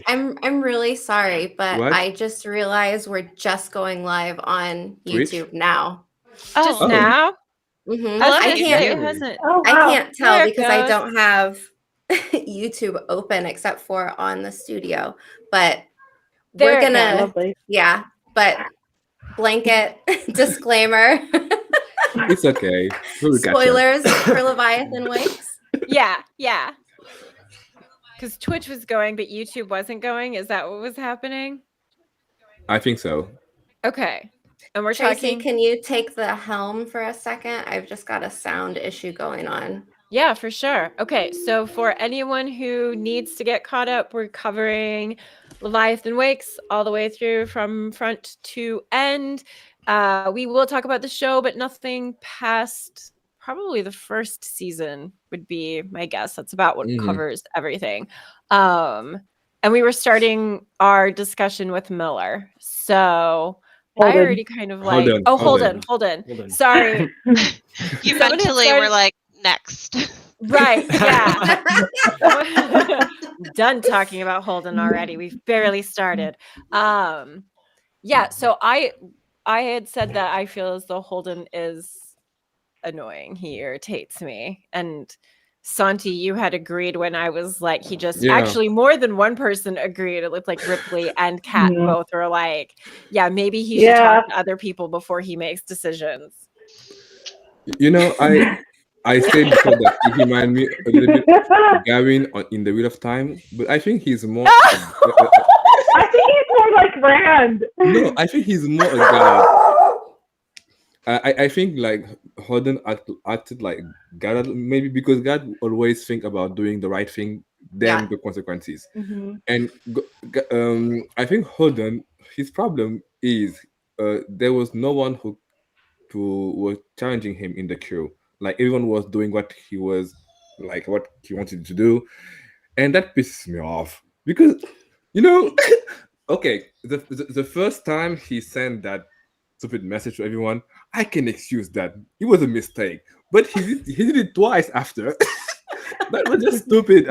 I'm really sorry, but What? I just realized we're just going live on Twitch? YouTube now. Just Oh. now? Mm-hmm. I was I gonna say can't. it hasn't. Oh, I wow. can't tell There it because I goes. don't have YouTube open except for on the studio. But There we're it gonna, goes. Lovely. yeah. But blanket disclaimer: It's okay. We'll catch up. spoilers for Leviathan Wakes. Yeah. Because Twitch was going, but YouTube wasn't going. Is that what was happening? I think so. Okay. And we're Tracy, talking. can you take the helm for a second? I've just got a sound issue going on. Yeah, for sure. Okay, so for anyone who needs to get caught up, we're covering Leviathan Wakes all the way through from front to end. We will talk about the show, but nothing past probably the first season would be my guess. That's about what covers everything. And we were starting our discussion with Miller. So I already kind of like... Holden. Sorry. You mentally were like, next. Right, yeah. Done talking about Holden already. We've barely started. Yeah, so I had said that I feel as though Holden is annoying. He irritates me. And Santi, you had agreed when I was like, he just actually more than one person agreed. It looked like Ripley and Kat both were like, yeah, maybe he should talk to other people before he makes decisions. You know, I said before that he reminded me a little bit of Gavin in the Wheel of Time, but I think he's more. I think he's more like Rand. No, I think he's more a god. I think like Holden acted like God, maybe because God always think about doing the right thing, then the consequences. And I think Holden, his problem is there was no one who was challenging him in the crew. Like everyone was doing what he was like, what he wanted to do, and that pisses me off because okay, the first time he sent that stupid message to everyone, I can excuse that. It was a mistake, but he did it twice after. That was just stupid.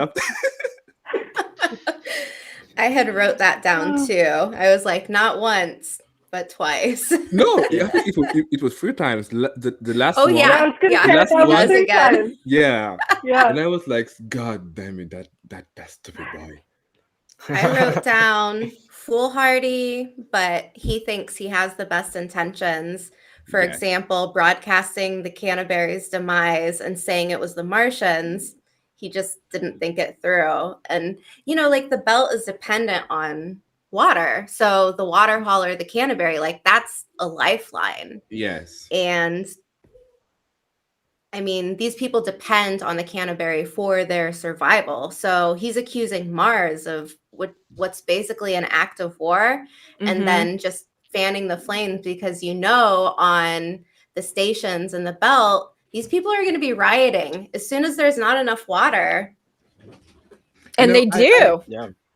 I had wrote that down too. I was like, not once, but twice. No, it was 3 times. The last one. one. Yeah, I was gonna say last that was one. 3 times. Yeah. Yeah. And I was like, God damn it, that stupid boy. I wrote down foolhardy, but he thinks he has the best intentions. For example, broadcasting the Canterbury's demise and saying it was the Martians. He just didn't think it through. And, like the belt is dependent on water. So the water hauler, the Canterbury, like that's a lifeline. Yes. And I mean, these people depend on the Canterbury for their survival. So he's accusing Mars of what's basically an act of war, and then just fanning the flames because on the stations in the belt, these people are going to be rioting as soon as there's not enough water. And they do.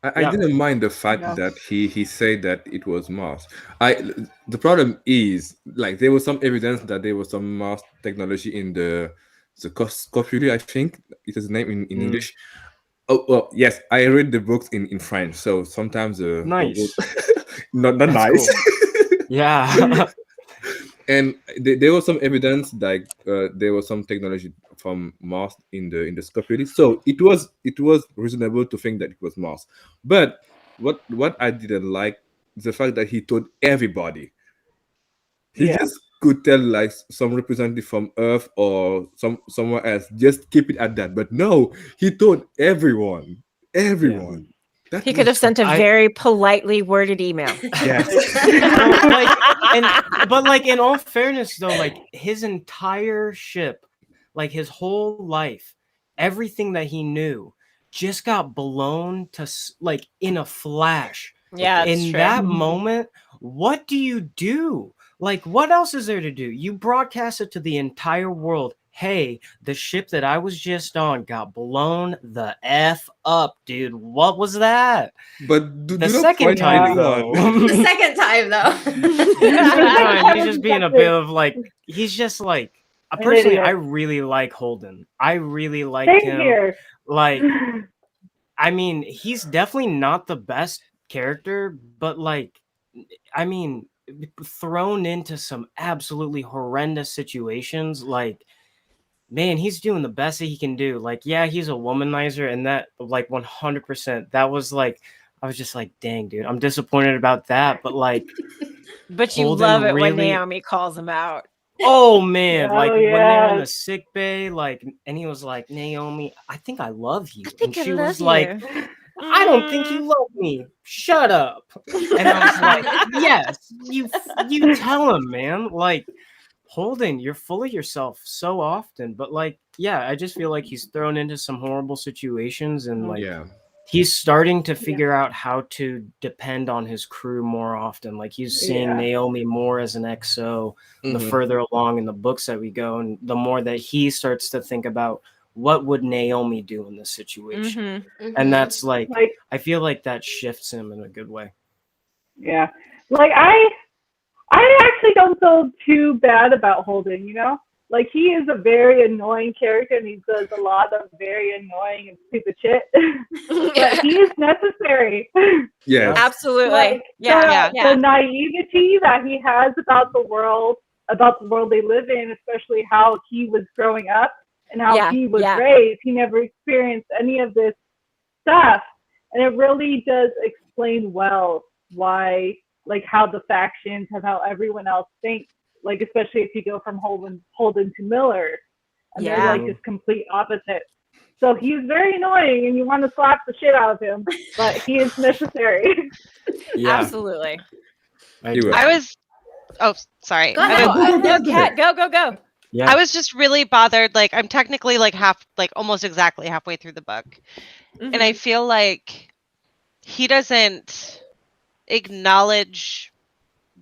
I didn't mind the fact that he said that it was Mars. The problem is like there was some evidence that there was some Mars technology in the Scopuli, I think it is the name in English. Oh well, yes, I read the books in French, so sometimes nice, not nice. Cool. Yeah. And there was some evidence like there was some technology from Mars in the Scopuli, so it was reasonable to think that it was Mars. But what I didn't like is the fact that he told everybody. He just could tell like some representative from Earth or somewhere else. Just keep it at that. But no, he told everyone. Everyone. He could have sent a very politely worded email. Yes. But like in all fairness though, like his entire ship, like his whole life, everything that he knew just got blown to like in a flash. Yeah, in that moment, what do you do? Like, what else is there to do? You broadcast it to the entire world. Hey, the ship that I was just on got blown the F up, dude. What was that? But the second time, though. The second time, though. He's just being a bit of like, he's just like, personally, I really like Holden. I really like him. Here. Like, I mean, he's definitely not the best character, but like, I mean, thrown into some absolutely horrendous situations, like, man, he's doing the best that he can do. Like, yeah, he's a womanizer, and that, like, 100%. That was like, I was just like, dang, dude, I'm disappointed about that. But like, But you Holden love it when really- Naomi calls him out. oh man, Oh, like when they're in the yes. sick bay, like, and he was like, Naomi, I think I love you, I think and I she love was like, you. I don't think you love me. Shut up. And I was like, yes, you tell him, man. Like, Holden, you're full of yourself so often. But like, yeah, I just feel like he's thrown into some horrible situations, and like Yeah. he's starting to figure out how to depend on his crew more often. Like he's seeing Yeah. Naomi more as an XO the Mhm. further along in the books that we go, and the more that he starts to think about what would Naomi do in this situation. Mhm. And that's like, Like, I feel like that shifts him in a good way. yeah. Like I actually don't feel too bad about Holden, you know? Like he is a very annoying character and he does a lot of very annoying and stupid shit. But he is necessary. Yes. Absolutely. Like Yeah. the naivety that he has about the world they live in, especially how he was growing up and how he was raised. He never experienced any of this stuff. And it really does explain well why, like how the factions have, how everyone else thinks, like especially if you go from Holden to Miller, and they're like just complete opposites. So he's very annoying, and you want to slap the shit out of him, but he is necessary. Yeah, Absolutely. I was. Oh, sorry. Go ahead. No, Kat, go. Yeah. I was just really bothered. Like, I'm technically like almost exactly halfway through the book, and I feel like he doesn't acknowledge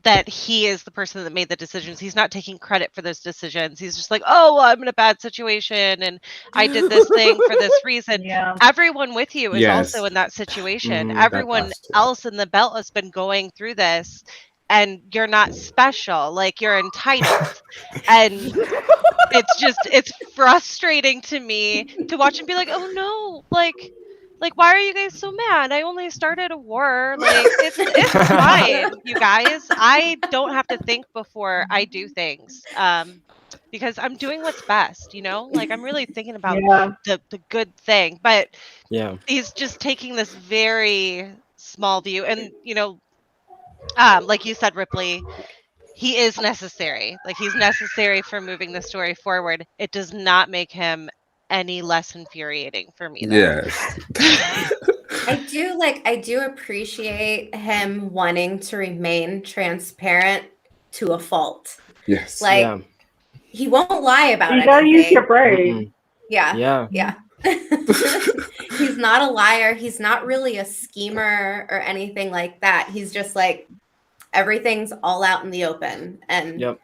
that he is the person that made the decisions. He's not taking credit for those decisions. He's just like, oh, well, I'm in a bad situation and I did this thing for this reason. Yeah. Everyone with you is Yes. also in that situation. Mhm, Everyone that part. else in the belt has been going through this, and you're not special. Like, you're entitled. And it's frustrating to me to watch and be like, oh no, like why are you guys so mad? I only started a war. Like it's fine, you guys. I don't have to think before I do things. Because I'm doing what's best, you know? Like I'm really thinking about the good thing. But yeah. he's just taking this very small view. And like you said, Ripley, he is necessary. Like he's necessary for moving the story forward. It does not make him any less infuriating for me, though. Yes. I do appreciate him wanting to remain transparent to a fault. Yes. Like Yeah. he won't lie about You it. gotta use your brain. Mhm. Yeah. Yeah. He's not a liar. He's not really a schemer or anything like that. He's just like everything's all out in the open. And Yep.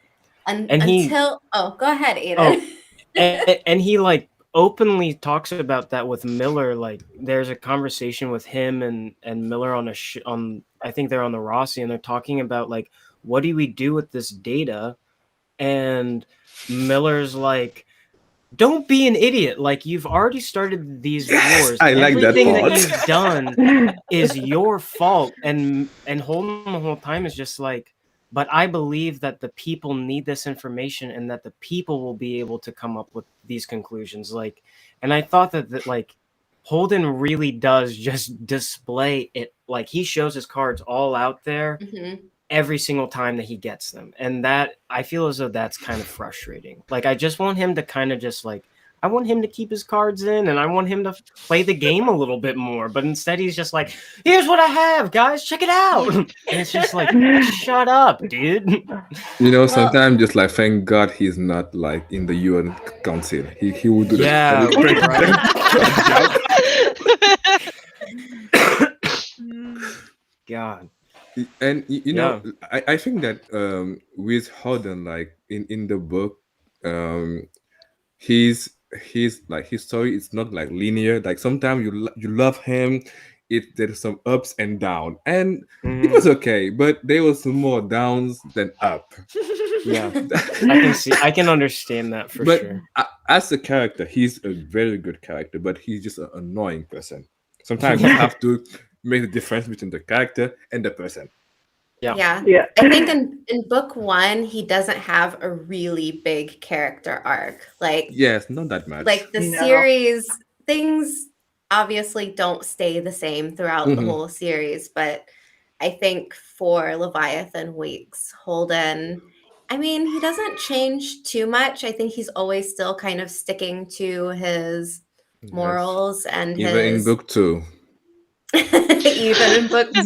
until go ahead, Aiden. Oh, and he like openly talks about that with Miller. Like there's a conversation with him and Miller on on I think they're on the Rossi, and they're talking about like, what do we do with this data? And Miller's like, don't be an idiot. Like you've already started these wars. I like that Everything part. that you've done is your fault. And Holden the whole time is just like, but I believe that the people need this information and that the people will be able to come up with these conclusions. Like, and I thought that like Holden really does just display it. Like he shows his cards all out there every single time that he gets them. And that I feel as though that's kind of frustrating. Like, I just want him to kind of just like, I want him to keep his cards in and I want him to play the game a little bit more. But instead he's just like, here's what I have, guys, check it out. And it's just like, shut up, dude. Sometimes just like thank God he's not like in the UN Council. He would do Yeah, God. And I think that with Holden, like in the book, he's like his story is not like linear. Like sometimes you love him, there's some ups and down, and it was okay, but there was more downs than up. Yeah, I can understand that sure. As a character, he's a very good character, but he's just an annoying person. Sometimes you have to make the difference between the character and the person. Yeah. Yeah. I think in book 1, he doesn't have a really big character arc. Yes, not that much. Like the No. series, things obviously don't stay the same throughout the Mhm. whole series, but I think for Leviathan Weeks, Holden, I mean, he doesn't change too much. I think he's always still kind of sticking to his Yes. morals and Even in his book 2. even in book 2.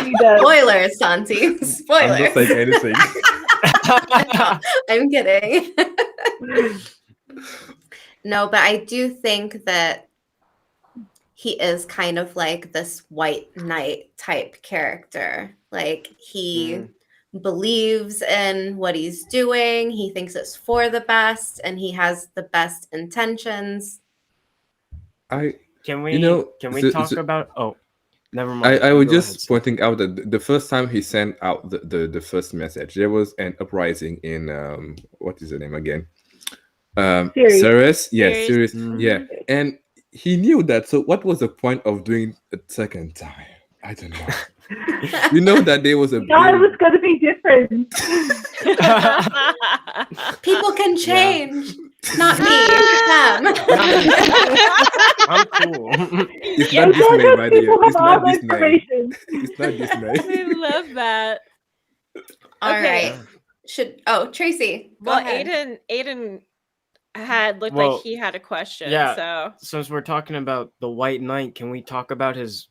He does. Spoilers, Santi. I'm Spoilers. not saying anything. I'm kidding. No, but I do think that he is kind of like this white knight type character. Like he believes in what he's doing, he thinks it's for the best, and he has the best intentions. Can we talk so about? Oh, never mind. I was Go just ahead, Sam. pointing out that the first time he sent out the first message, there was an uprising in what is the name again? Sirius. Ceres. Yes, Sirius. Sirius. Yeah, and he knew that. So what was the point of doing a second time? I don't know. You know that there was a He thought it big- was going to be different. People can change. Not me. Them. I'm cool. It's not It's all Disney, those by the way. people It's have all not the Disney. information. It's not Disney. I love that. All Okay. right. Tracy. Go Well, ahead. Aiden had looked Well, like he had a question. yeah. So Since we're talking about the White Knight, can we talk about his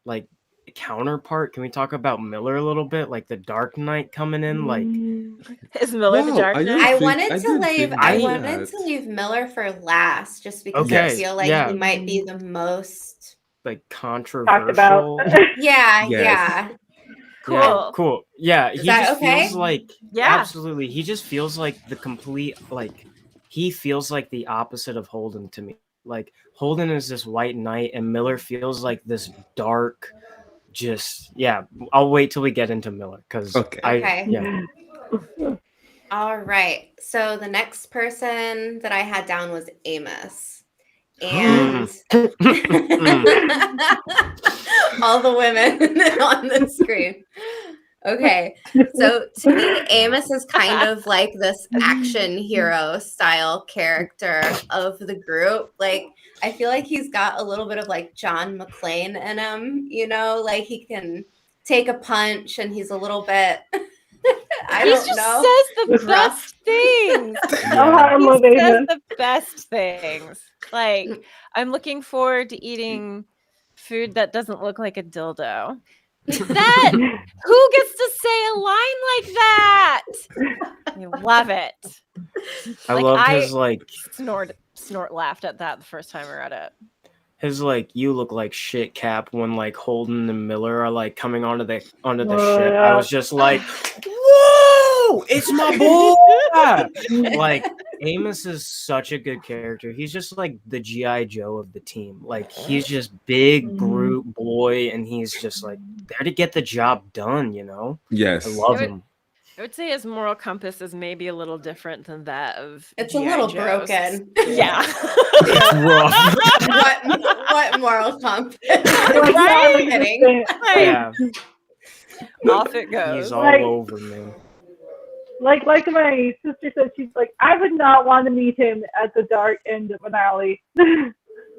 like counterpart? Can we talk about Miller a little bit, like the Dark Knight coming in? Like, is Miller the Wow, Dark I Knight? don't I think- wanted I to didn't leave. think I that. wanted to leave Miller for last, just because I Okay, feel like yeah. he might be the most. like Talked about. controversial. Yeah, Yes. yeah. Cool. Yeah, cool. Yeah, he that just okay? feels like Yeah. absolutely. He just feels like the complete like he feels like the opposite of Holden to me. Like Holden is this white knight, and Miller feels like this dark. Just yeah, I'll wait till we get into Miller because Okay. Okay. yeah. All right. So the next person that I had down was Amos. And all the women on the screen. Okay. So to me, Amos is kind of like this action hero style character of the group. Like, I feel like he's got a little bit of like John McClane in him, like he can take a punch and he's a little bit I He don't just know. says the Gruff. best things. I He love says Amos. the best things. Like, I'm looking forward to eating food that doesn't look like a dildo. Like that. Who gets to say a line like that? I love it. I Like, love I- his like Snort laughed at that the first time I read it. his like you look like shit cap when like Holden and Miller are like coming onto the Oh, ship. yeah. I was just like, whoa, it's my boy. Like Amos is such a good character. He's just like the G.I. Joe of the team. Like he's just big brute boy, and he's just like there to get the job done. Yes. I love I would- him. I would say his moral compass is maybe a little different than that of It's a G.I. little Joe's. broken. Yeah. Rough. what moral compass? Right? I'm kidding. Yeah, Off it goes. he's all Like- over me. Like my sister said, she's like, I would not want to meet him at the dark end of an alley.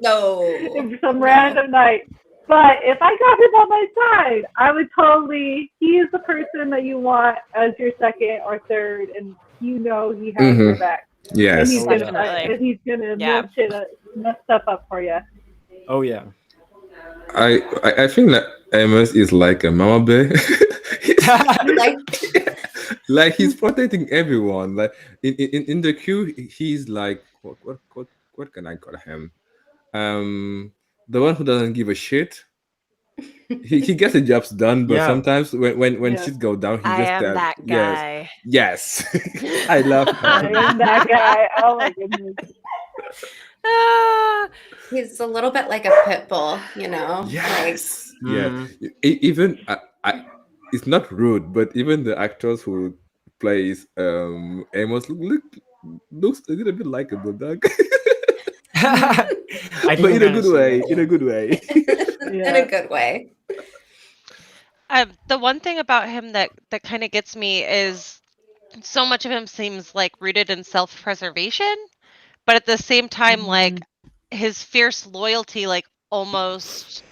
No. Some random night. But if I got him on my side, I would totally. He is the person that you want as your second or third, and he has your back. Yes. And he's gonna, Definitely. and he's gonna Yeah. mess stuff up for you. Oh yeah. I think that Amos is like a mama bear. Like, Like he's protecting everyone. Like in the queue, he's like what can I call him? The one who doesn't give a shit. He gets the jobs done, but Yeah. sometimes when Yeah. shit go down, he I just am tells- that guy. Yes, I love I him. am that guy. Oh my goodness. Ah, he's a little bit like a pit bull, Yes, Mm. yeah. Even it's not rude, but even the actors who plays Amos looks a little bit like a bulldog. I But can in a kinda good see way. that, In a yeah. good way. In a good way. The one thing about him that kind of gets me is so much of him seems like rooted in self-preservation, but at the same time, like his fierce loyalty, like almost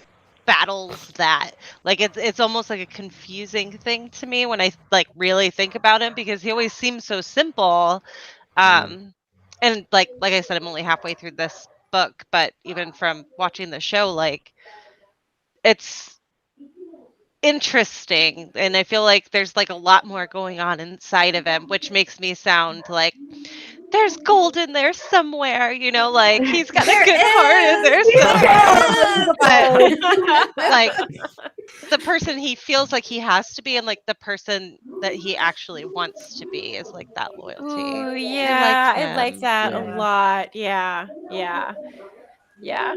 battles that. Like it's almost like a confusing thing to me when I like really think about him, because he always seems so simple. And like I said, I'm only halfway through this book, but even from watching the show, like it's interesting, and I feel like there's like a lot more going on inside of him, which makes me sound like there's gold in there somewhere, you know, like he's got a There good heart and is. there's There but like is. the person he feels like he has to be and like the person that he actually wants to be is like that loyalty. Ooh, I like yeah, I like him. that a Yeah. lot. Yeah, yeah, yeah.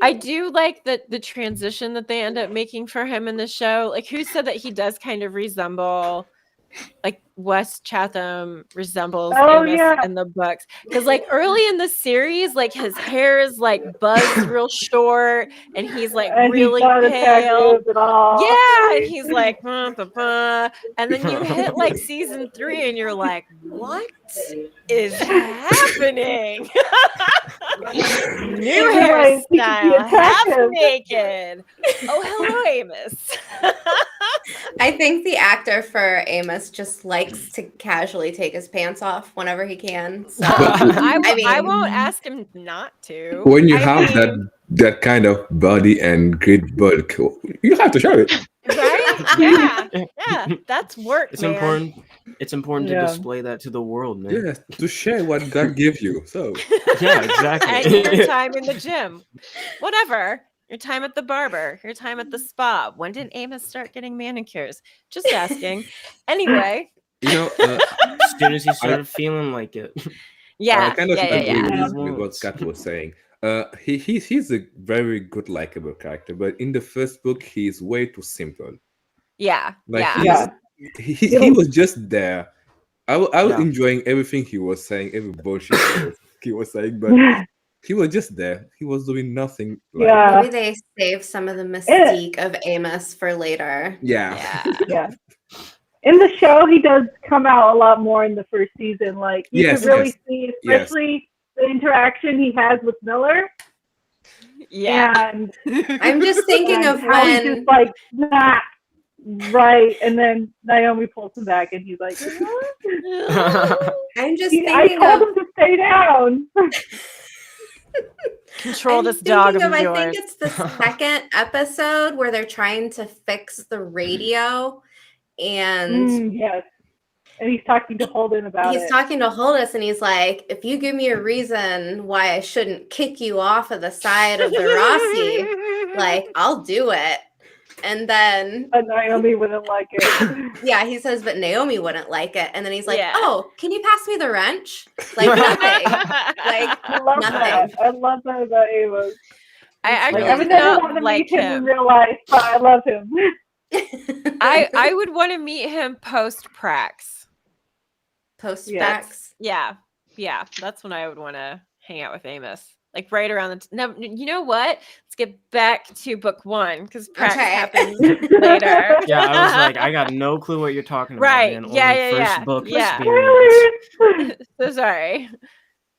I do like the transition that they end up making for him in the show. Like, who said that he does kind of resemble, like Wes Chatham resembles Amos in the books? Because like early in the series, like his hair is like buzzed real short, and he's like And he's really not pale. attractive at all. Yeah, and he's like, and then you hit like season 3, and you're like, what is happening? New Right, he could be hairstyle, half attractive. naked. Oh, hello, Amos. I think the actor for Amos just likes to casually take his pants off whenever he can. So I mean, won't ask him not to. When you I have mean, that kind of body and great bulk, you have to show it. right? Yeah, that's work, It's man. important. It's important to Yeah. display that to the world, man. Yes, to share what God gave you. So Yeah, exactly. And your time in the gym, whatever. Your time at the barber, your time at the spa. When did Amos start getting manicures? Just asking. Anyway. you know, As soon as he started feeling like it. I Yeah. kind of agree Yeah. with what Scott was saying. He's a very good likable character, but in the first book he's way too simple. Yeah. Like Yeah. he was just there. I was Yeah. enjoying everything he was saying, every bullshit he was saying, but he was just there. He was doing nothing. Like, Yeah. maybe they save some of the mystique of Amos for later. yeah. Yeah. In the show, he does come out a lot more in the first season. Like you Yes, could really yes, see, yes. especially the interaction he has with Miller. Yeah. And I'm just thinking of how he when just like snaps right, and then Naomi pulls him back, and he's like, "What?" I'm just I thinking told of him to stay down. Control I'm this dog of thinking yours. I think it's the second episode where they're trying to fix the radio, and Yes. And he's talking to Holden about he's it. talking to Holdus, and he's like, if you give me a reason why I shouldn't kick you off of the side of the Rossi, like, I'll do it. And then But Naomi wouldn't like it. yeah, he says, but Naomi wouldn't like it. And then he's like, Yeah. oh, can you pass me the wrench? Like nothing. Like I love nothing. that. I love that about Amos. I Like, actually I would never not want to like meet him in him. real life, but I love him. I would want to meet him post Prax. Post Yes. Prax. Yeah, that's when I would want to hang out with Amos. Like right around the no, you know what? Let's get back to book 1 because Prax Okay. happens later. Yeah, I was like, I got no clue what you're talking about. Right. Man. Yeah, Only yeah, first yeah. book Yeah. experience. So sorry.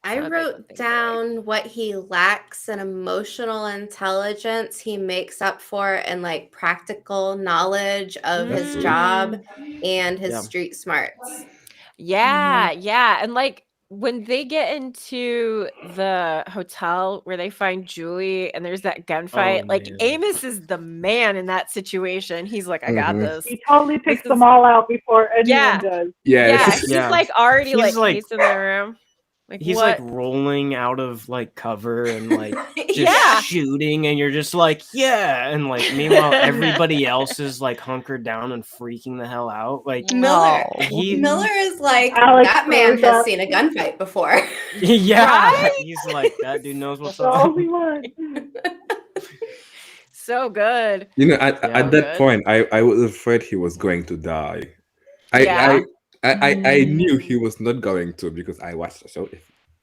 I Sounds like wrote something down what he lacks in emotional intelligence he makes up for in like practical knowledge of That's his true. job and his Yeah. street smarts. Yeah, yeah. And like when they get into the hotel where they find Julie and there's that gunfight, Oh, like man. Amos is the man in that situation. He's like, I got Mhm. this. He totally picks This them is- all out before anyone Yeah. does. Yeah. Yeah, he's Yeah. like already He's like like- pacing the room. Like He's what? like rolling out of like cover and like just Yeah. shooting, and you're just like, yeah. And like, meanwhile, everybody else is like hunkered down and freaking the hell out. Like, Miller he- Miller is like, Alex that man shows has up. seen a gunfight before. yeah, Right? he's like, that dude knows what's The up. only one. So good. You know, at Yeah. that Good. point, I was afraid he was going to die. Yeah. I knew he was not going to because I watched the show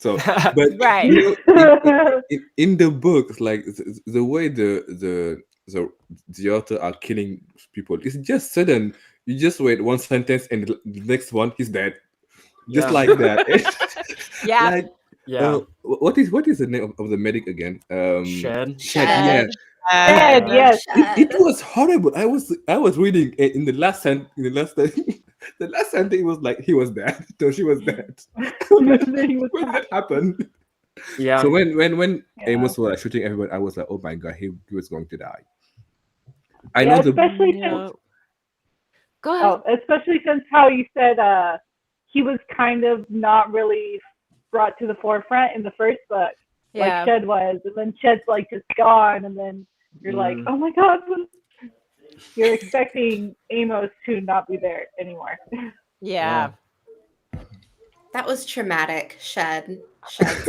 So, but Right. you know, in the books, like the way the author are killing people, it's just sudden. You just wait one sentence, and the next one he's dead, just Yeah. like that. Yeah. Like, Yeah. what is the name of the medic again? Shed. Shed. Shed. Yeah, Ed, yes. it was horrible. I was reading in the last the last sentence it was like he was dead. So she was dead. He was When did that happen? Yeah. So when Yeah. Amos was like, shooting everyone, I was like, oh my god, he was going to die. I Yeah, know the especially since No. Go ahead. especially since how you said he was kind of not really brought to the forefront in the first book, like Yeah. Shed was, and then Shed's like just gone, and then you're like, Mm. oh my god, you're expecting Amos to not be there anymore. Yeah. That was traumatic. Shed.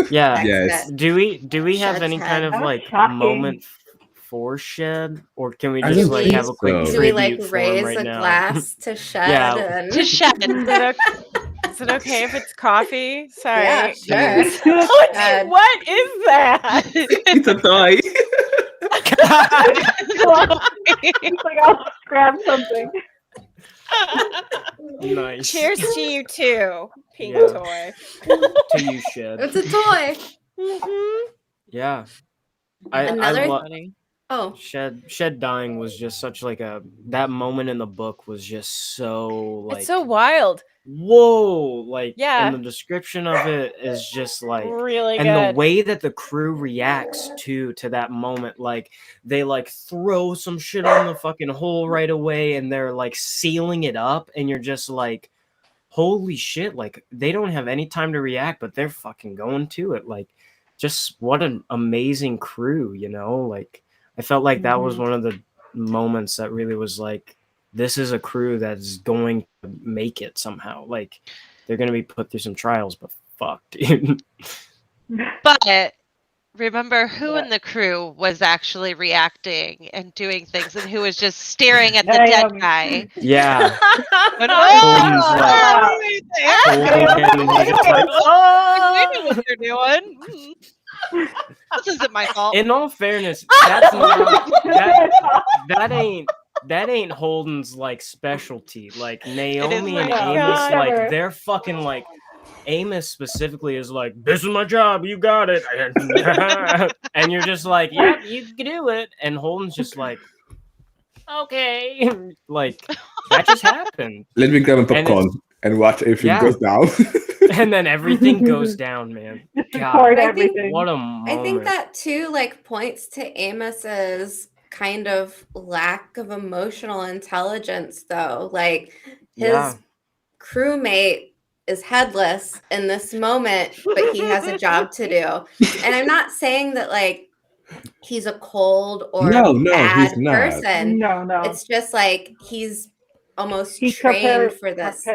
Yeah. Yes. Do we have Shed's any kind head. of That's like shocking. moment for Shed, or can we I just don't like think have a quick so. Do we like tribute for him raise right a now? glass to Shed? Yeah. And... To Shed. Is it okay if it's coffee? Sorry. Yeah, sure. Let's do it. Shed. What is that? It's a toy. He's like, I'll just grab something. Nice. Cheers to you too, pink Yeah. toy. To you, Shed. It's a toy. Mm-hmm. Yeah. Another- Funny. Oh, Shed dying was just such like that moment in the book was just so like It's so wild. whoa, like Yeah. and the description of it is just like Really and good. the way that the crew reacts to that moment, like they like throw some shit on the fucking hole right away and they're like sealing it up and you're just like holy shit, like they don't have any time to react but they're fucking going to it. Like just what an amazing crew, you know? Like I felt like that was one of the moments that really was like this is a crew that's going to make it somehow. Like they're going to be put through some trials, but fuck, dude. But remember who in the crew was actually reacting and doing things and who was just staring at the dead Naomi. guy? Yeah. And, Holden's like- "Oh, And he's just like, I know what they're doing. This isn't my fault." in all fairness, that's not that ain't Holden's like specialty. Like Naomi and my Amos, God. like they're fucking like Amos specifically is like, this is my job, you got it. And you're just like, yeah, you can do it. And Holden's just like, okay. Like that just happened. Let me grab a And popcorn and watch everything Yeah. goes down. And then everything goes down, man. Just God. record I think- everything. What a moment. I think that too, like, points to Amos's kind of lack of emotional intelligence, though. Like, his Yeah. crewmate is headless in this moment, but he has a job to do. And I'm not saying that, like, he's a cold or No, bad he's not. person. No. It's just like he's almost He's trained for this.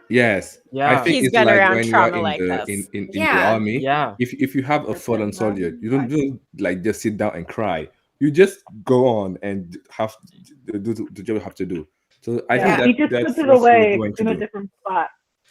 Yes. Yeah. I think He's it's been like around when you are trauma in like the this. in the Yeah. army. Yeah. If you have a That's fallen it, soldier, man. you don't like just sit down and cry. You just go on and have to do the job you have to do. So I think He just that's puts it what we're away going to in a do. different spot.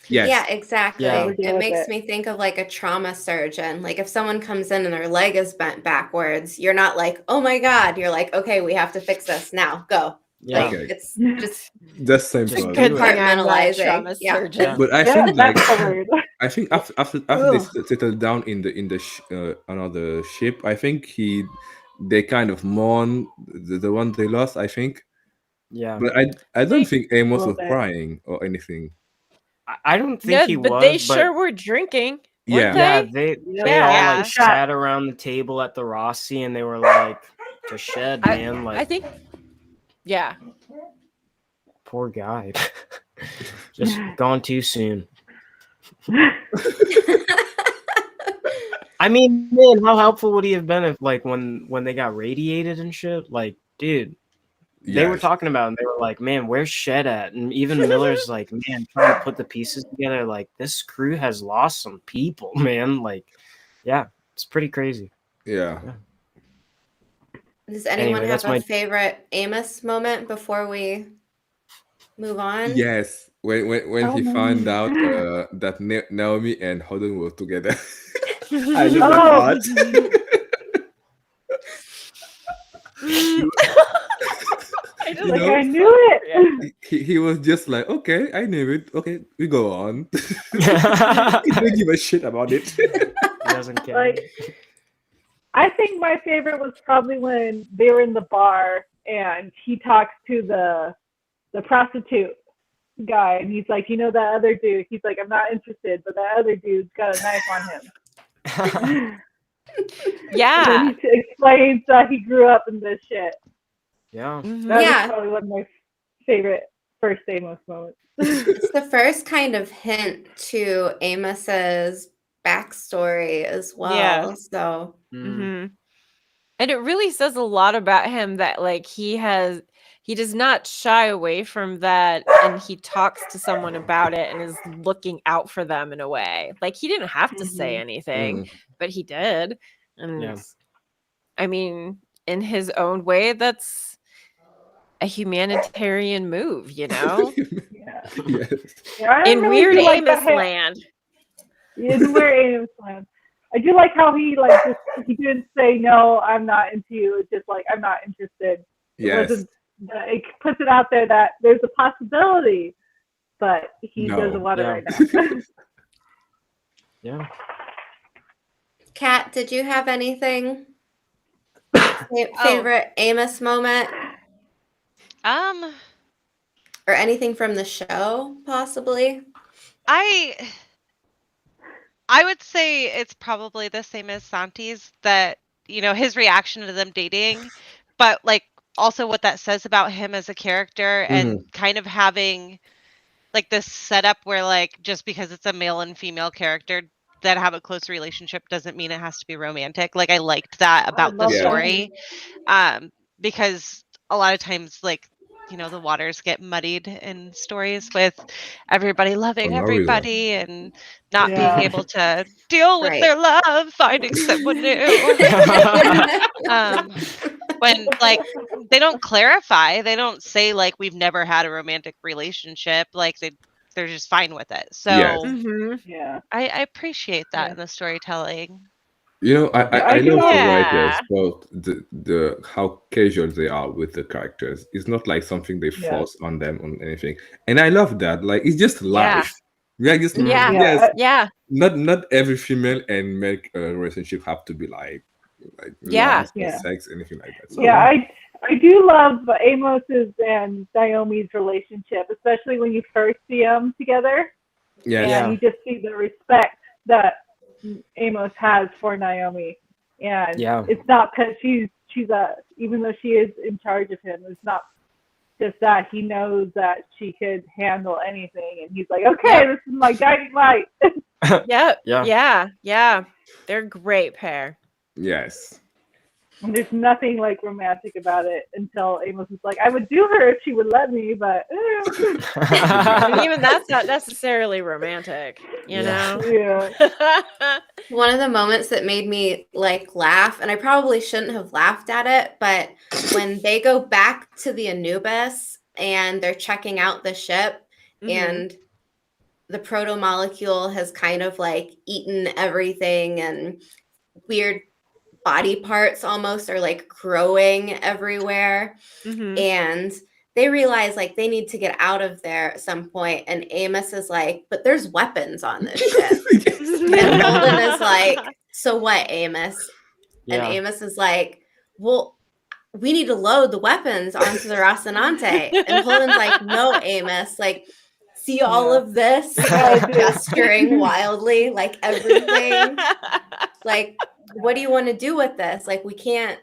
Yes. Yeah, exactly. Yeah. Never deal It with makes it. me think of like a trauma surgeon. Like if someone comes in and their leg is bent backwards, you're not like, oh my God. You're like, okay, we have to fix this now. Go. Yeah. Like Okay. it's just That's same Just thought. do it. Good thing I'm not a compartmentalizing. trauma Yeah. surgeon. But I Yeah, think like that's the word. I think after they settle down in the another ship, I think they kind of mourn the one they lost. I think, Yeah. but I don't think Amos little was bit. crying or anything. I don't think No, he but was, they sure were drinking. Yeah. Weren't Yeah, they? they Yeah. all like Yeah. sat around the table at the Rossi and they were like to Shed, man. Like I think. Yeah. poor guy. Just gone too soon. I mean, man, how helpful would he have been if like when they got radiated and shit? Like, dude, they were Yes. talking about it and they were like, man, where's Shed at? And even Miller's like, man, trying to put the pieces together, like this crew has lost some people, man. Like, yeah, it's pretty crazy. Yeah. Does anyone Anyway, have that's a my- favorite Amos moment before we move on? Yes. When Oh, he no. found out that Naomi and Holden were together. I love Oh. that part. I just You Like, know, I knew it. he was just like, okay, I knew it. Okay, we go on. He didn't give a shit about it. He doesn't care. Like, I think my favorite was probably when they were in the bar and he talks to the prostitute guy, and he's like, you know that other dude? He's like, I'm not interested, but that other dude's got a knife on him. Yeah. And then he explains that he grew up in this shit. Yeah. That Yeah. was probably one of my favorite first Amos moments. It's the first kind of hint to Amos's backstory as well. Yeah. So Mm-hmm. And it really says a lot about him that like he does not shy away from that, and he talks to someone about it and is looking out for them in a way. Like he didn't have to say anything, but he did. And Yeah. I mean, in his own way, that's a humanitarian move, you know? Yeah. Yes. Yeah, I In really weird do like Amos that. land. In weird Amos land. I do like how he he didn't say no, I'm not into you. It's just like I'm not interested. Yes. It puts it out there that there's a possibility, but he No. doesn't want it Yeah. right now. Yeah. Kat, did you have anything? Favorite Amos moment? Or anything from the show, possibly? I would say it's probably the same as Santi's, that, you know, his reaction to them dating, but like also what that says about him as a character, and kind of having like this setup where like just because it's a male and female character that have a close relationship doesn't mean it has to be romantic. Like I liked that about the love that. story. Because a lot of times, like, you know, the waters get muddied in stories with everybody loving For no reason. everybody and not Yeah. being able to deal with Right. their love, finding someone new. When like they don't clarify, they don't say like we've never had a romantic relationship, like they're just fine with it. So Yes. Mm-hmm. Yeah. I appreciate that Yeah. in the storytelling. You know, I do love the Yeah. writers, both the how casual they are with the characters. It's not like something they Yeah. force on them on anything, and I love that. Like it's just life. Yeah, just Yeah. yes. Yeah. Not every female and male relationship have to be like Yeah. lust or Yeah. sex, anything like that. So, Yeah, I do love Amos's and Naomi's relationship, especially when you first see them together. yes. And you just see the respect that Amos has for Naomi. And Yeah. it's not because she's even though she is in charge of him, it's not just that he knows that she could handle anything, and he's like, okay, this is my guiding light. Yep. Yeah. Yeah. They're a great pair. Yes. And there's nothing like romantic about it until Amos is like, I would do her if she would let me, but And even that's not necessarily romantic, you know? yeah. One of the moments that made me like laugh, and I probably shouldn't have laughed at it, but when they go back to the Anubis and they're checking out the ship, and the proto molecule has kind of like eaten everything, and weird body parts almost are like growing everywhere. And they realize like they need to get out of there at some point. And Amos is like, but there's weapons on this ship. And Holden is like, so what, Amos? Yeah. And Amos is like, well, we need to load the weapons onto the Rocinante. And Holden's like, no, Amos, like, see all of this? Like, gesturing wildly, like everything. Like, what do you want to do with this? Like, we can't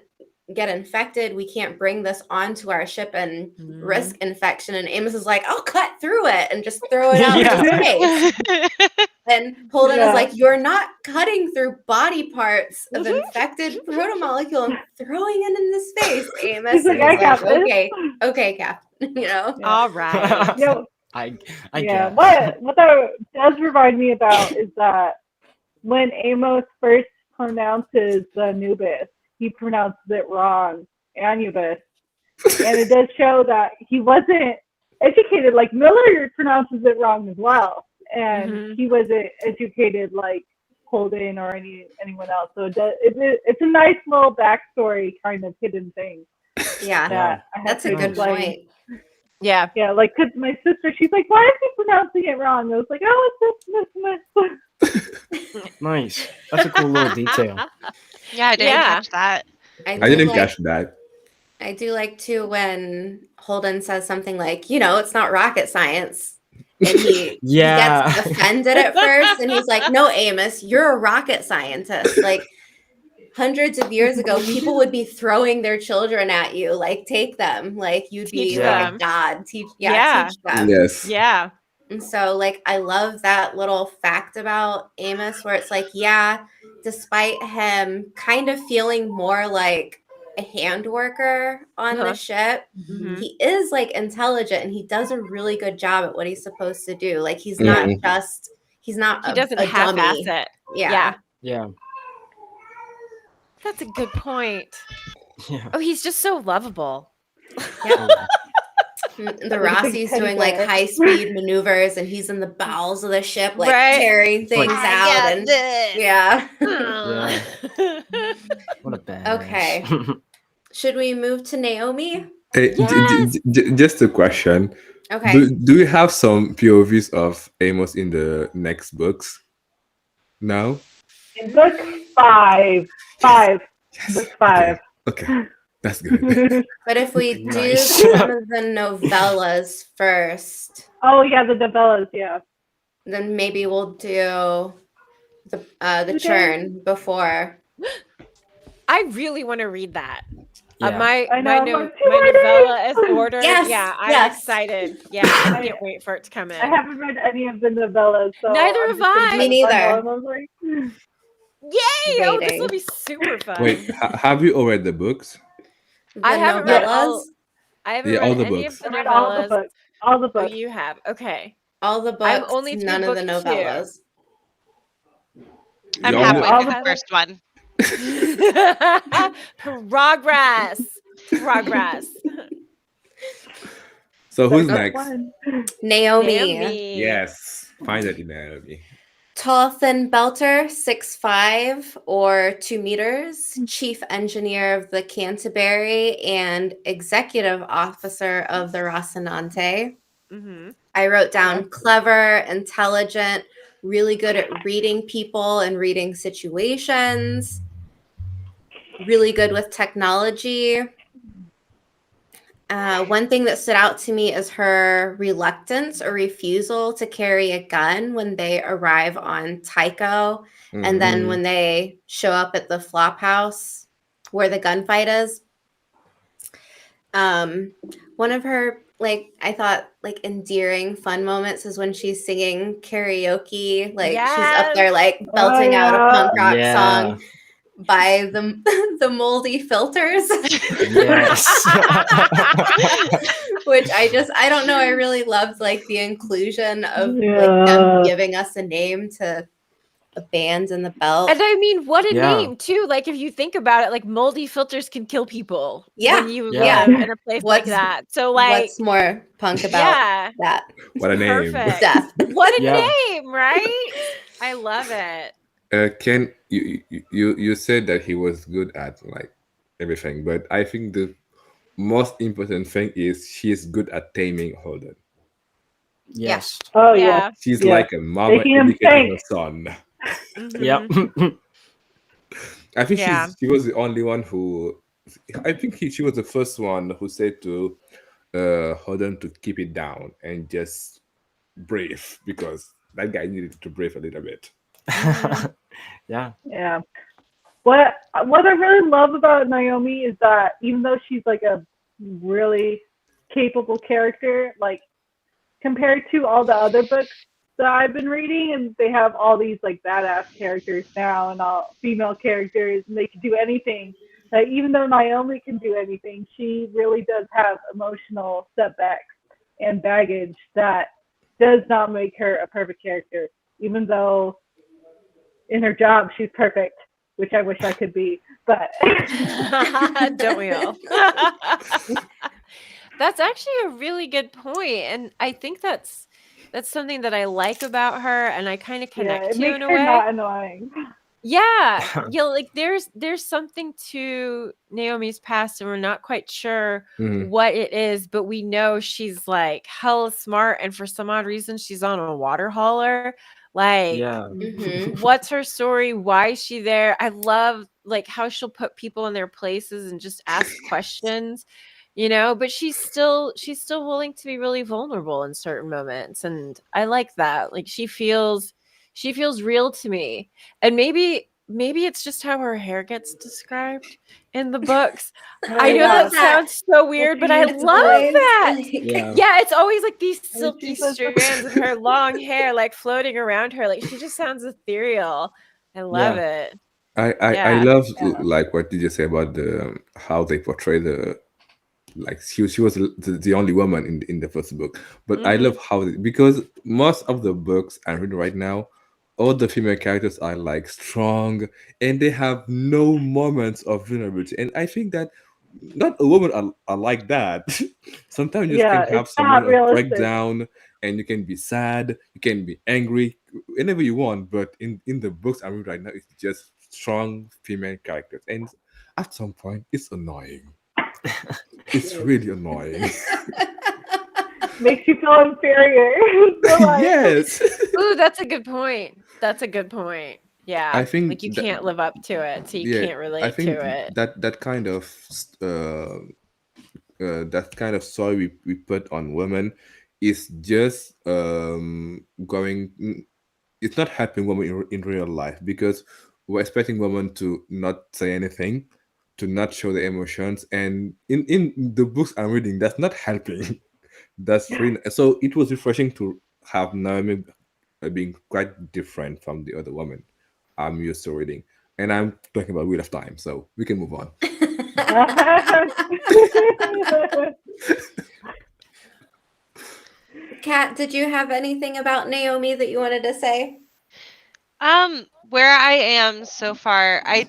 get infected. We can't bring this onto our ship and risk infection. And Amos is like, I'll cut through it and just throw it out into space. And Holden is like, you're not cutting through body parts of infected protomolecule and throwing it into space, Amos. He's like, And I got this. okay, Captain. You know? All right. Yeah. I Yeah. guess. What that does remind me about is that when Amos first pronounces the Anubis, he pronounces it wrong, Anubis. And it does show that he wasn't educated. Like Miller pronounces it wrong as well. And he wasn't educated like Holden or anyone else. So it's a nice little backstory kind of hidden thing. Yeah, That I have that's a to good explain. point. Yeah. Yeah, like, cause my sister, she's like, "Why is he pronouncing it wrong?" I was like, "Oh, it's this." Nice. That's a cool little detail. Yeah, I didn't Yeah. catch that. I didn't catch that. I do like too when Holden says something like, it's not rocket science. And he Yeah. gets offended at first and he's like, no, Amos, you're a rocket scientist. Like hundreds of years ago, people would be throwing their children at you, like take them, like you'd be Teach like them. a god. Teach Yeah. them. Yes. Yeah. And so like I love that little fact about Amos where it's like, yeah, despite him kind of feeling more like a hand worker on the ship, Mhm. he is like intelligent and he does a really good job at what he's supposed to do. Like he's not Mhm. he's not He a, doesn't a half-ass dummy. it. Yeah. Yeah. That's a good point. Yeah. Oh, he's just so lovable. The Like a big Rossi's teddy doing like bear. high speed maneuvers and he's in the bowels of the ship, like Right. tearing things I out. got And this. yeah. Yeah. What a badass. Okay. Should we move to Naomi? Hey, Yes. just a question. Okay. Do you have some POVs of Amos in the next books? No? In book 5. Book 5. Okay. That's good. But if we do Nice. some of the novellas first, Oh yeah, the novellas. Yeah. then maybe we'll do the churn before. I really want to read that. Yeah. My I know, I'm no- like, too my ready. novella is ordered. Yes, Yeah, I'm yes. excited. Yeah, I can't wait for it to come in. I haven't read any of the novellas, so Neither I'm have just gonna I. Me do the neither. bundle, and I was like, Yay! Oh, this Waiting. will be super fun. Wait, have you all read the books? The I haven't read novellas, I haven't Yeah, all read the any books. of the I read all the novellas. books. All the Oh, books. you have. Okay. all the I'm books, only through none of the book 2. novellas. I'm You only- halfway All through the the first one. Progress. So who's That's next? one. Naomi. Naomi. Yes, finally, Naomi. Tall, thin belter, 6'5" or 2 meters, chief engineer of the Canterbury and executive officer of the Rocinante. Mm-hmm. I wrote down clever, intelligent, really good at reading people and reading situations, really good with technology. One thing that stood out to me is her reluctance or refusal to carry a gun when they arrive on Tycho. And then when they show up at the flop house where the gunfight is. One of her, I thought, endearing fun moments is when she's singing karaoke. Like, she's up there, belting out a punk rock song by the moldy filters. Yes. Which I don't know, I really loved the inclusion of them giving us a name to a band in the belt. And I mean, what a name too. Like, if you think about it, moldy filters can kill people when you live in a place like that. So what's more punk about that? What a name. Perfect. Death. What a name, right? I love it. Ken, you said that he was good at everything, but I think the most important thing is she's good at taming Holden. Yes. Oh yeah. She's like a mama educating her son. Mm-hmm. Yep. I think she was the only one who. I think she was the first one who said to Holden to keep it down and just breathe, because that guy needed to breathe a little bit. Yeah. Yeah. What I really love about Naomi is that even though she's a really capable character, compared to all the other books that I've been reading, and they have all these badass characters now and all female characters, and they can do anything. Even though Naomi can do anything, she really does have emotional setbacks and baggage that does not make her a perfect character, even though in her job she's perfect, which I wish I could be, but don't we all? That's actually a really good point, and I think that's That's something that I like about her, and I kind of connect it to makes in a her way. not annoying. Yeah, like there's something to Naomi's past, and we're not quite sure what it is, but we know she's like hella smart, and for some odd reason, she's on a water hauler. Like, what's her story? Why is she there? I love like how she'll put people in their places and just ask questions, but she's still willing to be really vulnerable in certain moments, and I like that. Like she feels real to me. And maybe it's just how her hair gets described in the books. I know that sounds so weird, but I love that. Yeah, it's always like these silky strands of her long hair like floating around her. Like she just sounds ethereal. I love it. I love like what did you say about the how they portray the like she was the only woman in the first book, but I love how because most of the books I'm reading right now, all the female characters are like strong and they have no moments of vulnerability, and I think that not a woman are like that. Sometimes you just can have it's some not moment of realistic. breakdown and you can be sad, you can be angry, whenever you want, but in the books I'm reading right now, it's just strong female characters, and at some point it's annoying. It's really annoying. Makes you feel inferior. Yes. Ooh, that's a good point. Yeah. I think like you can't live up to it, so you can't relate I think to it. that kind of story we put on women is just going. It's not helping women in real life because we're expecting women to not say anything, to not show their emotions, and in the books I'm reading, that's not helping. That's really so. It was refreshing to have Naomi being quite different from the other women I'm used to reading. And I'm talking about Wheel of Time, so we can move on. Kat, did you have anything about Naomi that you wanted to say? Where I am so far, I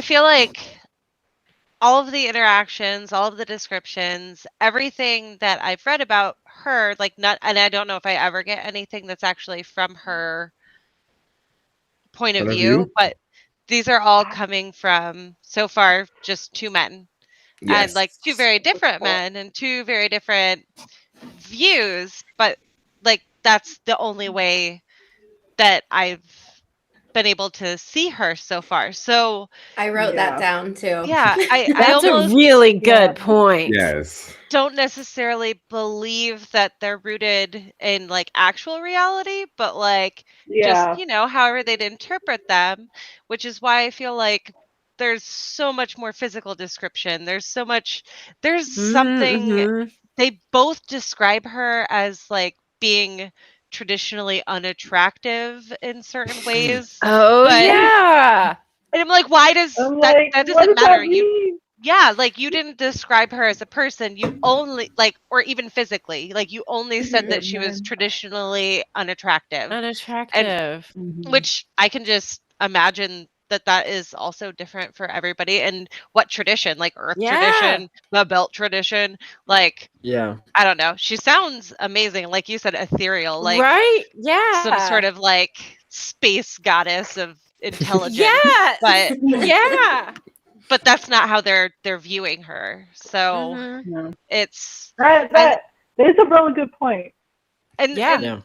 feel like all of the interactions, all of the descriptions, everything that I've read about her, like and I don't know if I ever get anything that's actually from her point of view, but these are all coming from so far just two men. And like two very different men and two very different views, but like that's the only way that I've been able to see her so far. So I wrote that down too. Yeah, I That's almost a really good point. Yes. don't necessarily believe that they're rooted in like actual reality, but like just, however they'd interpret them, which is why I feel like there's so much more physical description. There's something they both describe her as like being traditionally unattractive in certain ways. Oh, yeah. And I'm like, why does that doesn't matter? You didn't describe her as a person. You only or even physically, you only said that she was traditionally unattractive. Unattractive. Which I can just imagine that is also different for everybody. And what tradition, like Earth tradition, the belt tradition, I don't know. She sounds amazing. Like you said, ethereal, right? Yeah. Some sort of space goddess of intelligence. But but that's not how they're viewing her. So it's that is a really good point. And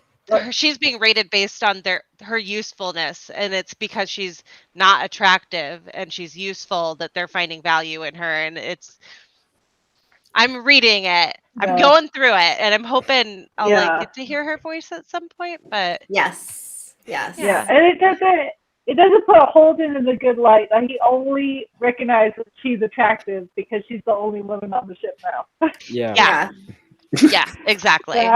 she's being rated based on her usefulness, and it's because she's not attractive and she's useful that they're finding value in her. And I'm reading it. I'm going through it, and I'm hoping I'll get to hear her voice at some point. But yes, and it doesn't put Holden in a good light. He only recognizes she's attractive because she's the only woman on the ship now. Yeah, exactly.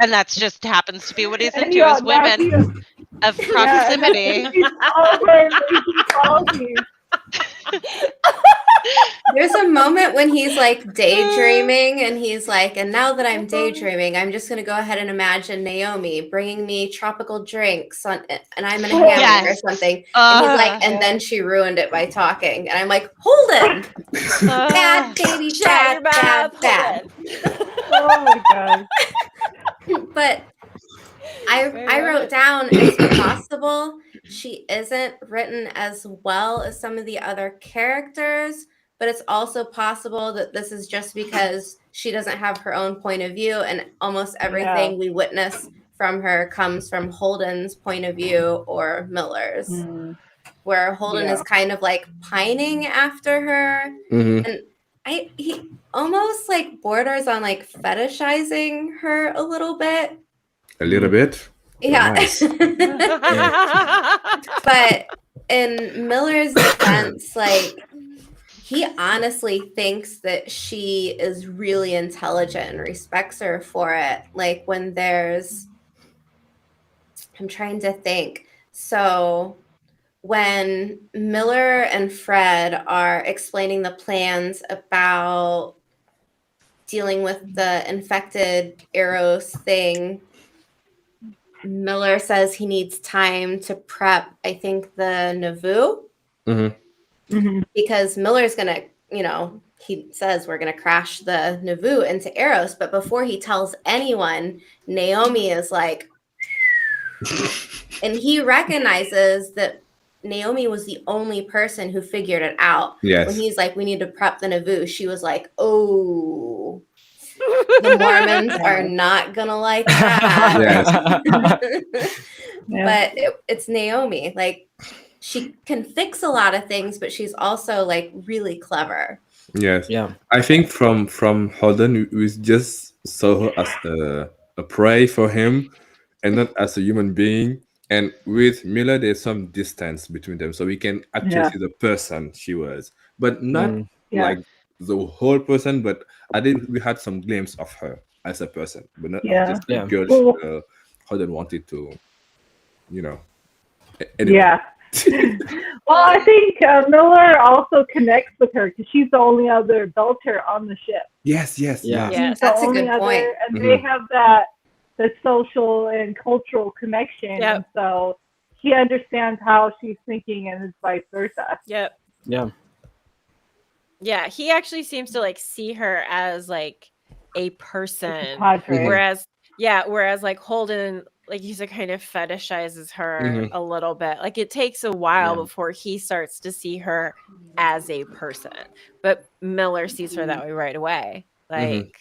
And that's just happens to be what he's into, is women of proximity. There's a moment when he's daydreaming, and he's like, and now that I'm daydreaming, I'm just going to go ahead and imagine Naomi bringing me tropical drinks and I'm in a hammock or something. And he's like, and then she ruined it by talking. And I'm like, Holden! Bad baby, bad. Oh my God. But I wrote down it's possible she isn't written as well as some of the other characters, but it's also possible that this is just because she doesn't have her own point of view, and almost everything we witness from her comes from Holden's point of view or Miller's, where Holden is kind of like pining after her, and he almost like borders on like fetishizing her a little bit. A little bit. Yeah. Nice. But in Miller's defense, like, he honestly thinks that she is really intelligent and respects her for it. Like, when there's, I'm trying to think. So when Miller and Fred are explaining the plans about dealing with the infected Eros thing, Miller says he needs time to prep, I think, the Nauvoo. Because Miller's going to, he says we're going to crash the Nauvoo into Eros. But before he tells anyone, Naomi is like, and he recognizes that Naomi was the only person who figured it out. Yes. When he's like, we need to prep the Nauvoo, she was like, oh, the Mormons are not gonna like that. But it's Naomi. Like, she can fix a lot of things, but she's also like really clever. Yes. Yeah. I think from Holden, we just saw her as a prey for him, and not as a human being. And with Miller, there's some distance between them, so we can actually see the person she was, but not like the whole person. But I think we had some glimpse of her as a person, but not just the girl Holden wanted to, Anyway. Yeah. Well, I think Miller also connects with her because she's the only other belter on the ship. Yes. She's that's the a good only point. And they have the social and cultural connection. And so he understands how she's thinking and vice versa. Yeah, he actually seems to like see her as like a person, whereas like Holden, like you said, kind of fetishizes her a little bit. Like, it takes a while before he starts to see her as a person, but Miller sees her that way right away. Like,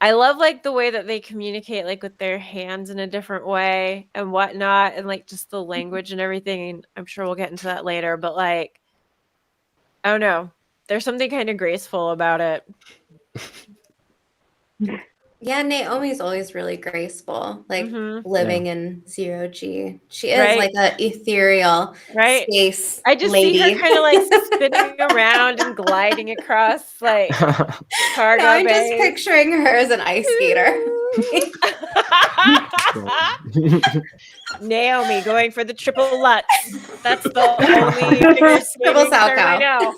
I love like the way that they communicate, like with their hands in a different way and whatnot, and like just the language and everything. And I'm sure we'll get into that later, but like, I don't know, there's something kind of graceful about it. Yeah, Naomi's always really graceful, like living in 0G. She is like an ethereal space I just lady. see her kind of like spinning around and gliding across like cargo I'm bays. just picturing her as an ice skater. Naomi going for the triple Lutz. That's the only figure Triple skating term I know.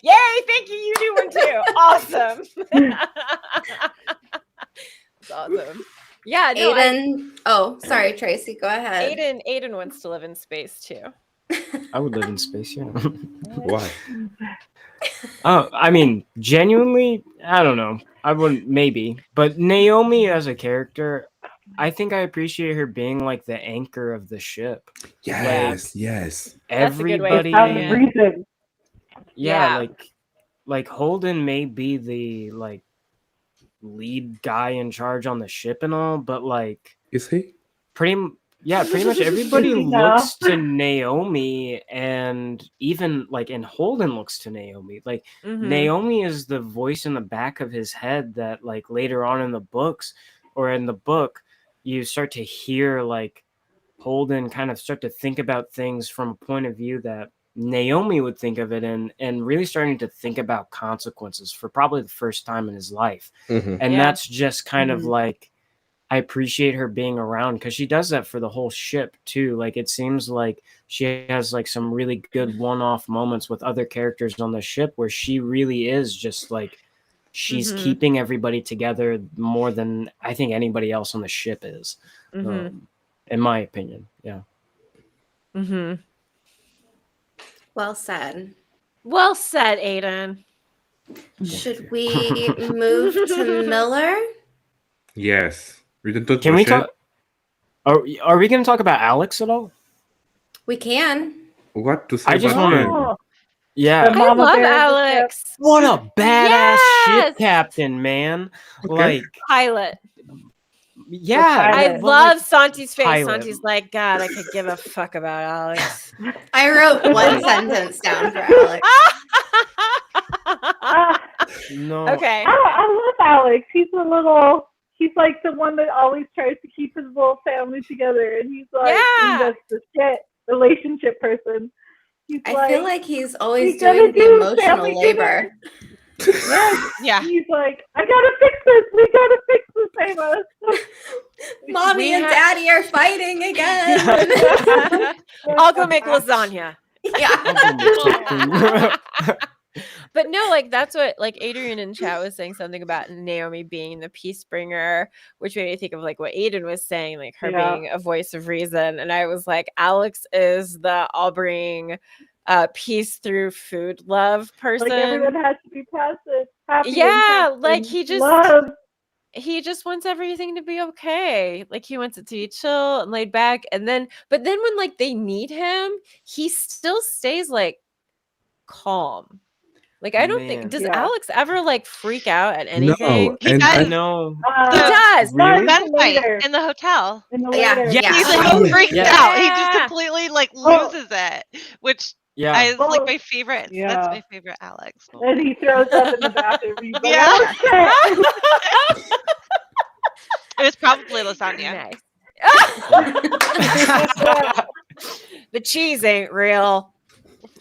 Yay! Thank you. You do one too. Awesome. It's awesome. Yeah. No, Aiden. Sorry, Tracy. Go ahead. Aiden wants to live in space too. I would live in space. Yeah. Why? I mean, genuinely, I don't know. I wouldn't, maybe, but Naomi as a character, I think I appreciate her being like the anchor of the ship. Yes. That's a good way of Everybody. putting Yeah, like Holden may be the like lead guy in charge on the ship and all, but like, is he? Pretty much everybody looks to Naomi, and even like, and Holden looks to Naomi. Like, Naomi is the voice in the back of his head that like later on in the books or in the book, you start to hear like Holden kind of start to think about things from a point of view that Naomi would think of it, and really starting to think about consequences for probably the first time in his life. And that's just kind of like, I appreciate her being around because she does that for the whole ship too. Like, it seems like she has like some really good one-off moments with other characters on the ship where she really is just like, she's keeping everybody together more than I think anybody else on the ship is, in my opinion. Yeah. Well said. Well said, Aiden. Should we move to Miller? Yes. Return to Can we Pochette. talk? Are we going to talk about Alex at all? We can. What to say I just about wanna- him? Oh, Yeah. The I mama love bear of the ship. Alex. What a badass Yes! ship captain, man. Okay. Like, Pilot. yeah. I pilot. love Santi's face. pilot. Santi's like, God, I could give a fuck about Alex. I wrote one sentence down for Alex. Ah, No. Okay. I love Alex. He's like the one that always tries to keep his little family together, and he's like, Yeah. that's the shit relationship person. He's I feel like he's always "We gotta doing the do emotional family labor. yes. Yeah. He's like, I gotta fix this. We gotta fix this, Amos. Mommy We and ha- Daddy are fighting again. I'll go make lasagna. Yeah. But no, like that's what like Adrian in chat was saying something about Naomi being the peace bringer, which made me think of like what Aiden was saying, like her Yeah. being a voice of reason. And I was like, Alex is the I'll bring peace through food love person. Like everyone has to be passive, happy. Yeah, and like he just love. he just wants everything to be okay. Like he wants it to be chill and laid back. And then but then when like they need him, he still stays like calm. Like I don't think Man. does Yeah. Alex ever like freak out at No, anything? He and does. I and know. He does. Really? Gun fight Later. in the hotel. In the Yeah. later. Yeah. He's Oh, like freaked yeah. out. He just Yeah. completely like Oh. loses it, which Yeah. is like Oh. my favorite. Yeah. That's my favorite Alex. And moment. he throws up in the bathroom. He's like, Yeah. oh shit. It was probably lasagna. Nice. The cheese ain't real.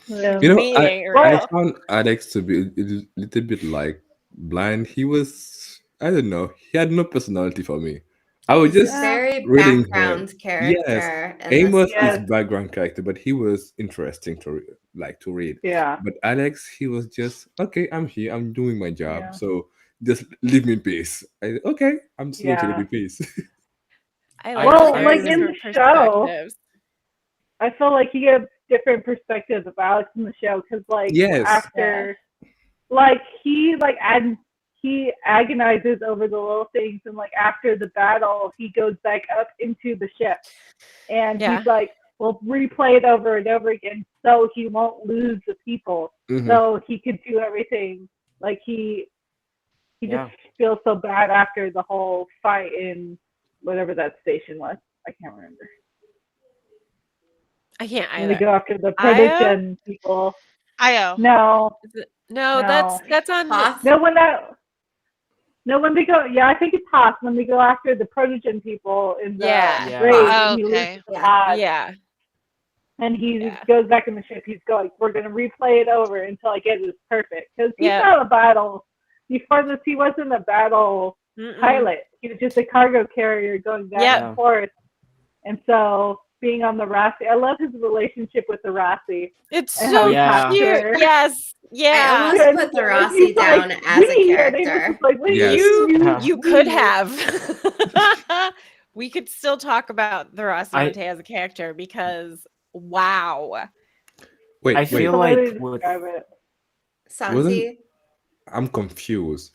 Yeah. you know, Meat I ain't I real. found Alex to be a little bit like blind. He was, I don't know, he had no personality for me. I was just Very reading him. background character. in Amos this Yes. is background character, but he was interesting to to read. Yeah. But Alex, he was just okay. I'm here. I'm doing my job. Yeah. So just leave me in peace. Okay, I'm just going to leave Yeah. you in peace. I Well, their like, in the different show, perspectives. I feel like you get different perspectives of Alex in the show because, like, Yes. after, like, he agonizes over the little things, and like after the battle, he goes back up into the ship, and Yeah. he's like, "We'll replay it over and over again, so he won't lose the people, Mhm. so he could do everything." Like he Yeah. just feels so bad after the whole fight in whatever that station was. I can't remember. I can't When they either. go after the Io? Protogen people. Io. No, No, that's on the, Hoth? when they go. Yeah, I think it's Haas when they go after the Protogen people in the Yeah. Yeah. raid. Oh, And he okay. loses the pod, yeah. and he Yeah. goes back in the ship. He's going, "We're gonna replay it over until I get this perfect." Because he's Yeah. not a battle. Before this, he wasn't a battle Mm-mm. pilot. He was just a cargo carrier going back Yep. and forth. And so being on the Rossi, I love his relationship with the Rossi. It's And so how he Yeah. talks to cute. her. Yes. Yeah. I almost And put the he's Rossi like, down as "We," a and he was character. just like, "We, Yes. You could we." have. We could still talk about the Rocinante as a character because wow. Wait, I wait. feel The way like they with describe it. Sansi. I'm confused.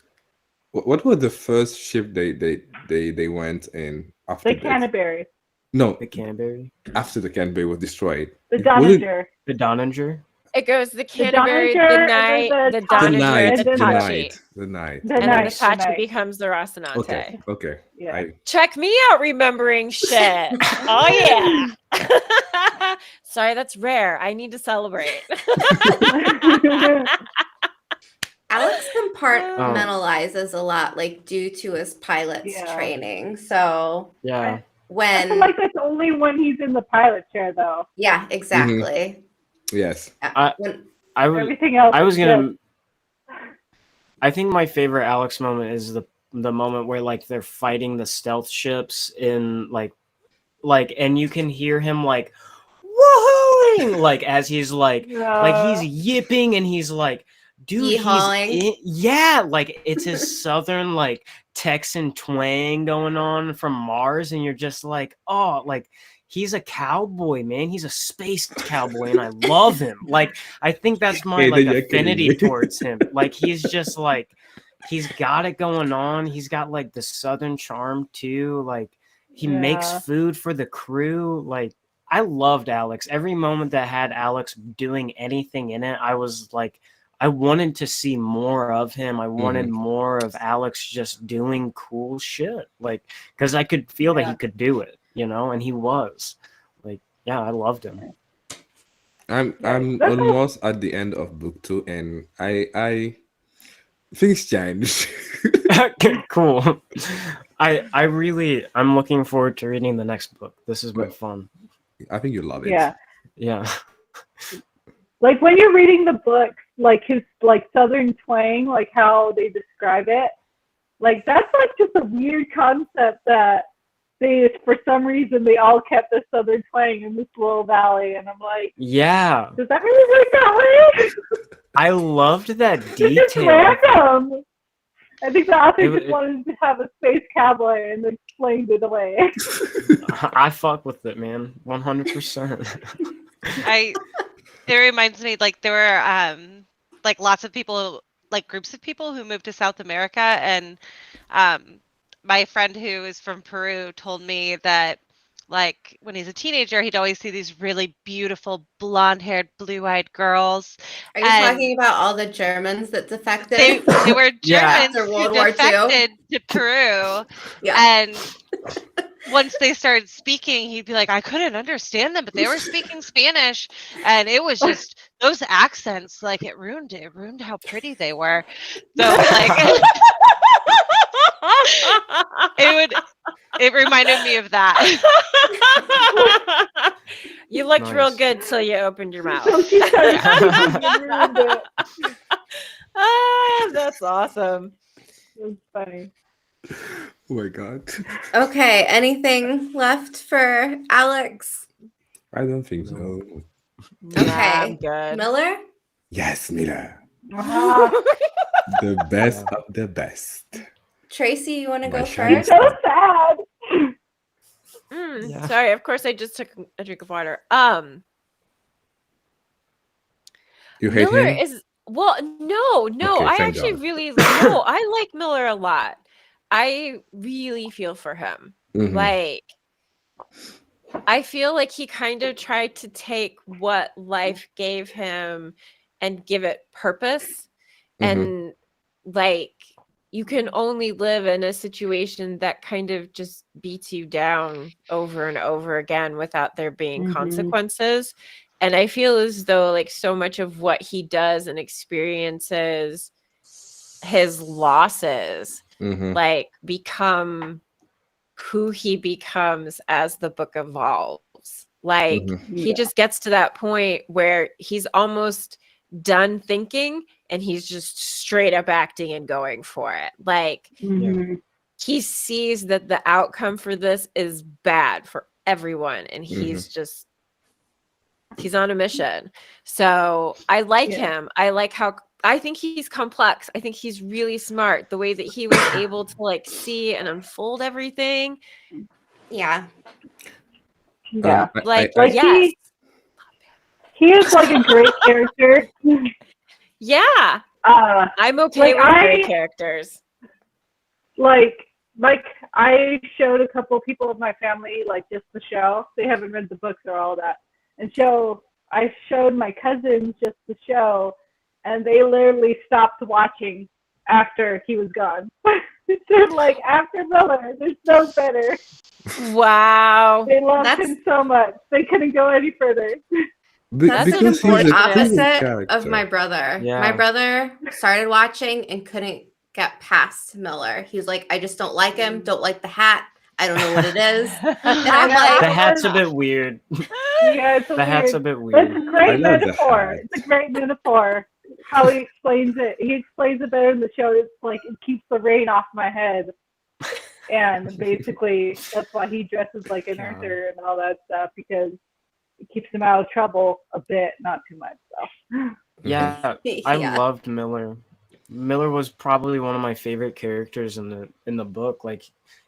What was the first ship they went in after The this? Canterbury. No, the Canterbury, after the Canterbury was destroyed. The Was it- Doninger. the Donninger. It goes the Canterbury, Doninger, the and Knight, then the the The Doninger, night, the the Tachi. night, the night. The And then the Knight, the Tachi Knight. becomes the Rocinante. Okay, okay. Yeah. Check me out remembering shit. Oh yeah. Sorry, that's rare. I need to celebrate. Alex compartmentalizes a lot, like due to his pilot's Yeah. training. So Yeah. I when, feel like that's only when he's in the pilot chair, though. yeah, exactly. Yes. When, I was Everything else. I was is gonna. I think my favorite Alex moment is the moment where like they're fighting the stealth ships in like, and you can hear him like, woohooing, like as he's like he's yipping and he's like, dude, Yee-hawing. yeah, like it's his southern like Texan twang going on from Mars, and you're just like, oh, like he's a cowboy, man. He's a space cowboy, and I love him. Like I think that's my Hey, like then you're kidding affinity me. towards him. Like he's just like he's got it going on. He's got like the Southern charm too. Like he makes food for the crew. Like I loved Alex. Every moment that had Alex doing anything in it, I was like, I wanted to see more of him. I wanted more of Alex just doing cool shit. Like, because I could feel that he could do it, you know, and he was. Like, yeah, I loved him. I'm almost at the end of book 2, and I things changed. Cool. I'm looking forward to reading the next book. This has been fun. I think you love it. Yeah. Like when you're reading the book, like his like Southern twang, like how they describe it, like that's like just a weird concept that they, for some reason, they all kept the Southern twang in this little valley, and I'm like, yeah. Does that really work that way? I loved that detail. It's just random. I think the author just wanted to have a space cowboy and then explained it away. I fuck with it, man. 100%. It reminds me, like, there were like lots of people, like groups of people who moved to South America, and my friend who is from Peru told me that, like, when he's a teenager, he'd always see these really beautiful blonde-haired, blue-eyed girls. Are you talking about all the Germans that defected? They were Germans after World who War II? defected to Peru, and once they started speaking, he'd be like, I couldn't understand them, but they were speaking Spanish, and it was just those accents, like it ruined how pretty they were. So like it reminded me of that. You looked real good till you opened your mouth. That's awesome. It was funny. Oh my god. Okay, anything left for Alex? I don't think so. Okay, I'm good. Miller? Yes, Miller. The best of the best. Tracy, you want to go My first? So sad. Sorry, of course I just took a drink of water. You hate Miller him? is no. Okay, I thank actually God. really no. I like Miller a lot. I really feel for him. Like, I feel like he kind of tried to take what life gave him and give it purpose. And like, you can only live in a situation that kind of just beats you down over and over again without there being consequences. And I feel as though like so much of what he does and experiences, his losses, like become who he becomes as the book evolves. Like he just gets to that point where he's almost done thinking and he's just straight up acting and going for it. Like he sees that the outcome for this is bad for everyone, and he's just he's on a mission. So I like him. I think he's complex. I think he's really smart. The way that he was able to like see and unfold everything. Yeah. Yes. He is like a great character. Yeah. I'm okay with great characters. Like I showed a couple of people of my family like just the show. They haven't read the books or all that. And I showed my cousins just the show, and they literally stopped watching after he was gone. They're like, after Miller, there's no better. Wow. They loved him so much. They couldn't go any further. That's an important opposite character of my brother. Yeah. My brother started watching and couldn't get past Miller. He's like, I just don't like him. Don't like the hat. I don't know what it is. And I'm like, the hat's a bit weird. Yeah, it's the hat's a bit weird. It's a great metaphor. It's a great metaphor. How he explains it. He explains it better in the show. It's like, it keeps the rain off my head. And basically, that's why he dresses like an Arthur and all that stuff, because it keeps him out of trouble a bit, not too much. So. Yeah, I loved Miller. Miller was probably one of my favorite characters in the book. Like,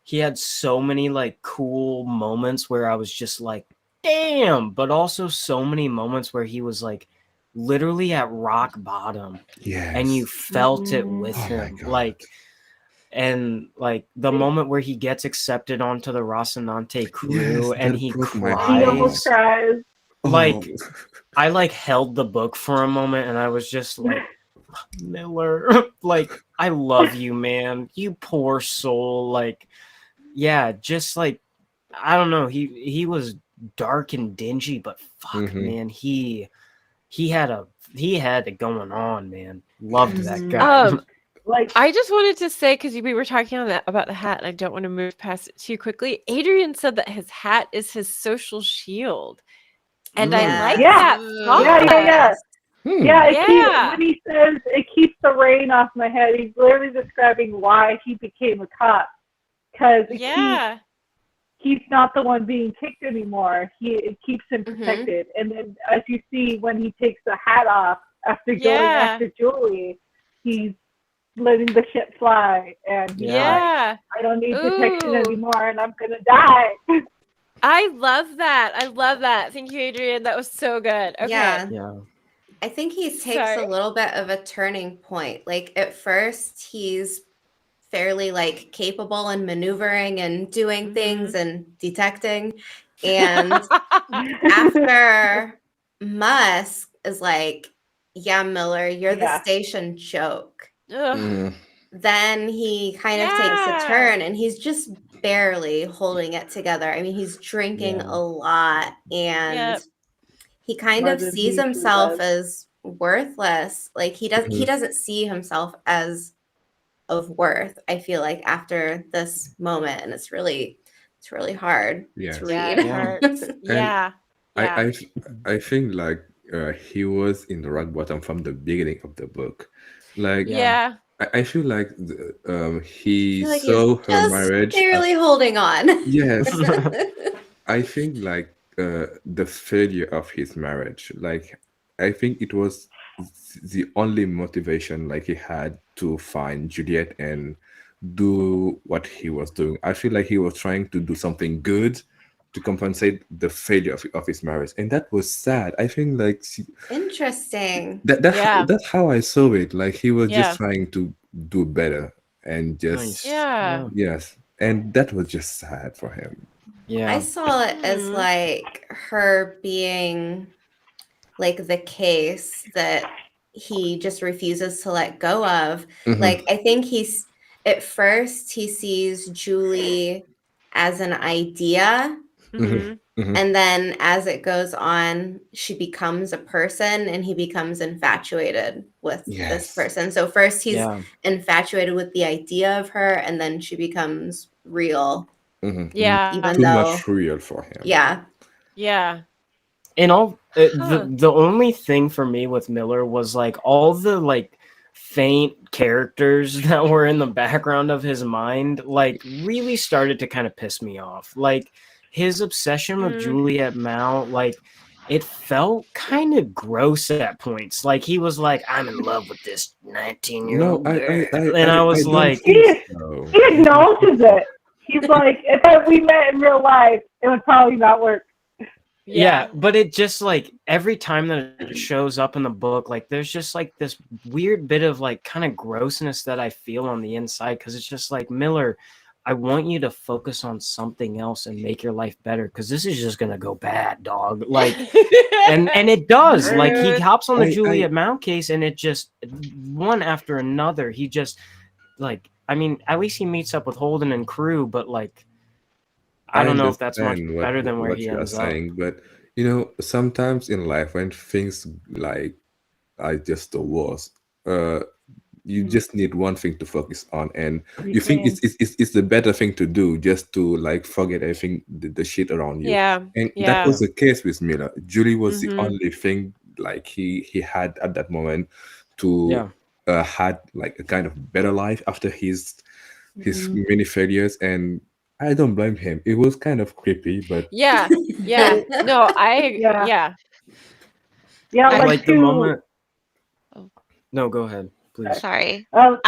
he had so many like cool moments where I was just like, damn, but also so many moments where he was like literally at rock bottom, Yes. and you felt it Mhm. with Oh my him, God. like, and like the moment where he gets accepted onto the Rocinante crew Yes, and that he broke my He almost cries, cries. like Oh, I like held the book for a moment and I was just like, Miller, like, I love you, man. You poor soul. Like, yeah, just like, I don't know. He was dark and dingy, but fuck, mhm. man, he had it going on, man. Loved Yes. that Mhm. guy. Like, I just wanted to say, because we were talking on that about the hat, and I don't want to move past it too quickly. Adrian said that his hat is his social shield, and I like Yeah. that yeah, thought. yeah. It Yeah. when he says it keeps the rain off my head, he's literally describing why he became a cop, because Yeah. he's not the one being kicked anymore. It keeps him Mhm. protected. And then, as you see, when he takes the hat off after going Yeah. after Julie, he's letting the ship fly, and he's Yeah. like, Yeah. I don't need protection Ooh. anymore, and I'm gonna die. I love that. I love that. Thank you, Adrian. That was so good. Okay. Yeah. Yeah. I think he takes Sorry. a little bit of a turning point. Like at first, he's fairly like capable in maneuvering and doing things and detecting. And after Musk is like, yeah, Miller, you're the Yeah. station joke. Ugh. Mhm. Then he kind of takes a Yeah. turn and he's just barely holding it together. I mean, he's drinking Yeah. a lot and Yep. he kind More of than sees he usually himself does. as worthless. Like he Mhm. doesn't see himself as of worth, I feel like, after this moment. And it's really hard Yes. to Yeah, read. it Yeah. hurts. And Yeah. I Yeah. I think like he was in the rock bottom from the beginning of the book. Like Yeah. Yeah. I feel like I he feel like he's saw her just marriage as barely holding on. yes. I think like the failure of his marriage. Like I think it was the only motivation like he had to find Juliet and do what he was doing. I feel like he was trying to do something good to compensate the failure of his marriage, and that was sad. I think like Interesting. Yeah. that's how I saw it. Like he was just Yeah. trying to do better and just Nice. Yeah. yes, and that was just sad for him. I Yeah. saw it as Mhm. like her being like the case that he just refuses to let go of. Mhm. Like I think he's at first he sees Julie as an idea, Mhm. Mhm. and then as it goes on, she becomes a person and he becomes infatuated with this Yes. person. So first he's Yeah. infatuated with the idea of her, and then she becomes real, Mhm. Yeah. even Too though, much real for him. yeah. Yeah. And all Huh. the only thing for me with Miller was like all the like faint characters that were in the background of his mind like really started to kind of piss me off. Like his obsession with Mm. Juliet Mao, like it felt kind of gross at points. Like he was like, I'm in love with this 19-year-old No, girl. And I I was don't like, think He so. he acknowledges it. He's like, if we met in real life, it would probably not work. yeah, but it just like every time that it shows up in the book, like there's just like this weird bit of like kind of grossness that I feel on the inside because it's just like, Miller, I want you to focus on something else and make your life better because this is just gonna go bad, dog. Like, and it does. Like he Rude. hops on the I Juliet Mount case and it just one after another. He just like, I mean, at least he meets up with Holden and crew, but like, I don't know if that's much understand better than where what he you are ends up. saying, but you know, sometimes in life when things like are just the worst, you just need one thing to focus on, and you think it's the better thing to do, just to like forget everything the shit around you. Yeah. And that Yeah. was the case with Miller. Julie was the Mhm. only thing like he had at that moment to had like a kind of better life after his many failures, and I don't blame him. It was kind of creepy, but Yeah. Yeah. No, Yeah. yeah. Yeah, I- Like the moment. Oh. No, go ahead, please. Sorry. like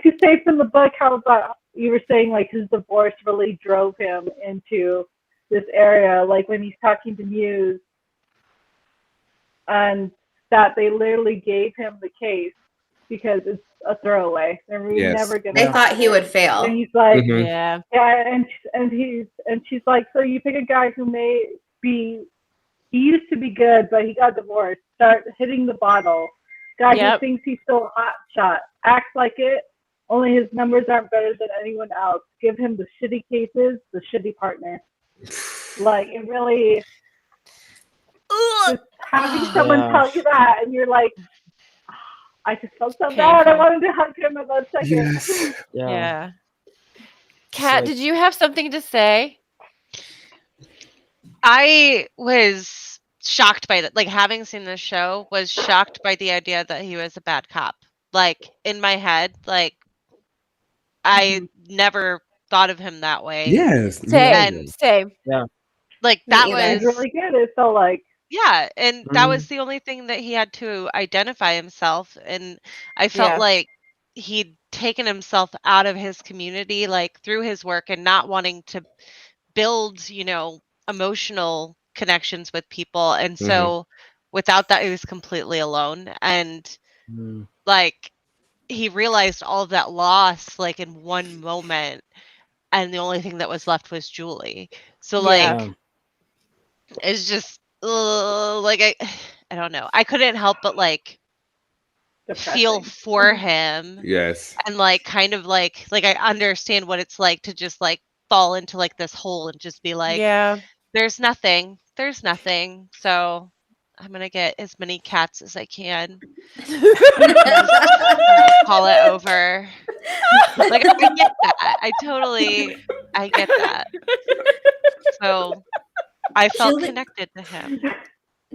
to say from the book how about you were saying like his divorce really drove him into this area, like when he's talking to Muse and that they literally gave him the case because it's a throwaway. They're never gonna. They thought he would And fail. he's like, Yeah. and she's like, so you pick a guy who may be, he used to be good, but he got divorced. Start hitting the bottle. Guy who thinks he's still hot shot. Acts like it. Only his numbers aren't better than anyone else. Give him the shitty cases, the shitty partner. Like, it really, just having someone tell you that, and you're like, I just felt so bad. I wanted to hug him at that second. Yes. Yeah. Kat, did you have something to say? I was shocked by that. Like, having seen this show, was shocked by the idea that he was a bad cop. Like, in my head, like, I never thought of him that way. Yes. Same. Yeah. Like, that was really good. It felt like. Yeah, and that was the only thing that he had to identify himself. And I felt like he'd taken himself out of his community, like, through his work, and not wanting to build, you know, emotional connections with people. And so without that, he was completely alone. And like, he realized all of that loss, like, in one moment, and the only thing that was left was Julie. So like, it's just like, I don't know. I couldn't help but like feel for him. Yes. And like, kind of like I understand what it's like to just like fall into like this hole and just be like, there's nothing. So I'm gonna get as many cats as I can. Call it over. Like, I get that. I get that. So I felt connected to him.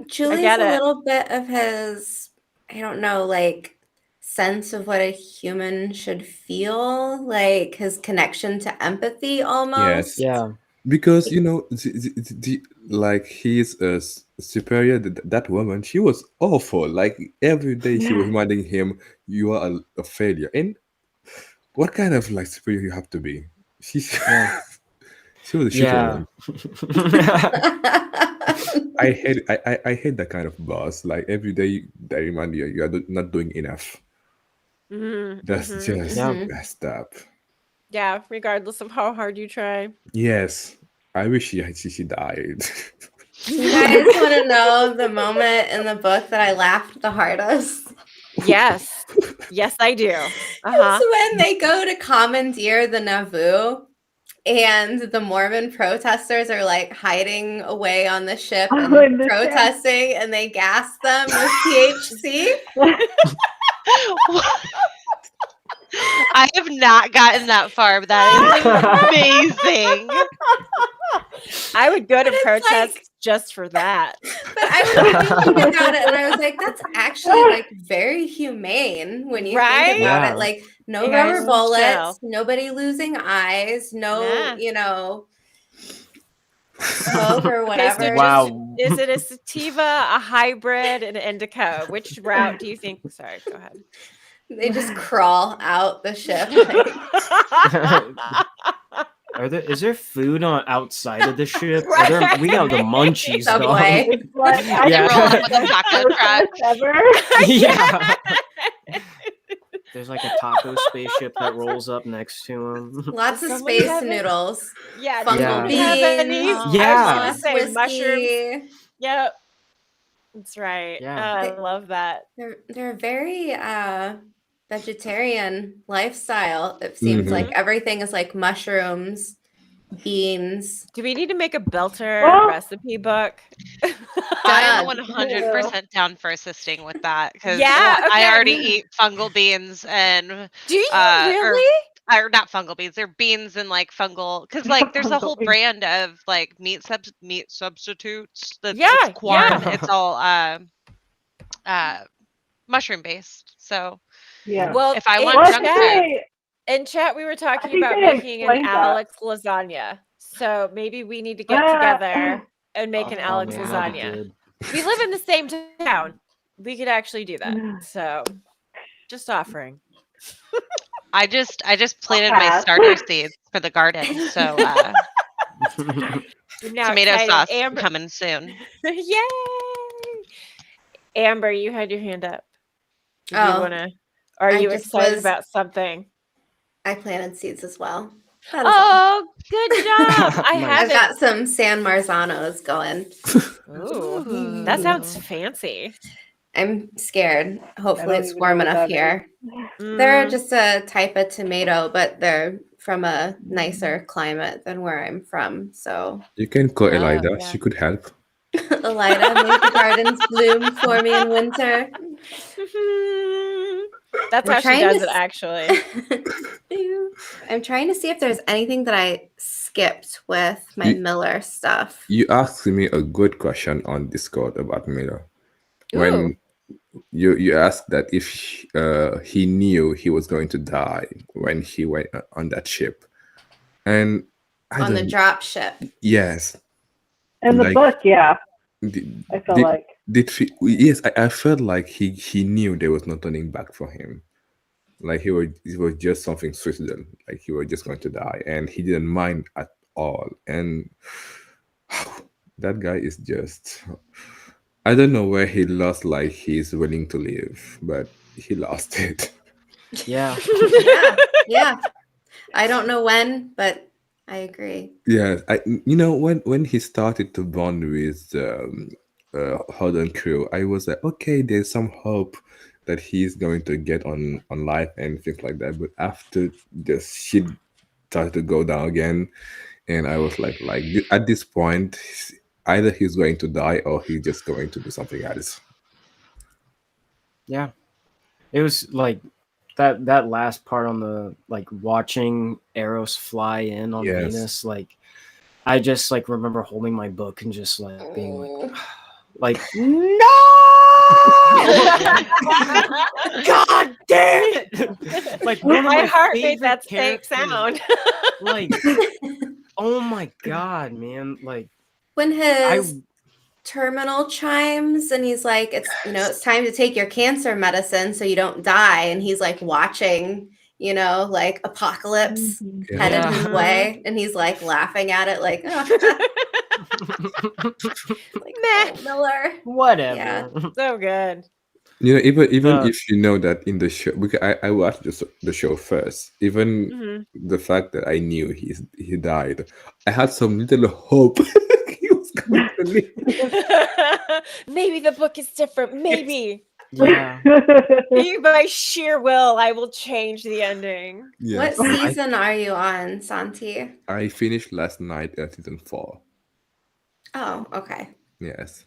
Julie's a little bit of his, I don't know, like, sense of what a human should feel, like his connection to empathy almost. Yes. Yeah. Because, you know, like, he's a superior. That woman, she was awful. Like, every day she was reminding him, you are a failure. And what kind of, like, superior you have to be? She was a shitty one. I hate that kind of boss. Like, every day they remind you are not doing enough. That's just messed up. Yeah, regardless of how hard you try. Yes. I wish she died. You guys want to know the moment in the book that I laughed the hardest? Yes. Yes, I do. It's when they go to commandeer the Nauvoo, and the Mormon protesters are like hiding away on the ship and protesting, and they gas them with THC. I have not gotten that far, but that is amazing. I would go to protest just for that. But I was thinking about it, and I was like, that's actually like very humane when you think about it. Like, no rubber bullets, nobody losing eyes, you know, smoke or whatever. Is it a sativa, a hybrid, an indica? Which route do you think? Sorry, go ahead. They just crawl out the ship. Is there food on outside of the ship? We have the munchies. Subway. Yeah. There's like a taco spaceship that rolls up next to him. Lots of space noodles. Yeah. Fungal beans. Yeah. Mushrooms. Yep. That's right. Yeah. I love that. They're very vegetarian lifestyle. It seems like everything is like mushrooms, beans. Do we need to make a belter recipe book? I'm 100% down for assisting with that, because I already eat fungal beans and do you really? Or not fungal beans, they're beans and like fungal, because like there's a whole brand of like meat substitutes that's it's corn. It's all mushroom based. So well, if I want junk food, in chat we were talking about making an Alex lasagna. So maybe we need to get together and make an Alex lasagna. We live in the same town. We could actually do that. So just offering. I just planted my starter seeds for the garden. So now tomato sauce coming soon. Yay! Amber, you had your hand up. Did you Oh, wanna? Are I you just excited was- about something? I planted seeds as well. That is all. Oh, good job! I Nice. I've haven't. got some San Marzanos going. Ooh, that sounds fancy. I'm scared. Hopefully don't it's even warm know what enough that here. They're Mm. just a type of tomato, but they're from a nicer climate than where I'm from. So, You can call Elida. yeah. She could help. Elida, make the gardens bloom for me in winter. That's We're how she trying does to it, actually. I'm trying to see if there's anything that I skipped with my You- Miller stuff. You asked me a good question on Discord about Miller. When you asked that if he knew he was going to die when he went on that ship, and I On the don't. drop ship. Yes, In the like book, yeah, did, I feel did, like. yes, I felt like he knew there was no turning back for him. Like it was just something suicidal. Like he was just going to die, and he didn't mind at all. And that guy is just. I don't know where he lost like he's willing to live, but he lost it. Yeah. Yeah. I don't know when, but I agree. Yeah, when he started to bond with Horden crew, I was like, okay, there's some hope that he's going to get on life and things like that. But after the shit started to go down again, and I was like at this point, either he's going to die or he's just going to do something else. Yeah. It was like that last part on the like watching Eros fly in on Yes. Venus, like I just like remember holding my book and just like being like no God damn it. Like one of My my heart made favorite that fake characters. sound. Like oh my God, man. Like When I his terminal chimes and he's like, it's time to take your cancer medicine so you don't die. And he's like watching, like apocalypse headed Yeah. his way. And he's like laughing at it, like, like Meh. oh, Miller. Whatever. Yeah. So good. Even if you know that in the show, because I watched the show first, even Mhm. the fact that I knew he died, I had some little hope he was going to live. Maybe the book is different. Maybe. Yeah. Maybe by sheer will, I will change the ending. Yes, What season are you on, Santi? I finished last night at season 4. Oh, okay. Yes,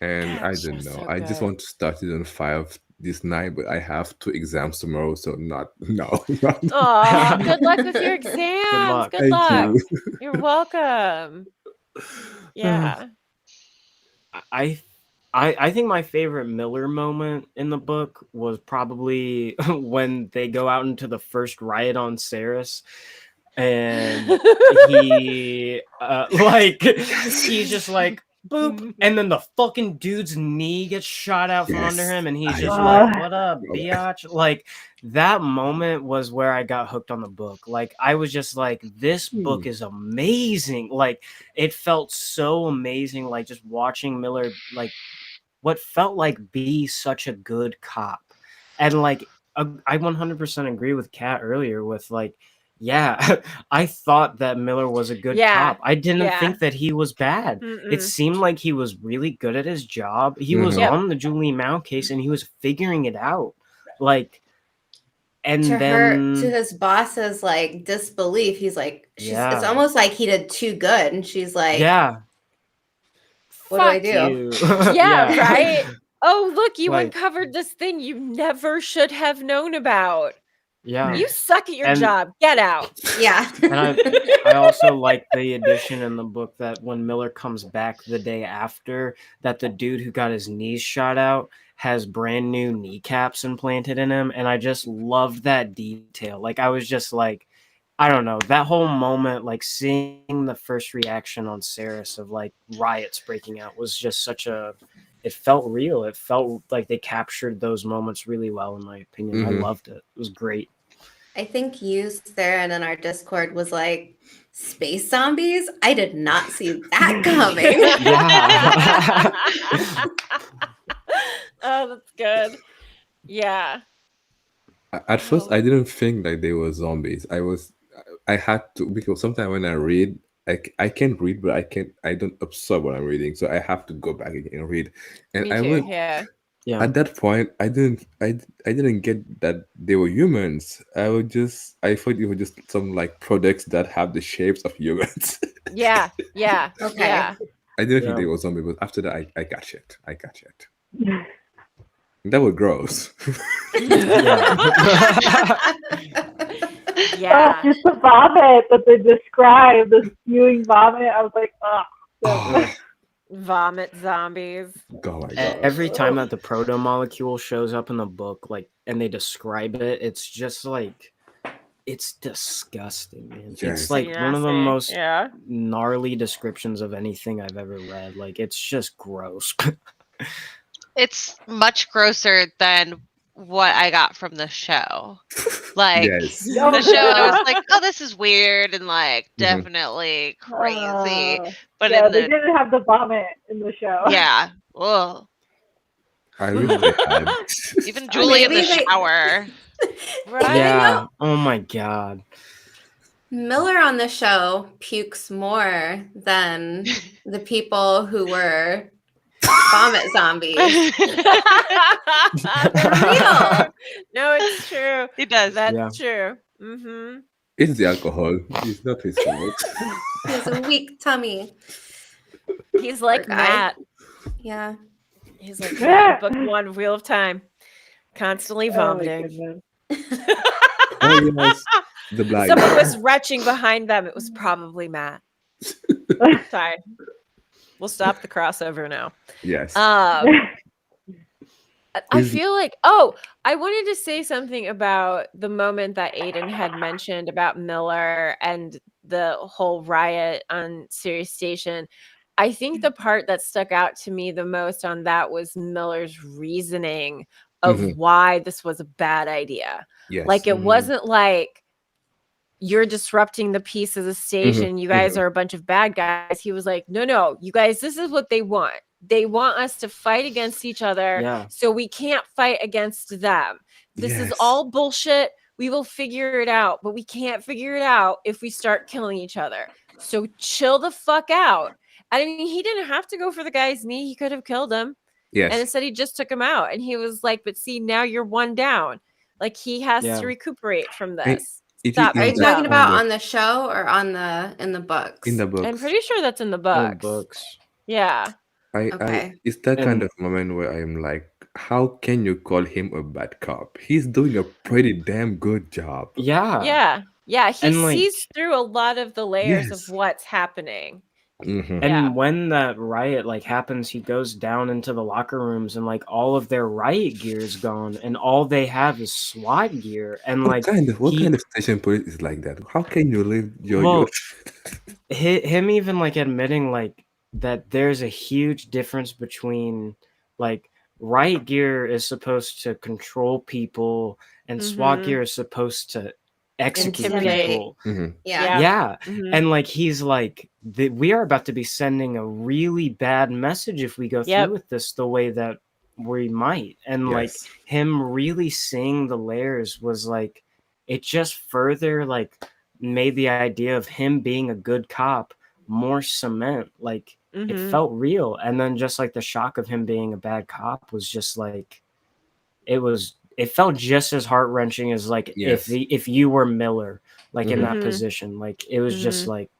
and That I don't show's know. so I just good. want to start season 5 this night, but I have 2 exams tomorrow, so not not. Oh, good luck with your exams. luck. Good Thank luck. you. You're welcome. Yeah. I think my favorite Miller moment in the book was probably when they go out into the first riot on Ceres, and he like he's just like boop, and then the fucking dude's knee gets shot out from under him, and he's just like, "What up, biatch?" Like that moment was where I got hooked on the book. Like I was just like, "This book is amazing!" Like it felt so amazing. Like just watching Miller like what felt like be such a good cop, and like I 100% agree with Kat earlier with like. Yeah, I thought that Miller was a good cop. I didn't think that he was bad. It seemed like he was really good at his job. He was on the Julie Mao case and he was figuring it out. Like, and to his boss's like disbelief, he's like, it's almost like he did too good. And she's like, yeah, what do I do? Yeah, right? Oh, look, you Like- uncovered this thing you never should have known about. Yeah. You suck at your job. Get out. Yeah. And I also like the addition in the book that when Miller comes back the day after, that the dude who got his knees shot out has brand new kneecaps implanted in him. And I just loved that detail. Like I was just like, I don't know, that whole moment, like seeing the first reaction on Ceres of like riots breaking out was just it felt real. It felt like they captured those moments really well, in my opinion. I loved it. It was great. I think used there and in our Discord was like space zombies. I did not see that coming. Oh, that's good. Yeah. At first, I didn't think that they were zombies. I had to, because sometimes when I read, I can't read, but I don't absorb what I'm reading, so I have to go back again and read. And Me I too. was Yeah. Yeah. at that point, I didn't get that they were humans. I thought it was just some like products that have the shapes of humans. Yeah. Yeah. Okay. Yeah. I didn't think Yeah. they were zombies, but after that, I got it. I got it. That was gross. Yeah. Just the vomit that they described, the spewing vomit. I was like, Oh, Vomit zombies. oh my god. Every time that the proto molecule shows up in the book, like, and they describe it, it's just like, it's disgusting, man. Yes. It's like one of the Nasty. most Yeah. gnarly descriptions of anything I've ever read. Like, it's just gross. It's much grosser than what I got from the show. Like Yes. the show, I was like, oh, this is weird and like Mhm. definitely crazy. But yeah, in they the didn't have the vomit in the show. yeah, ugh. I wish they had. Even Julie in the Maybe they- shower. Right? Yeah. Oh my god. Miller on the show pukes more than the people who were vomit zombies. That's real. true. No, it's true. He does. That's Yeah. true. Mm-hmm. It's the alcohol. It's not his fault. He has a weak tummy. He's like Poor guy. Matt. Yeah. He's like Matt in book 1, Wheel of Time. Constantly Oh my vomiting. goodness. Oh yes, the black. Someone was retching behind them. It was probably Matt. Sorry. We'll stop the crossover now. Yes. I feel like, I wanted to say something about the moment that Aiden had mentioned about Miller and the whole riot on Sirius Station. I think the part that stuck out to me the most on that was Miller's reasoning of Mhm. why this was a bad idea. Yes. Like, it Mhm. wasn't like, you're disrupting the peace of the station. You guys are a bunch of bad guys. He was like, no, you guys, this is what they want. They want us to fight against each other. Yeah. So we can't fight against them. This is Yes. all bullshit. We will figure it out, but we can't figure it out if we start killing each other. So chill the fuck out. I mean, he didn't have to go for the guy's knee. He could have killed him. Yes. And instead he just took him out. And he was like, but see, now you're one down. Like, he has Yeah. to recuperate from Hey, this. if Stop. Are you if talking that about kind on the show or in the books? in the books? I'm pretty sure that's in the In books. books. Yeah. Okay. It's that kind And- of moment where I'm like, how can you call him a bad cop? He's doing a pretty damn good job. Yeah. Yeah. He And, like- sees through a lot of the layers Yes. of what's happening. Mhm. And Yeah. when that riot like happens, he goes down into the locker rooms and like all of their riot gear is gone, and all they have is SWAT gear. And What like kind he- of station police is like that? How can you live your Well, him even like admitting like that there's a huge difference between like riot gear is supposed to control people and SWAT Mhm. gear is supposed to execute Intimidate. people. Mhm. Yeah. Yeah. Mhm. And like he's like we are about to be sending a really bad message if we go Yep. through with this the way that we might. And like Yes. him really seeing the layers was like it just further like made the idea of him being a good cop more cement. Like it Mhm. felt real. And then just like the shock of him being a bad cop was just like it felt just as heart-wrenching as like Yes. if you were Miller like in that Mhm. position. Like it was just Mhm. like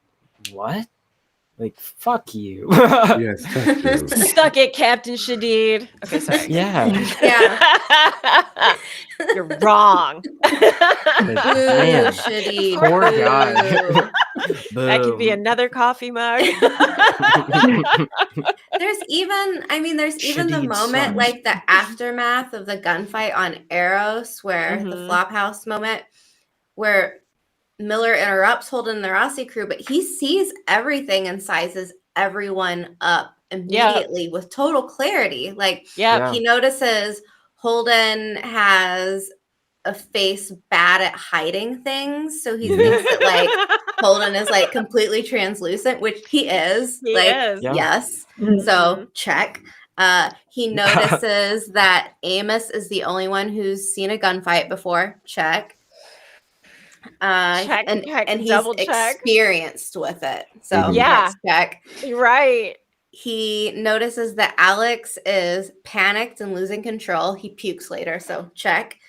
what? Like fuck you. Yes, fuck you. Suck it, Captain Shadid. Okay, sorry. Yeah. Yeah. You're wrong. Boo, Man, shitty. poor boo. guy. That could be Boom. another coffee mug. There's even the Shadid moment, sucks. like the aftermath of the gunfight on Eros, where the Mhm. Flophouse moment, where Miller interrupts Holden and the Rossi crew, but he sees everything and sizes everyone up immediately with total clarity. Like Yeah. he notices Holden has a face bad at hiding things, so he thinks that like Holden is like completely translucent, which he is. He like is. Yeah. yes. Mhm. So check. He notices that Amos is the only one who's seen a gunfight before. Check. Check, and he's double check. experienced with it. So Yeah. check. Right. He notices that Alex is panicked and losing control. He pukes later, so check.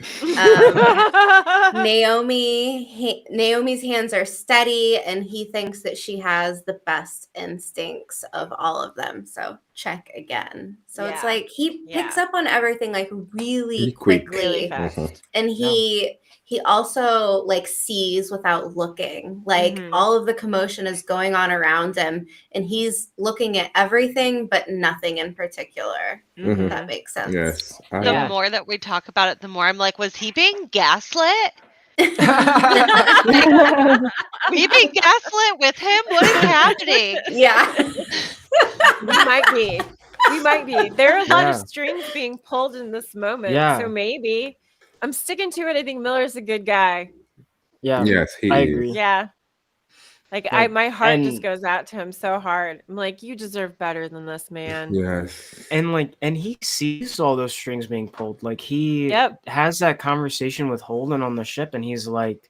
Naomi's hands are steady, and he thinks that she has the best instincts of all of them. So check again. So it's like he picks up on everything like really quickly, really fast. and he also like sees without looking. Like all of the commotion is going on around him, and he's looking at everything but nothing in particular. If that makes sense. Yes. The more that we talk about it, the more I'm like, was he being gaslit? We being gaslit with him? What is happening? Yeah. We might be. There are a lot of strings being pulled in this moment. So maybe I'm sticking to it. I think Miller's a good guy. Yeah. Yes, I agree. Yeah. Like my heart just goes out to him so hard. I'm like, you deserve better than this, man. Yes. And he sees all those strings being pulled. Like he has that conversation with Holden on the ship, and he's like,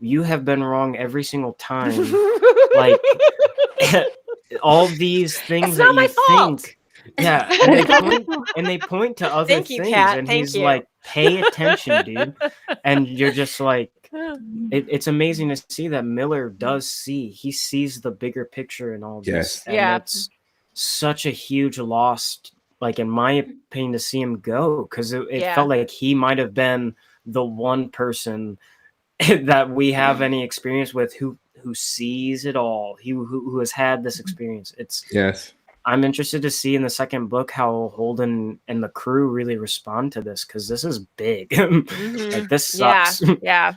you have been wrong every single time. Like all these things it's that not my you fault. think. Yeah. And they point to other Thank you, things, Kat. and Thank he's you. like, pay attention, dude. And you're just like, it's amazing to see that Miller does see. He sees the bigger picture in all this. And it's such a huge loss, like in my opinion, to see him go, because it felt like he might have been the one person that we have any experience with who sees it all, who has had this experience. I'm interested to see in the second book how Holden and the crew really respond to this, because this is big. Like this sucks. Yeah.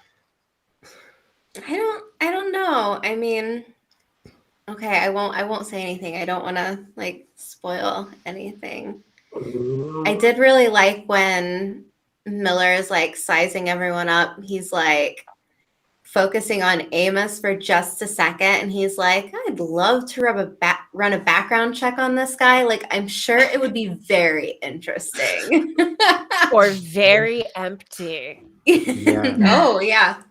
I don't know. I mean, okay, I won't say anything. I don't want to like spoil anything. I did really like when Miller is like sizing everyone up. He's like focusing on Amos for just a second, and he's like, I'd love to run a background check on this guy. Like, I'm sure it would be very interesting. Or very empty. Oh, yeah.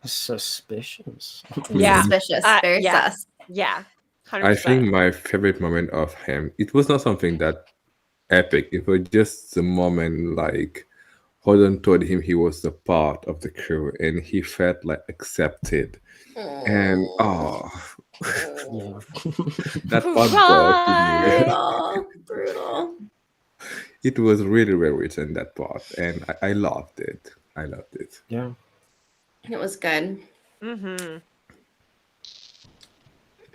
Suspicious. Suspicious. Very sus. Yeah. 100%. I think my favorite moment of him, it was not something that epic. It was just the moment like Holden told him he was a part of the crew, and he felt like accepted. And that part brutal. It was really well written, that part, and I loved it. Yeah, it was good.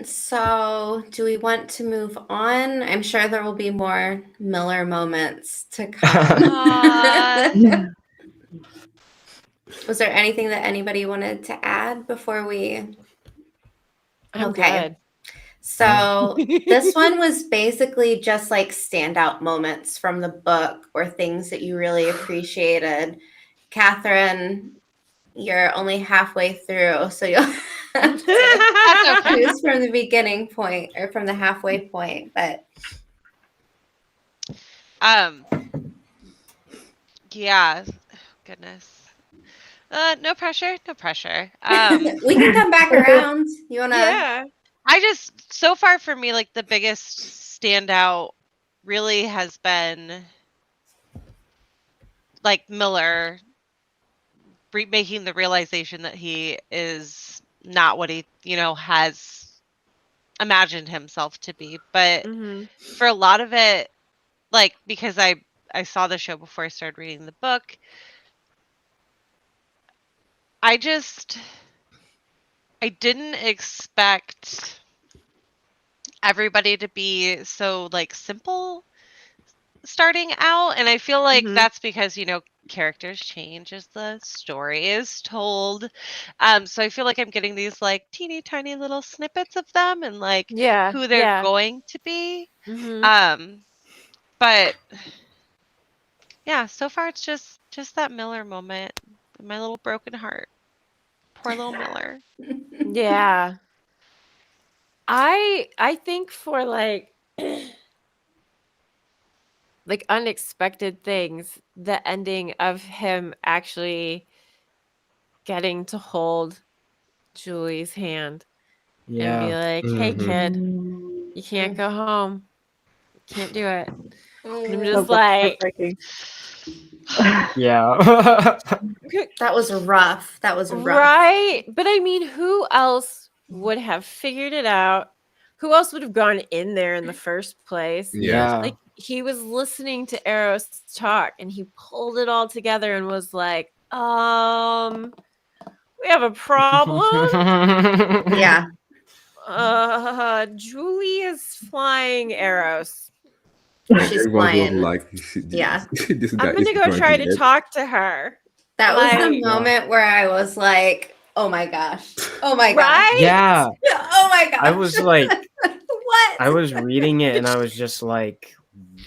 So, do we want to move on? I'm sure there will be more Miller moments to come. Was there anything that anybody wanted to add before we? I'm good. So this one was basically just like standout moments from the book or things that you really appreciated. Catherine, you're only halfway through, so you'll have to choose from the beginning point or from the halfway point. But yeah, goodness. No pressure. we can come back around. You wanna? Yeah. I just, so far for me, like the biggest standout really has been like Miller making the realization that he is not what he, has imagined himself to be. But for a lot of it, like, because I saw the show before I started reading the book, I didn't expect everybody to be so like simple starting out, and I feel like that's because characters change as the story is told, so I feel like I'm getting these like teeny tiny little snippets of them and like who they're going to be, but yeah, so far it's just that Miller moment, my little broken heart. Poor little Miller. Yeah. I think for like like unexpected things. The ending of him actually getting to hold Julie's hand and be Yeah. like, "Hey, Mhm. kid, you can't go home. You can't do it." And I'm Mm, just So like, heartbreaking. Yeah. that was rough. That was rough. right? But I mean, who else would have figured it out? Who else would have gone in there in the first place? Yes. Yeah. Like, he was listening to Eros talk and he pulled it all together and was like, we have a problem. Yeah. Julie is flying Eros. She's Everyone was flying. like, Yeah. this guy I'm is gonna go going try to to get. talk to her. That was the Like, moment where I was like, oh my gosh. Oh my gosh. right? Yeah. Oh my gosh. I was like, what? I was reading it and I was just like,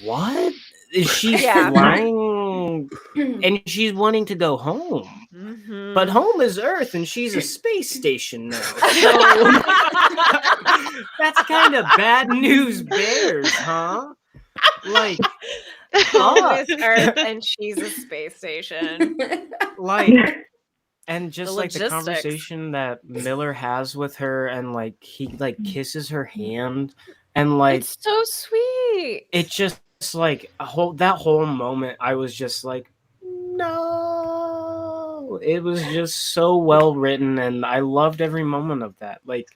what? She's Yeah. flying and she's wanting to go home. Mhm. But home is Earth and she's a space station now. So that's kind of bad news bears, huh? Like, home fuck. is Earth and she's a space station. Like, and just The like the logistics. conversation that Miller has with her and like he like kisses her hand and like It's so sweet. it just like that whole moment I was just like, no, it was just so well written and I loved every moment of that, like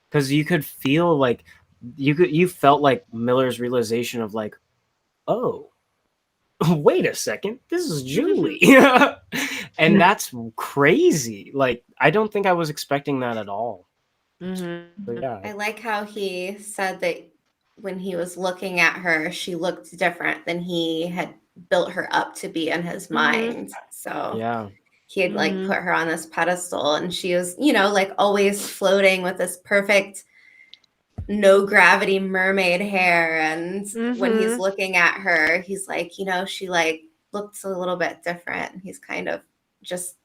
because you could feel like you felt like Miller's realization of like, oh, wait a second, this is Julie. And that's crazy. Like I don't think I was expecting that at all. Mhm. But yeah. I like how he said that when he was looking at her, she looked different than he had built her up to be in his mind. So Yeah. he had like put her on this pedestal and she was, like always floating with this perfect no gravity mermaid hair. And when he's looking at her, he's like, she like looks a little bit different. He's kind of just,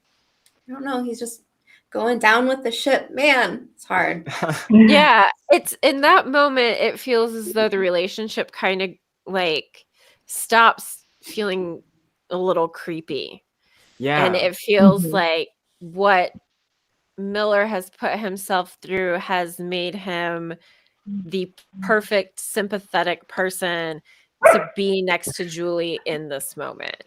I don't know, he's just going down with the ship. Man, it's hard. Yeah, it's in that moment it feels as though the relationship kind of like stops feeling a little creepy. Yeah. And it feels like what Miller has put himself through has made him the perfect sympathetic person to be next to Julie in this moment.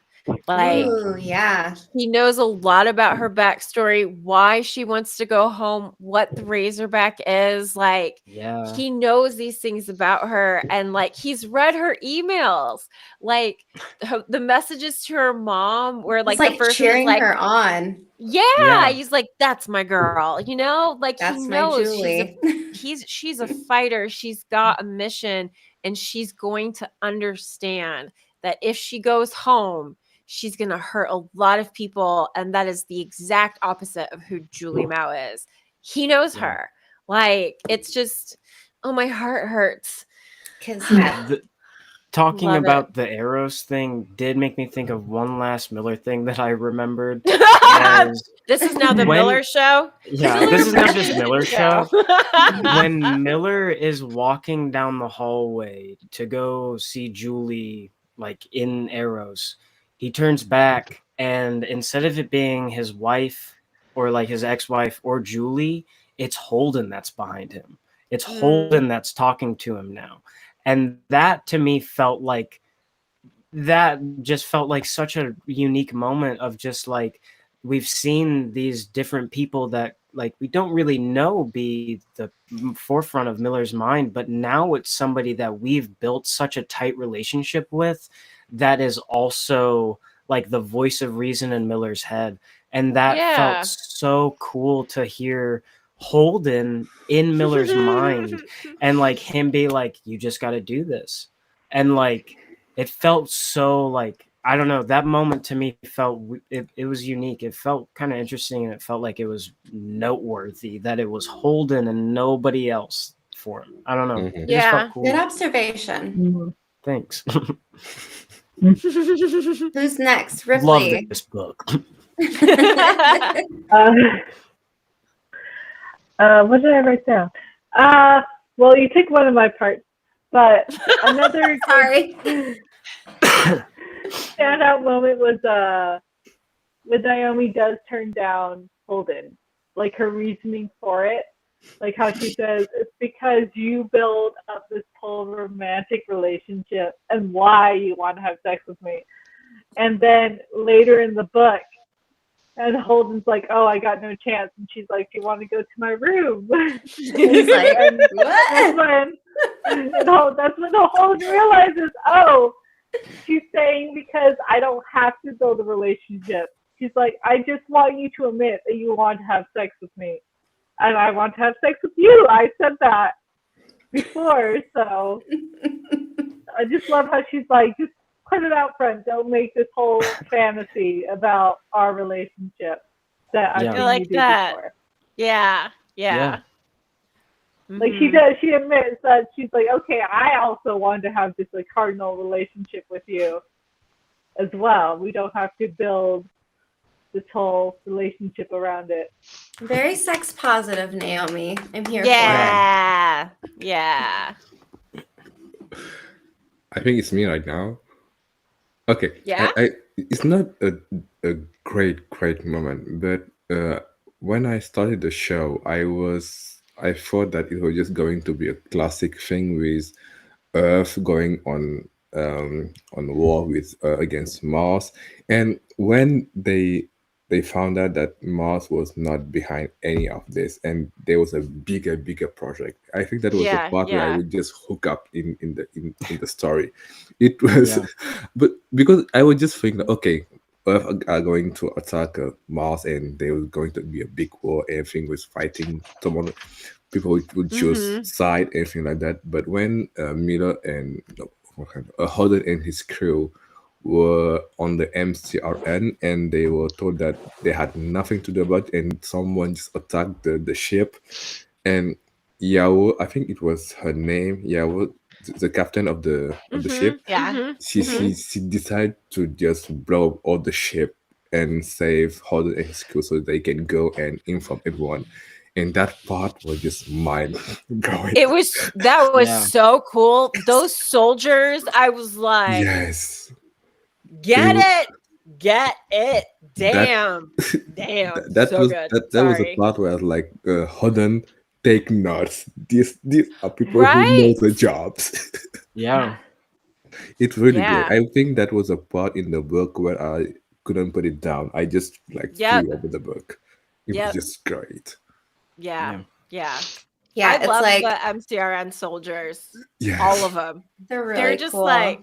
Like, Ooh, yeah. he knows a lot about her backstory, why she wants to go home, what the Razorback is. Like, Yeah. he knows these things about her, and like he's read her emails, like the messages to her mom, where like It's the like first one is cheering like, her on. yeah, he's like, that's my girl, like he That's my knows Julie. she's a fighter, she's got a mission, and she's going to understand that if she goes home, she's going to hurt a lot of people, and that is the exact opposite of who Julie Mao is. He knows her. Like, it's just, oh, my heart hurts. Talking Love about it. the Eros thing did make me think of one last Miller thing that I remembered. This is now the Miller show. Yeah, this is not just Miller show. When Miller is walking down the hallway to go see Julie, like in Eros, he turns back and instead of it being his wife or like his ex-wife or Julie, it's Holden that's behind him. It's Holden that's talking to him now. And that to me felt like such a unique moment of just like we've seen these different people that like we don't really know be the forefront of Miller's mind, but now it's somebody that we've built such a tight relationship with that is also like the voice of reason in Miller's head. And that felt so cool to hear Holden in Miller's mind and like him be like, you just got to do this. And like, it felt so like, I don't know, that moment to me felt, it was unique. It felt kind of interesting and it felt like it was noteworthy that it was Holden and nobody else for him. I don't know. It just felt cool. Good observation. Thanks. Who's next? Ripley. Love this book. What did I write down? Well, you took one of my parts, but another Sorry. Standout moment was when Naomi does turn down Holden, like her reasoning for it, like how she says it's because you build up this whole romantic relationship and why you want to have sex with me, and then later in the book, and Holden's like, "Oh, I got no chance," and she's like, "Do you want to go to my room?" He's like, and that's what? that's when Holden realizes, oh, she's saying because I don't have to build a relationship. She's like, I just want you to admit that you want to have sex with me. And I want to have sex with you. I said that before. So I just love how she's like, just put it out front. Don't make this whole fantasy about our relationship that I've Yeah. seen I like you do that. before. Yeah. Yeah. Like she does, she admits that she's like, okay, I also want to have this like cardinal relationship with you as well. We don't have to build this whole relationship around it. Very sex positive, Naomi. I'm here Yeah. Yeah. I think it's me right now. Okay. Yeah? It's not a great moment, but when I started the show, I thought that it was just going to be a classic thing with Earth going on war with against Mars, and when they found out that Mars was not behind any of this, and there was a bigger project. I think that was the Yeah. part where I Yeah. would just hook up in the story. It was, Yeah. but because I would just think that okay, Earth are going to attack Mars, and there was going to be a big war. Everything was fighting. Someone, people would choose side, everything like that. But when Miller and Holden and his crew were on the MCRN, and they were told that they had nothing to do about it, and someone just attacked the ship, and Yao, I think it was her name, Yao, the captain of the ship, Yeah. she decided to just blow up all the ship and save Holden and his crew so they can go and inform everyone. And that part was just mind blowing. That was Yeah. so cool. Those soldiers, I was like, Yes. get They- it. Get it. Damn. That, Damn. that So was good. that was a Sorry. part where I was like, Holden, take notes. These are people who know Right? the jobs. Yeah. It's really Yeah. great. I think that was a part in the book where I couldn't put it down. I just like Yep. flew over the book. It Yep. was just great. Yeah. Yeah. Yeah, I it's love like the MCRN soldiers. Yes. All of them. they're really They're just cool. like,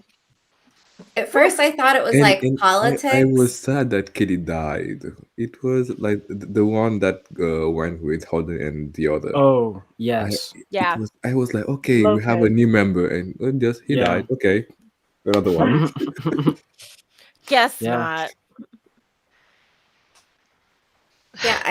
At first, I thought it was like And politics. I was sad that Kitty died. It was like the one that went with Holden and the other. Oh, yes. yeah. I was like, okay, we have a Lopez. new member, and just he Yeah. died. Okay, another one. Guess Yeah. not. Yeah,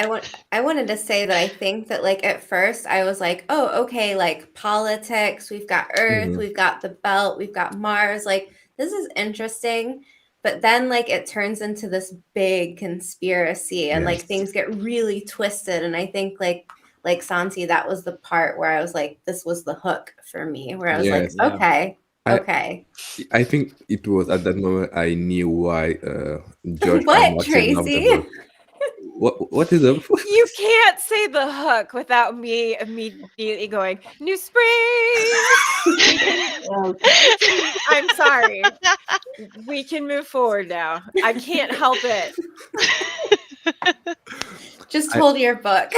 I wanted to say that I think that like at first I was like, oh, okay, like politics, we've got Earth, we've got the belt, we've got Mars, like this is interesting. But then like it turns into this big conspiracy and like Yes. things get really twisted. And I think like Santi, that was the part where I was like, this was the hook for me, where I was Yes. like, okay, I- okay. I think it was at that moment I knew why George R. What, Martin loved the Tracy? book. What is it? You can't say the hook without me immediately going, New Spring. I'm sorry. We can move forward now. I can't help it. Just hold your book.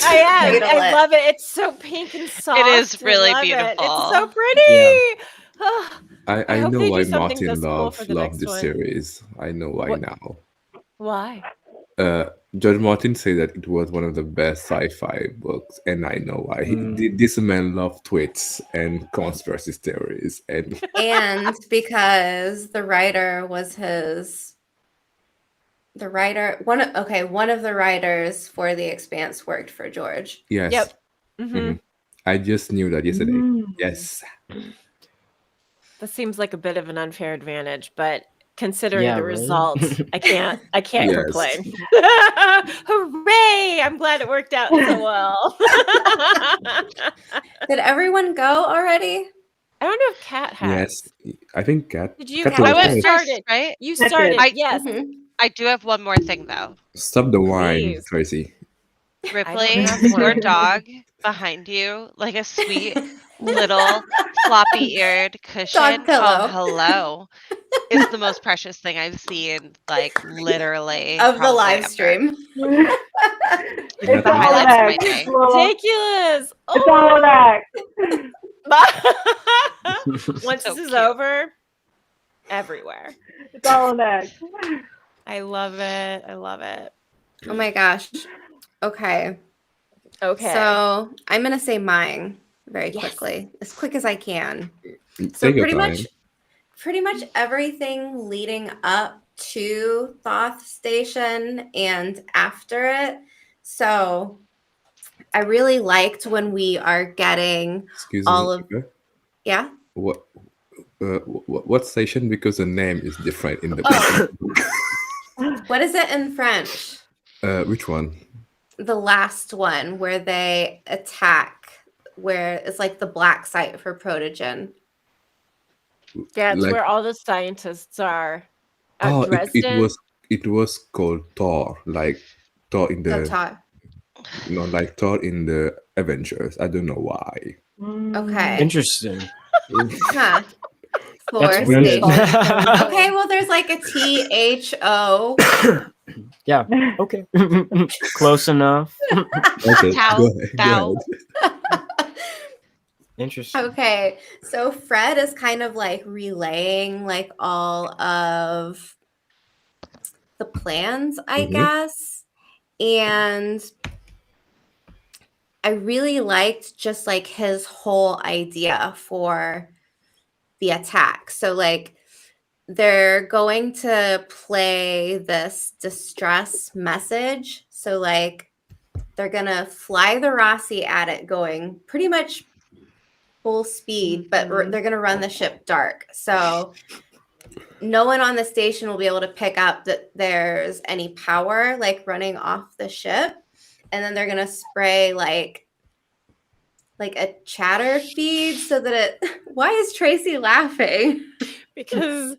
I am. Cradle I it. love it. It's so pink and soft. is really I love it. beautiful. It's so pretty. I I hope know they why do something Martin this cool for the loved next this one. series. I know why What? now. Why? George Martin said that it was one of the best sci-fi books, and I know why. This man loved twists and conspiracy theories, and because the writer was one of the writers for The Expanse worked for George. yes, Yep. Mm-hmm. I just knew that yesterday. Yes, That seems like a bit of an unfair advantage, but considering Yeah, the right? results, I can't Yes. complain. Hooray! I'm glad it worked out so well. Did everyone go already? don't know if Kat has. Yes, I think Kat. Did you? Kat Kat? was I went first. first, right? You Kat started. did. Yes. I do have one more thing though. Stop the wine, Please. Tracy. Ripley, have your one. dog behind you, like a sweet little floppy-eared cushion. pillow. Oh, hello. Is the most precious thing I've seen, like literally Of the probably live ever. stream. It's It's the all highlights of that. my day. Ridiculous. It's all that. Once So this is cute. over, everywhere. It's all that. I love it. I love it. Oh my gosh. Okay. Okay. So I'm gonna say mine very Yes. quickly, as quick as I can. So Take your pretty much everything leading up to Thoth Station and after it. So I really liked when we are getting Excuse all me. of okay? yeah. What station? Because the name is different in the. Oh. What is it in French? Which one? The last one where they attack, where it's like the black site for Protogen. Yeah, it's Like- where all the scientists are. At Oh, Dresden. it was called Thor, like Thor in Oh, the Todd. no, like Thor in the Avengers. I don't know why. Okay. Interesting. Huh. For That's weird. station. Okay, well, there's like a THO. Yeah. Okay. Close enough. Okay, Tau, go ahead. Tau. Interesting. Okay, so Fred is kind of like relaying like all of the plans, I Mhm. guess. And I really liked just like his whole idea for the attack. So, like, they're going to play this distress message. So, like, they're going to fly the Rossi at it going pretty much full speed, but they're going to run the ship dark. So, no one on the station will be able to pick up that there's any power like running off the ship. And then they're going to spray like a chatter feed so that it. Why is Tracy laughing? Because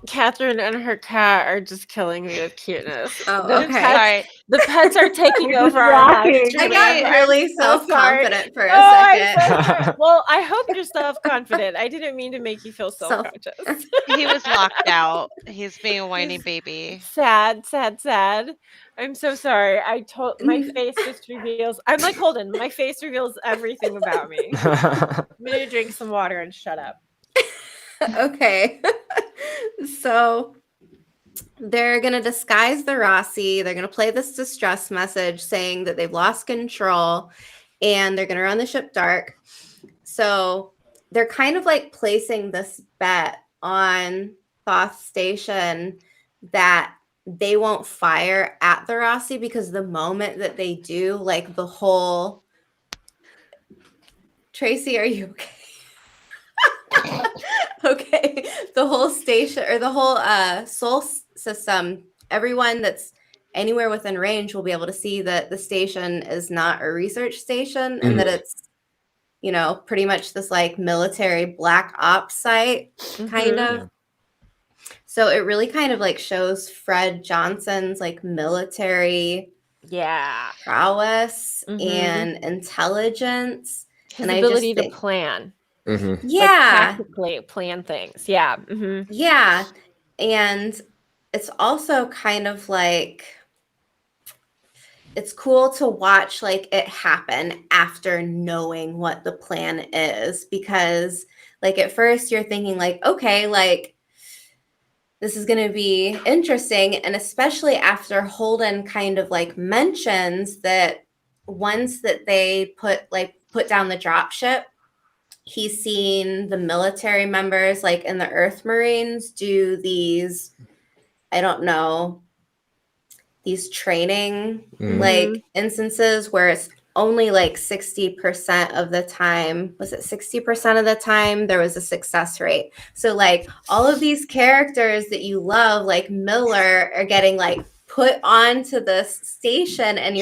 Catherine and her cat are just killing me with cuteness. Oh, The okay. Sorry. The pets are taking You're over just our live laughing. stream. I got Truly. really I'm so sorry. self-confident for a Oh, I'm second. so sorry. Well, I hope you're self-confident. I didn't mean to make you feel self-conscious. He was locked out. He's being a whiny baby. Sad, sad, sad. I'm so sorry. I told my face just reveals. I'm like Holden. My face reveals everything about me. I'm gonna drink some water and shut up. Okay. So they're going to disguise the Rossi. They're going to play this distress message saying that they've lost control and they're going to run the ship dark. So they're kind of like placing this bet on Thoth Station that they won't fire at the Rossi because the moment that they do, like the whole. Tracy, are you okay? Okay, the whole station or the whole soul system, everyone that's anywhere within range will be able to see that the station is not a research station and that it's, pretty much this like military black ops site kind of. Yeah. So it really kind of like shows Fred Johnson's like military prowess and intelligence. His And I ability just to plan. Mhm. Like, Yeah. tactically plan things. Yeah. Yeah. And it's also kind of like it's cool to watch like it happen after knowing what the plan is because like at first you're thinking like, okay, like this is going to be interesting. And especially after Holden kind of like mentions that once that they put down the dropship, he's seen the military members like in the Earth Marines do these, I don't know, these training like instances where it's only like 60% of the time. Was it 60% of the time there was a success rate? So like all of these characters that you love, like Miller, are getting like put onto this station and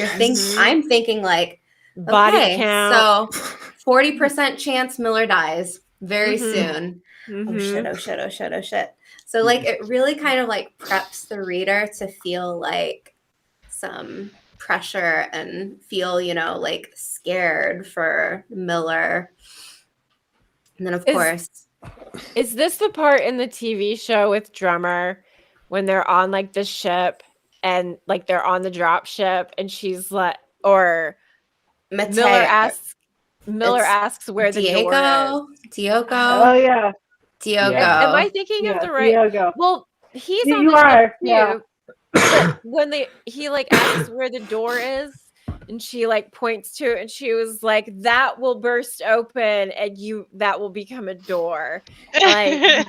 I'm thinking like, Body okay, count. so 40% chance Miller dies. very soon. Oh shit, Mhm. oh shit, oh shit, oh shit. So like it really kind of like preps the reader to feel like some pressure and feel, you know, like scared for Miller. And then of course, Is this the part in the TV show with Drummer when they're on like the ship and like they're on the drop ship and she's like, or Miller It's asks where the door is. Diogo, Oh yeah, Diogo. Am I thinking of yeah, the right? Diogo. Well, he's on You the ship are, too. yeah. But when he like asks where the door is and she like points to it and she was like, that will burst open and that will become a door. Like,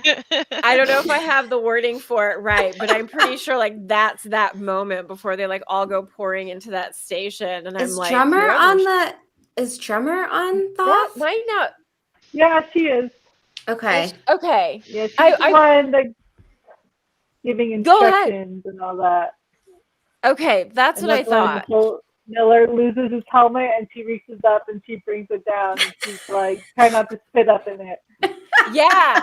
I don't know if I have the wording for it right, but I'm pretty sure like that's that moment before they like all go pouring into that station. And I'm Is like, Drummer on the that Thoth? might not. Yeah, she is. Okay. Okay. Yeah, she's the one that giving Go ahead. instructions and all that. Okay, that's And what I that's when thought. Miller loses his helmet and she reaches up and she brings it down and she's like, try not to spit up in it. Yeah.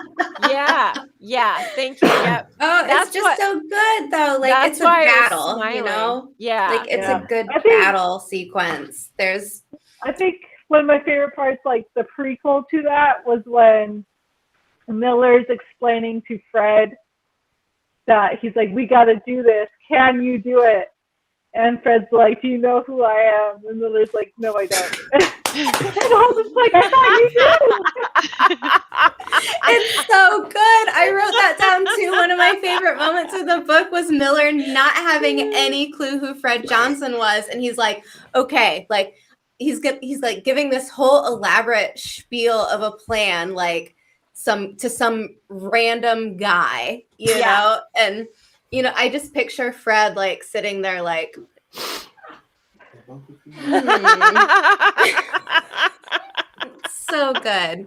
Thank you. Yep. Oh, That's it's just so good though. Like that's it's a why I was battle, you smiling. know? Yeah. Like it's Yeah. a good I think- battle sequence. I think one of my favorite parts, like the prequel to that, was when Miller's explaining to Fred that he's like, we got to do this. Can you do it? And Fred's like, do you know who I am? And Miller's like, no, I don't. And I was like, I thought you did. It's so good. I wrote that down too. One of my favorite moments of the book was Miller not having any clue who Fred Johnson was. And he's like, okay, like he's like giving this whole elaborate spiel of a plan, like some random guy, you know? And you know, I just picture Fred like sitting there like so good.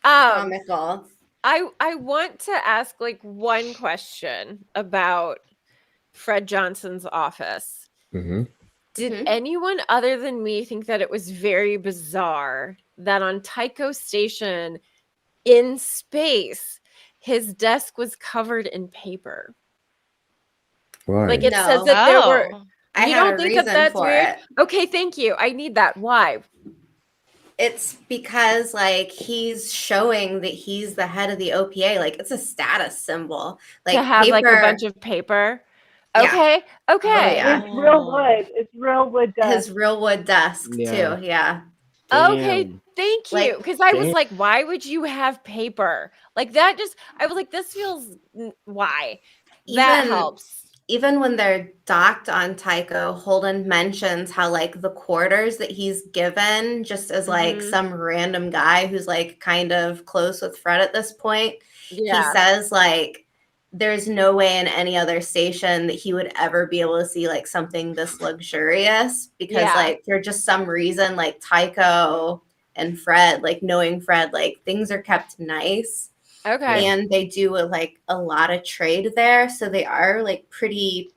Comical. I want to ask like one question about Fred Johnson's office. Mm-hmm. Did anyone other than me think that it was very bizarre that on Tycho Station in space, his desk was covered in paper? Why? Like it says that there were. I You had don't a think reason that that's for weird? it. Okay, thank you. I need that. Why? It's because like he's showing that he's the head of the OPA. Like it's a status symbol. Like to have paper, like a bunch of paper. Yeah. Okay. Okay. yeah. It's real wood. It's real wood desk. His real wood desk Yeah. too. Yeah. Okay, Damn. thank you. Like- Because I was Damn. like, why would you have paper? Like that just I was like, this feels why? That Even- helps. Even when they're docked on Tycho, Holden mentions how like the quarters that he's given just as like some random guy who's like kind of close with Fred at this point. Yeah. He says like there's no way in any other station that he would ever be able to see like something this luxurious because like for just some reason like Tycho and Fred, like knowing Fred, like things are kept nice. Okay. And they do like a lot of trade there. So they are like pretty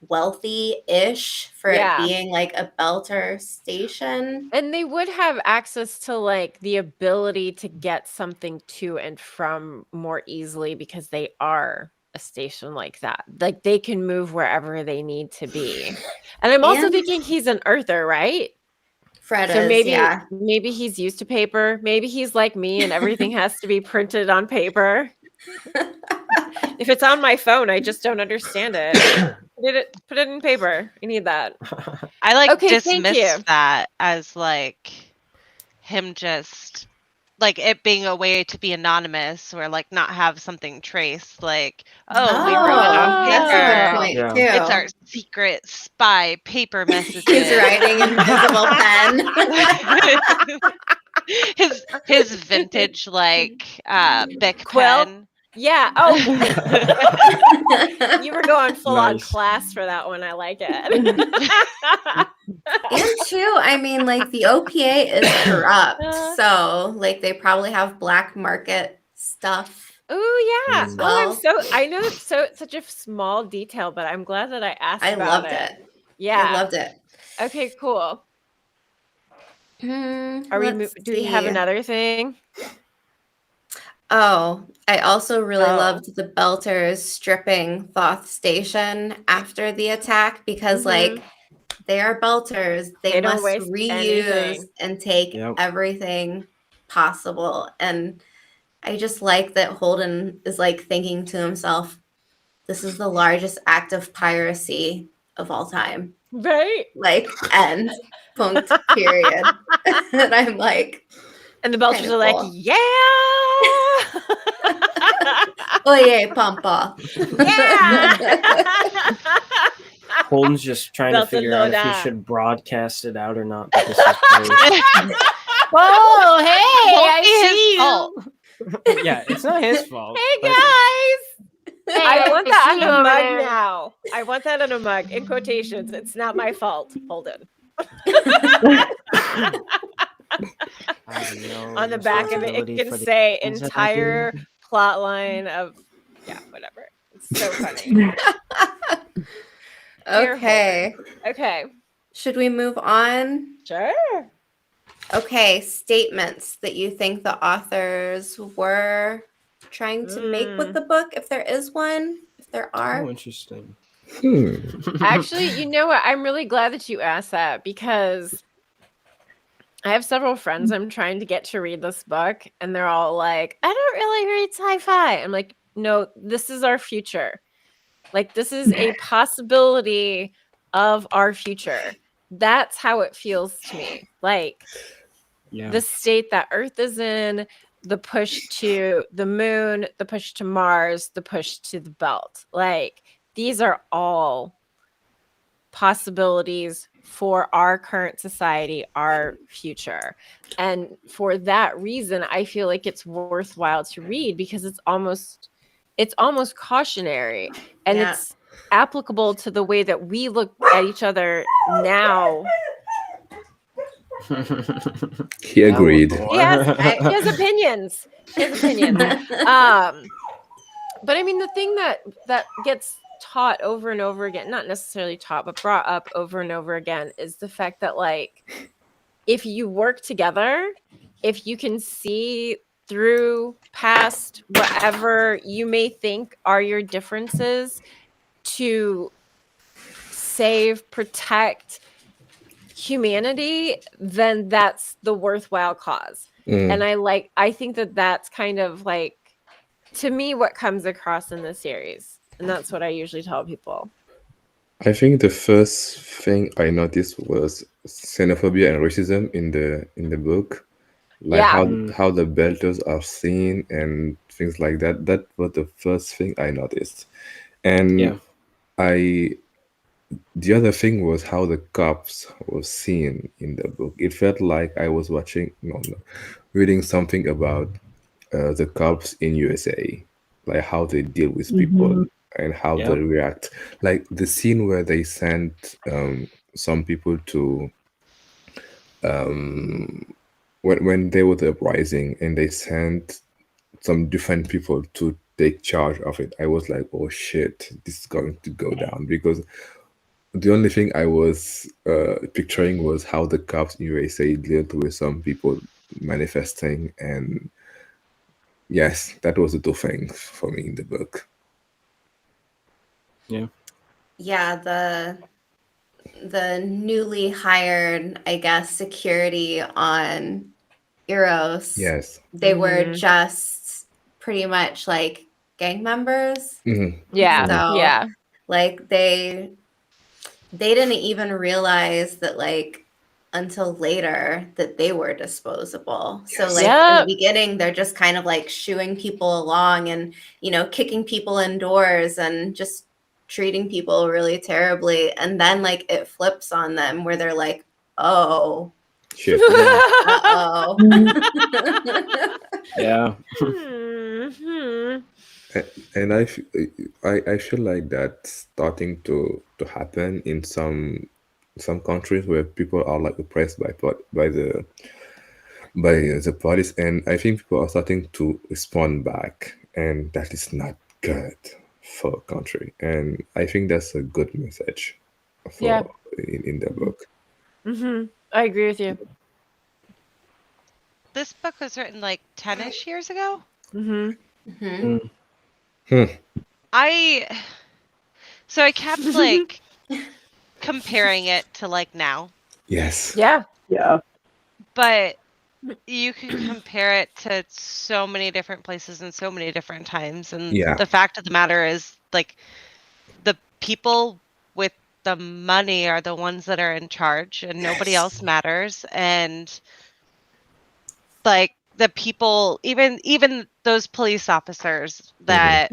wealthy-ish for it being like a Belter station. And they would have access to like the ability to get something to and from more easily because they are a station like that. Like they can move wherever they need to be. And I'm also thinking he's an earther, right? Fred So is, maybe he's used to paper. Maybe he's like me and everything has to be printed on paper. If it's on my phone, I just don't understand it. Put it in paper. I need that. I like Okay, thank you. dismissed that as like him just like it being a way to be anonymous or like not have something traced. Like, we wrote it on paper. That's a good point too. It's our secret spy paper messages. He's writing invisible pen. his vintage like Bic Quill? pen. Yeah. Oh, you were going full on Nice. class for that one. I like it. And too, I mean, like the OPA is corrupt, so like they probably have black market stuff. Oh yeah. as Oh, well. I know it's such a small detail, but I'm glad that I asked I about loved it. Yeah. I loved it. Okay, cool. Are we? Let's Do we have see. another thing? Oh, I also really loved the Belters stripping Thoth Station after the attack because, like, they are Belters. They don't must waste reuse anything. and take everything possible. And I just like that Holden is like thinking to himself, this is the largest act of piracy of all time. Right? Like, end. Punct, period. And I'm like, and the Belters kinda are like, cool. yeah. Oye, pampa. Yeah. Holden's just trying to figure out if he Barcelona. should broadcast it out or not. But this is great. Whoa, hey, Won't I be his see fault. you. Yeah, it's not his fault. Hey but- guys. I want that see on a you mug over there. now. I want that on a mug in quotations. It's not my fault, Holden. I have no On the back of it, it responsibility can for the say actions that I do. entire plot line of whatever. It's so funny. Dear Okay. Okay. Should we move on? Sure. Okay, statements that you think the authors were trying to make with the book, if there is one, if there are. Oh, interesting. Actually, you know what? I'm really glad that you asked that because I have several friends I'm trying to get to read this book, and they're all like, I don't really read sci-fi. I'm like, no, this is our future. Like, this is a possibility of our future. That's how it feels to me. Like, the state that Earth is in, the push to the moon, the push to Mars, the push to the belt. Like, these are all possibilities for our current society, our future. And for that reason, I feel like it's worthwhile to read because it's almost cautionary, and it's applicable to the way that we look at each other now. He agreed. He has opinions. But I mean, the thing that gets taught over and over again, not necessarily taught, but brought up over and over again, is the fact that, like, if you work together, if you can see through past whatever you may think are your differences to save, protect humanity, then that's the worthwhile cause. And I think that that's kind of like, to me, what comes across in the series. And that's what I usually tell people. I think the first thing I noticed was xenophobia and racism in the book, like how the Belters are seen and things like that. That was the first thing I noticed, and the other thing was how the cops were seen in the book. It felt like I was reading something about the cops in USA, like how they deal with people and how they react. Like the scene where they sent some people to when there was the uprising and they sent some different people to take charge of it. I was like, oh shit, this is going to go down, because the only thing I was picturing was how the cops in USA dealt with some people manifesting, and yes, that was the two things for me in the book. Yeah, the newly hired, I guess, security on Eros. Yes. They were just pretty much like gang members. Yeah. So, like, they didn't even realize that, like, until later that they were disposable. So, like, in the beginning, they're just kind of like shooing people along and, kicking people indoors and just treating people really terribly. And then, like, it flips on them where they're like, oh, shit. Uh-oh. Yeah. And I feel like that's starting to happen in some countries where people are like oppressed by the police, and I think people are starting to respond back, and that is not good for a country. And I think that's a good message in the book. I agree with you. This book was written like 10-ish years ago? So I kept like comparing it to like now. Yes. Yeah. But you can compare it to so many different places and so many different times. And the fact of the matter is, like, the people with the money are the ones that are in charge, and nobody else matters. And like the people, even those police officers that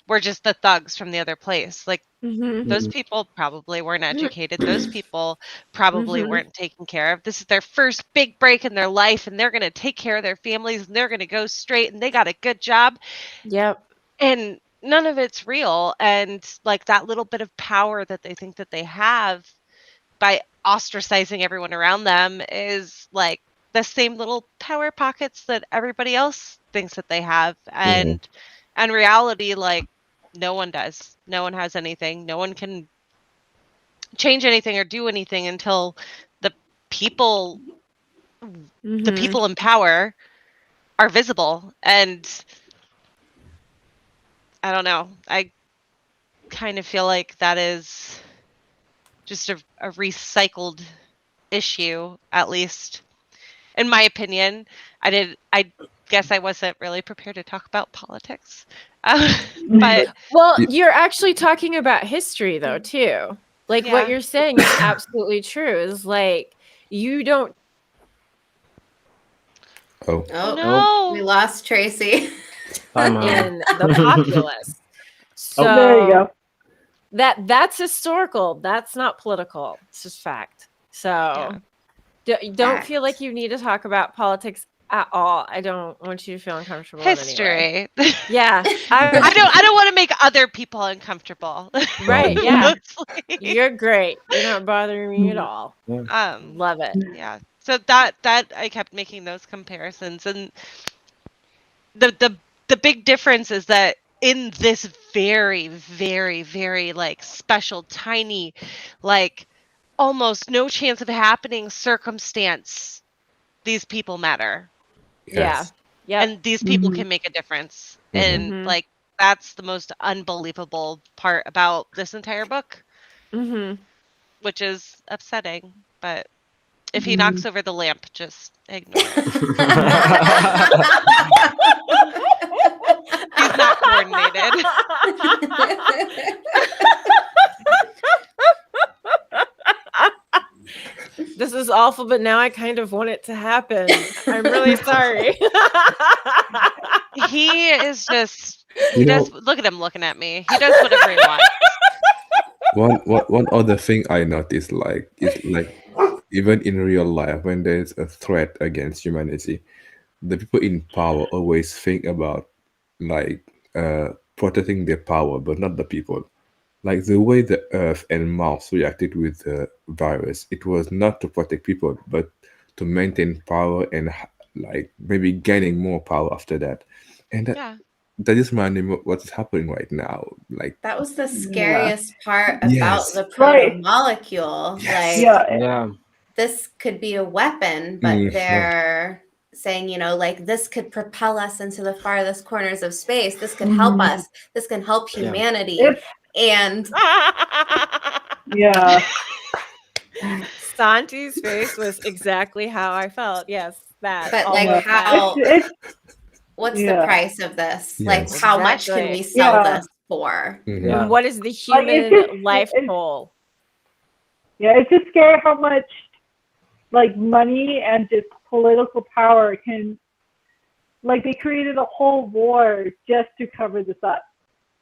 were just the thugs from the other place, like those people probably weren't educated. Those people probably weren't taken care of. This is their first big break in their life, and they're going to take care of their families, and they're going to go straight, and they got a good job. Yep. And none of it's real. And like that little bit of power that they think that they have by ostracizing everyone around them is like the same little power pockets that everybody else thinks that they have. And in reality, like, no one does. No one has anything. No one can change anything or do anything until the people in power are visible. And I don't know. I kind of feel like that is just a recycled issue, at least in my opinion. I guess I wasn't really prepared to talk about politics. But well, you're actually talking about history though too. Like what you're saying is absolutely true. Is like you don't. Oh no, we lost Tracy. In the populace. So there you go. That's historical. That's not political. It's just fact. So don't feel like you need to talk about politics at all. I don't want you to feel uncomfortable. History. Yeah. I don't want to make other people uncomfortable. Right. Yeah. You're great. You're not bothering me at all. Love it. Yeah. So that I kept making those comparisons, and the big difference is that in this very, very, very like special, tiny, like almost no chance of happening circumstance, these people matter. Yes. Yeah. And these people can make a difference. And like that's the most unbelievable part about this entire book. Which is upsetting, but if he knocks over the lamp, just ignore it. He's not coordinated. This is awful, but now I kind of want it to happen. I'm really sorry. He is just, look at him looking at me. He does whatever he wants. One other thing I noticed, like, is like, even in real life, when there's a threat against humanity, the people in power always think about like protecting their power, but not the people. Like the way the Earth and Mars reacted with the virus, it was not to protect people, but to maintain power and like maybe gaining more power after that. And that is reminding me of what's happening right now. Like that was the scariest part about the proto-molecule. Like this could be a weapon, but they're saying, you know, like this could propel us into the farthest corners of space. This could help us. This can help humanity. And Santi's face was exactly how I felt. Yes, that. But like how what's the price of this? Like how much can we sell this for? And what is the human life toll? Yeah, it's just scary how much like money and just political power can, like, they created a whole war just to cover this up.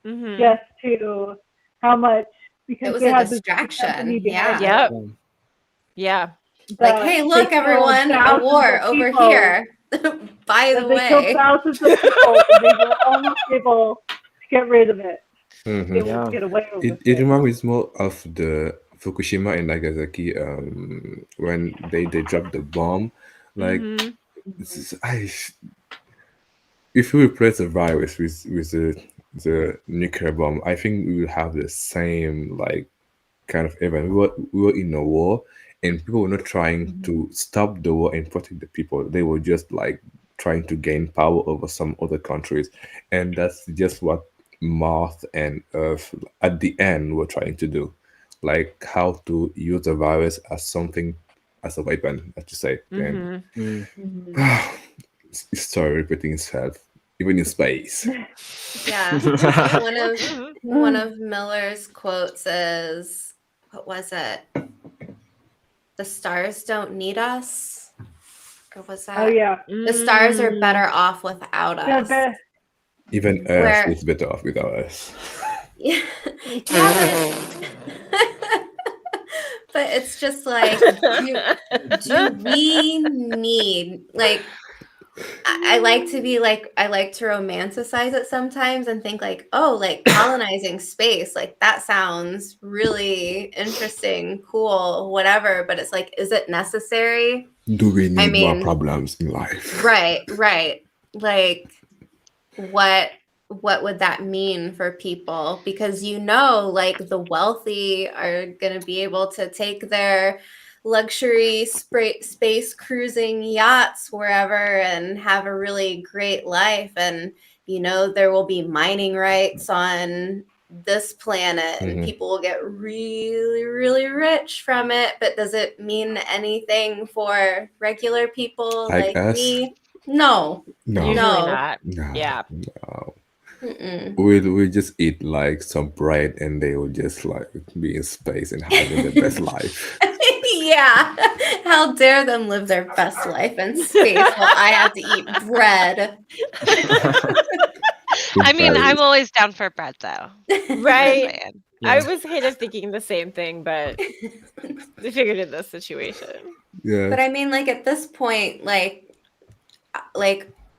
Just to how much, because it was they a had distraction. Yeah. Like, hey, look, everyone, a war over here. By the way, they killed thousands of people, and they were almost able to get rid of it. They won't get away with it. It reminds me more of the Fukushima and Nagasaki when they dropped the bomb. Like, if we replace the virus with the nuclear bomb, I think we will have the same like kind of event. We were in a war, and people were not trying to stop the war and protect the people. They were just like trying to gain power over some other countries, and that's just what Mars and Earth at the end were trying to do, like how to use the virus as something, as a weapon, as you say. And it started repeating itself, even in space. Yeah. One of Miller's quotes is, what was it? The stars don't need us. Or was that? Oh yeah. The stars are better off without us. Even Earth is better off without us. Yeah, but it's just like, do we need, like, I like to be like, I like to romanticize it sometimes and think like, oh, like colonizing space, like that sounds really interesting, cool, whatever. But it's like, is it necessary? Do we need more problems in life? Right. Like, what would that mean for people? Because like the wealthy are going to be able to take their luxury space cruising yachts wherever and have a really great life, and there will be mining rights on this planet and people will get really, really rich from it. But does it mean anything for regular people like us? me? No. Usually not. No. Yeah. No. Mm-mm. We'll just eat like some bread and they will just like be in space and having the best life. Yeah. How dare them live their best life in space while I have to eat bread. I mean, I'm always down for bread though. Right. Yeah. I was kind of thinking the same thing, but I figured in this situation. Yeah. But I mean, like at this point, like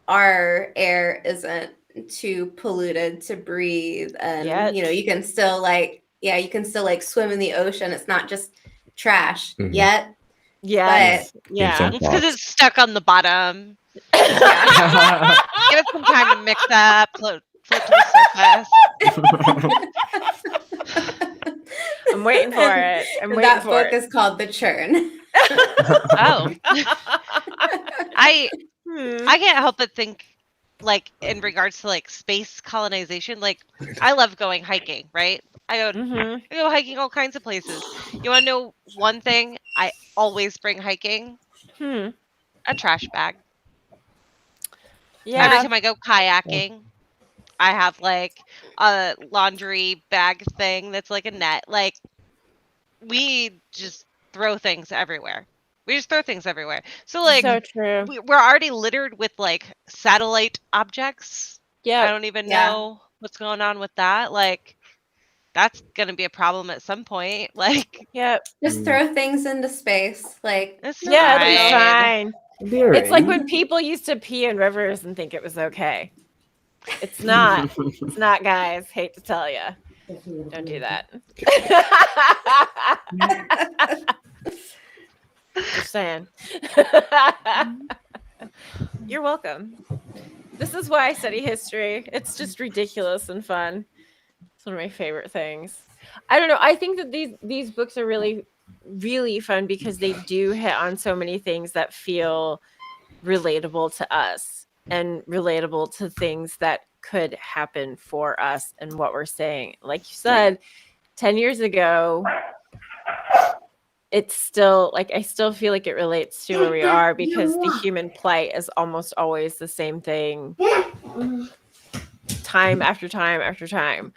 our air isn't too polluted to breathe, and you can still you can still like swim in the ocean. It's not just trash yet. Yeah. It's because it's stuck on the bottom. Yeah. Give it some time to mix up, float to the surface. I'm waiting for it. That book is called The Churn. Oh. I can't help but think, like, in regards to like space colonization, like I love going hiking, right? I go hiking all kinds of places. You want to know one thing I always bring hiking? A trash bag. Yeah. Every time I go kayaking, I have like a laundry bag thing that's like a net. Like, we just throw things everywhere. So like, so true. We're already littered with like satellite objects. Yeah. I don't even know what's going on with that. Like, that's gonna be a problem at some point. Like, just throw things into space. Like, it's it'll be fine. It's like when people used to pee in rivers and think it was okay. It's not. It's not, guys. Hate to tell you. Don't do that. Just saying. You're welcome. This is why I study history. It's just ridiculous and fun. It's one of my favorite things. I don't know. I think that these books are really, really fun because they do hit on so many things that feel relatable to us and relatable to things that could happen for us and what we're saying. Like you said, 10 years ago, it's still like, I still feel like it relates to where we are because the human plight is almost always the same thing time after time after time.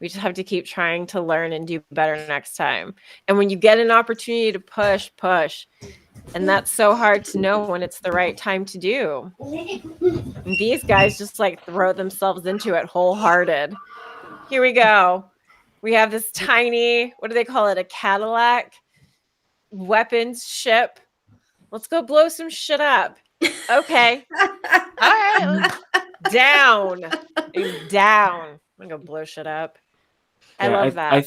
We just have to keep trying to learn and do better next time. And when you get an opportunity to push. And that's so hard to know when it's the right time to do. And these guys just like throw themselves into it wholehearted. Here we go. We have this tiny, what do they call it? A Cadillac weapons ship. Let's go blow some shit up. Okay. All right. Down. I'm going to go blow shit up. I love that.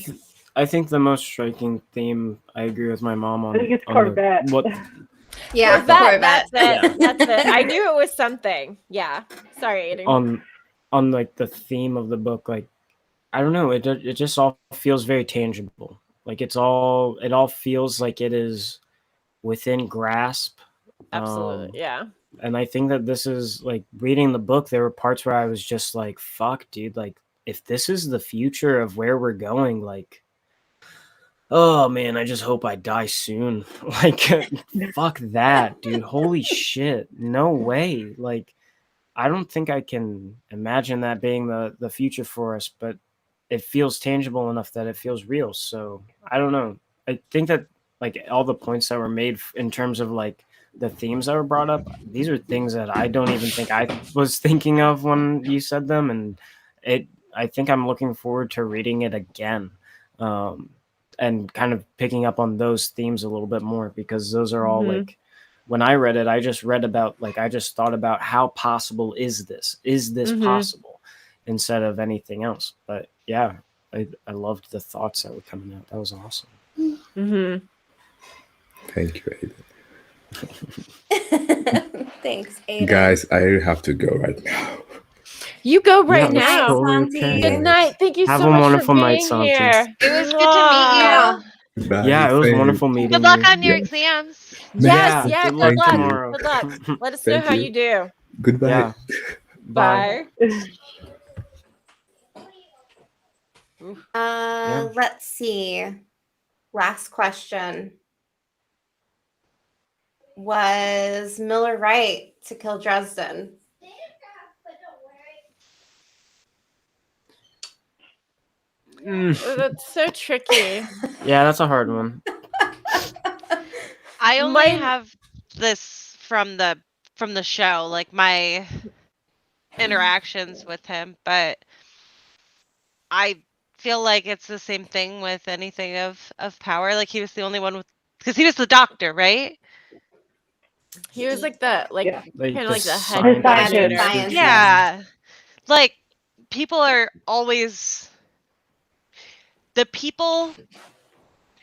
I think the most striking theme, I agree with my mom on. I think it's Corvette. Corvette. That's it. That's it. I knew it was something. Yeah. Sorry, Aiden. On like the theme of the book, like, I don't know, it just all feels very tangible. Like it all feels like it is within grasp. Absolutely. Yeah. And I think that this is like reading the book. There were parts where I was just like, "Fuck, dude! Like, if this is the future of where we're going, like, oh man, I just hope I die soon. Like, fuck that, dude! Holy shit! No way! Like, I don't think I can imagine that being the future for us, but it feels tangible enough that it feels real. So I don't know. I think that like all the points that were made in terms of like the themes that were brought up, these are things that I don't even think I was thinking of when you said them, and it. I think I'm looking forward to reading it again, and kind of picking up on those themes a little bit more, because those are all like when I read it, I just read about like I just thought about how possible is this? Is this possible? Instead of anything else. But yeah, I loved the thoughts that were coming out. That was awesome. Thank you, Aiden. Thanks, Aiden. Guys, I have to go right now. You go right Yeah, now. Santi. okay. Good night. Thank you Have so a much wonderful for night, being Santi. here. It was good to meet Yeah. you. Bye. Yeah, it was Same. wonderful meeting Good luck you. on your Yeah. exams. Yes, Yeah, yeah. good Good luck Thank luck. you. Good luck. Let us know Thank how you. you do. Goodbye. Yeah. Bye. Bye. Let's see. Last question. Was Miller right to kill Dresden? Oh, that's so tricky. Yeah, that's a hard one. I only Mine- have this from the show, like my interactions with him, but I feel like it's the same thing with anything of power. Like he was the only one with, because he was the doctor, right? He was like the Yeah. kind of like the head scientist, scientist. negotiator. Yeah. Like people are always the people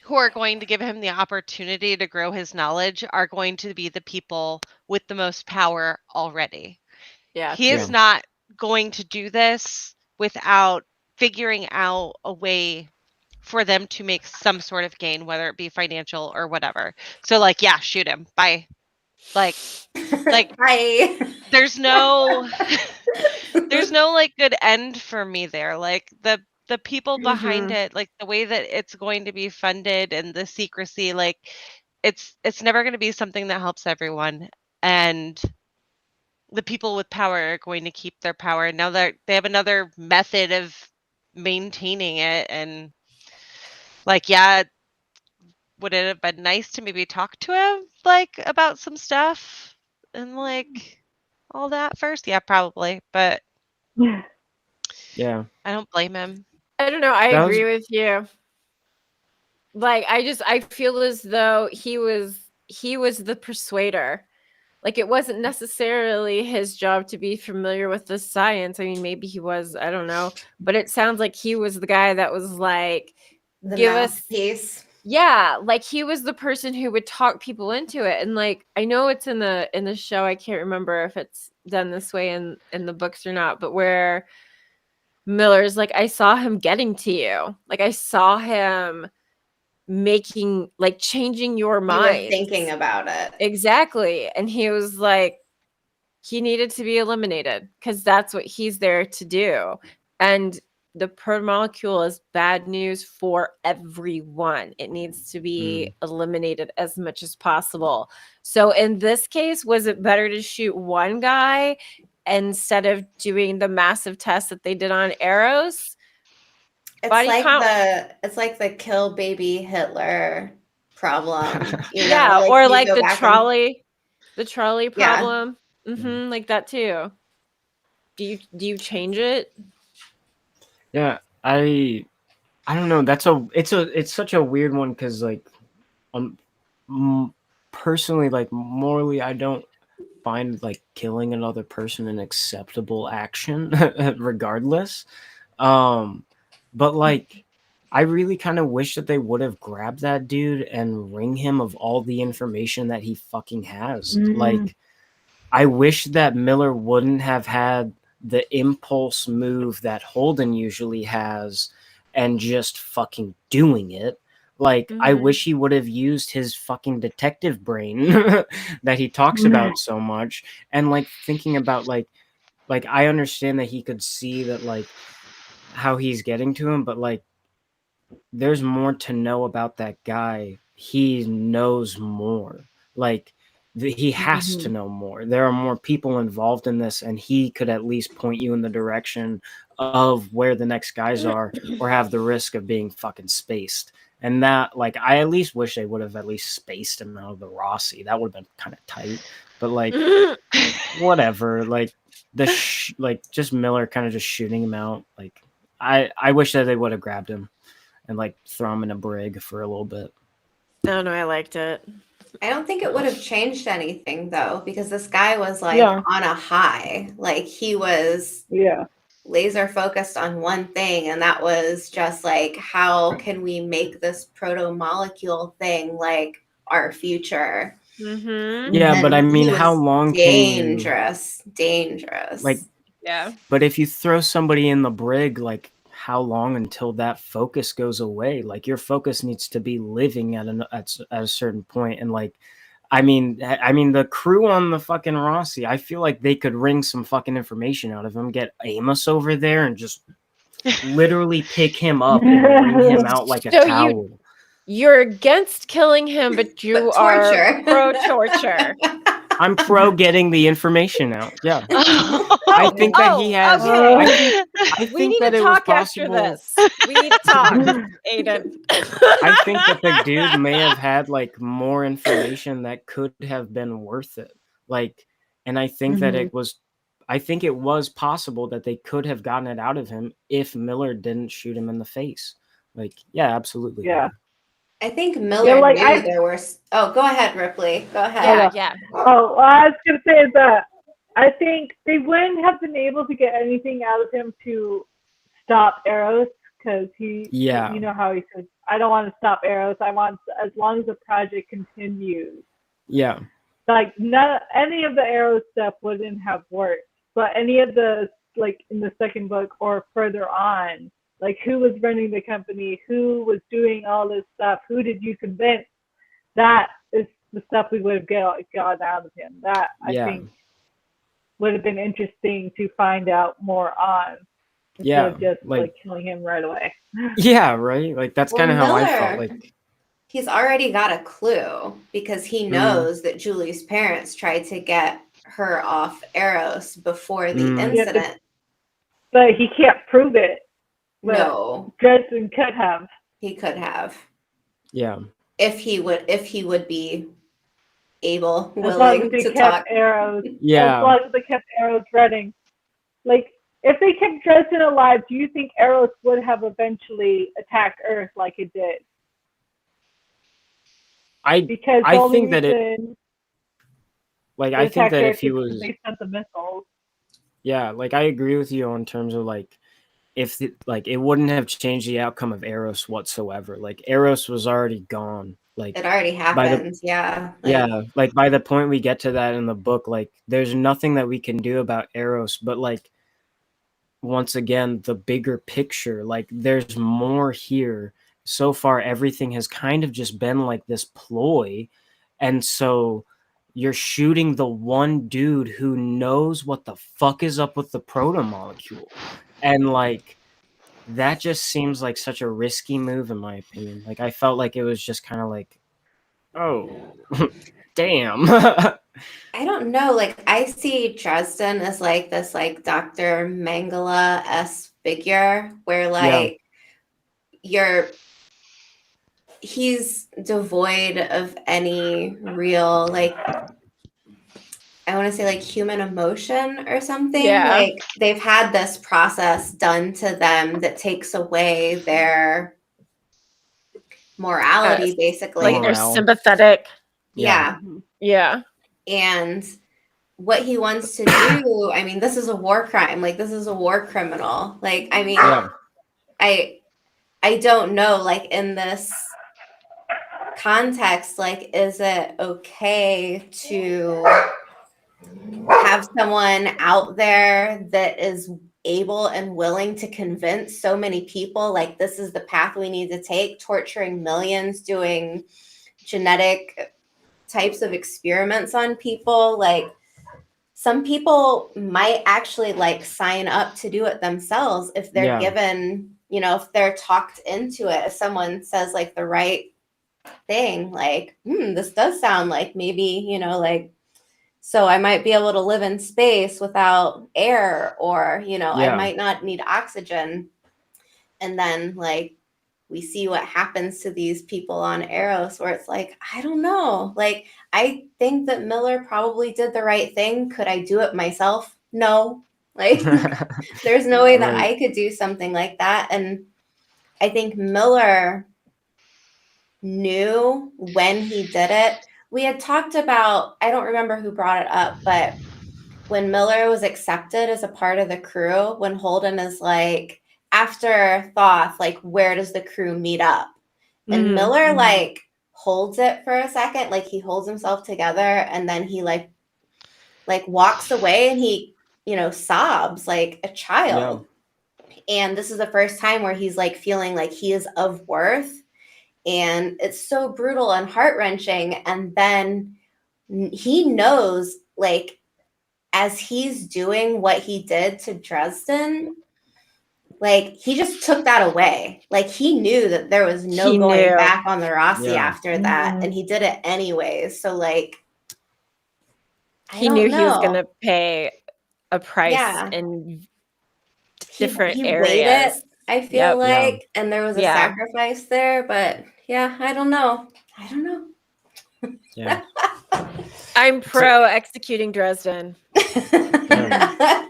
who are going to give him the opportunity to grow his knowledge are going to be the people with the most power already. Yeah. He is not going to do this without figuring out a way for them to make some sort of gain, whether it be financial or whatever. So like, yeah, shoot him. Bye. Like Bye. there's no like good end for me there. Like the people behind it, like the way that it's going to be funded and the secrecy, like it's never going to be something that helps everyone. And the people with power are going to keep their power. Now that they have another method of maintaining it, and like, yeah, would it have been nice to maybe talk to him like about some stuff and like all that first? Yeah, probably, but Yeah. I don't blame him. I don't know. I That agree with you. Like I feel as though he was the persuader. Like it wasn't necessarily his job to be familiar with the science. I mean, maybe he was, I don't know, but it sounds like he was the guy that was like, The give us, mouthpiece. yeah, like he was the person who would talk people into it. And like I know it's in the show, I can't remember if it's done this way in the books or not, but where Miller's like, I saw him getting to you. Like I saw him making, like, changing your You were mind. thinking about it. Exactly. And he was like, he needed to be eliminated because that's what he's there to do. And the protomolecule is bad news for everyone. It needs to be eliminated as much as possible. So in this case, was it better to shoot one guy instead of doing the massive test that they did on arrows? It's Body like count. it's like the kill baby Hitler problem. You know, Yeah, like or you like go the back trolley Yeah. problem. Like that too. Do you change it? Yeah, I don't know. It's such a weird one because like, personally, like morally, I don't find like killing another person an acceptable action, regardless. But like, I really kind of wish that they would have grabbed that dude and ring him of all the information that he fucking has. Like, I wish that Miller wouldn't have had the impulse move that Holden usually has and just fucking doing it. Like, I wish he would have used his fucking detective brain that he talks about so much. And like thinking about like I understand that he could see that like how he's getting to him, but like there's more to know about that guy. He knows more. Like he has to know more. There are more people involved in this, and he could at least point you in the direction of where the next guys are, or have the risk of being fucking spaced. And that, like, I at least wish they would have at least spaced him out of the Rossi. That would have been kind of tight. But like, whatever. Like like just Miller kind of just shooting him out. Like, I wish that they would have grabbed him and like throw him in a brig for a little bit. No, I liked it. I don't think it would have changed anything though, because this guy was like on a high. Like he was laser focused on one thing, and that was just like, how can we make this proto molecule thing like our future? Yeah, but I mean, how long dangerous like, yeah, but if you throw somebody in the brig, like how long until that focus goes away? Like your focus needs to be living at a certain point. And like, I mean the crew on the fucking Rossi, I feel like they could wring some fucking information out of him, get Amos over there and just literally pick him up and wring him out like a towel. You're against killing him, but you are pro torture. I'm pro getting the information out. Yeah. I think that he has. Okay. I think we need that to it talk was after possible. this. We need to talk, Aiden. I think that the dude may have had like more information that could have been worth it. Like, and I think that it was. I think it was possible that they could have gotten it out of him if Miller didn't shoot him in the face. Like, yeah, absolutely. Yeah. I think Miller knew there were. Oh, go ahead, Ripley. Go ahead. Yeah. Oh, well, I was gonna say that I think they wouldn't have been able to get anything out of him to stop Eros, because you know how he says, "I don't want to stop Eros. I want, as long as the project continues." Yeah. Like any of the Eros stuff wouldn't have worked, but any of the, like in the second book or further on, like who was running the company, who was doing all this stuff, who did you convince? That is the stuff we would have got out of him. That I think would have been interesting to find out more on, instead of just like killing him right away. Yeah, right. Like that's kind of how I felt. Like he's already got a clue, because he knows that Julie's parents tried to get her off Eros before the incident. But he can't prove it. No, Dresden could have. He could have. Yeah. If he would be able, willing to talk. Arrows. Yeah. As long as they kept Arrows running. Like, if they kept Dresden alive, do you think Arrows would have eventually attacked Earth like it did? I think that if he was, they sent the missiles. Yeah, like I agree with you on terms of like, if it wouldn't have changed the outcome of Eros whatsoever. Like Eros was already gone. Like it already happened. Like by the point we get to that in the book, like there's nothing that we can do about Eros, but like once again, the bigger picture, like there's more here. So far, everything has kind of just been like this ploy. And so you're shooting the one dude who knows what the fuck is up with the proto-molecule. And like, that just seems like such a risky move in my opinion. Like, I felt like it was just kind of like, oh, damn. I don't know. Like, I see Dresden as like this, like Dr. Mengele-esque figure, where like he's devoid of any real, like, I want to say like human emotion or something. Yeah. Like they've had this process done to them that takes away their morality, basically. Like they're sympathetic. Yeah. And what he wants to do, I mean, this is a war crime. Like this is a war criminal. Like, I mean, I don't know, like in this context, like, is it okay to have someone out there that is able and willing to convince so many people like this is the path we need to take, torturing millions, doing genetic types of experiments on people. Like some people might actually like sign up to do it themselves if they're given, you know, if they're talked into it. If someone says like the right thing, like, this does sound like maybe, you know, like, so I might be able to live in space without air, or, you know, I might not need oxygen. And then like we see what happens to these people on Eros, where it's like, I don't know. Like, I think that Miller probably did the right thing. Could I do it myself? No. Like, there's no way that I could do something like that. And I think Miller knew when he did it. We had talked about, I don't remember who brought it up, but when Miller was accepted as a part of the crew, when Holden is like, after Thoth, like, where does the crew meet up? And Miller like holds it for a second, like he holds himself together, and then he like walks away, and he, you know, sobs like a child. And this is the first time where he's like feeling like he is of worth. And it's so brutal and heart-wrenching. And then he knows, like, as he's doing what he did to Dresden, like, he just took that away. Like, he knew that there was no going back on the Rossi after that. And he did it anyways. So, like, he knew he was going to pay a price in different areas. Waited, I feel like, and there was a sacrifice there. But, yeah, I don't know. Yeah. I'm pro executing Dresden.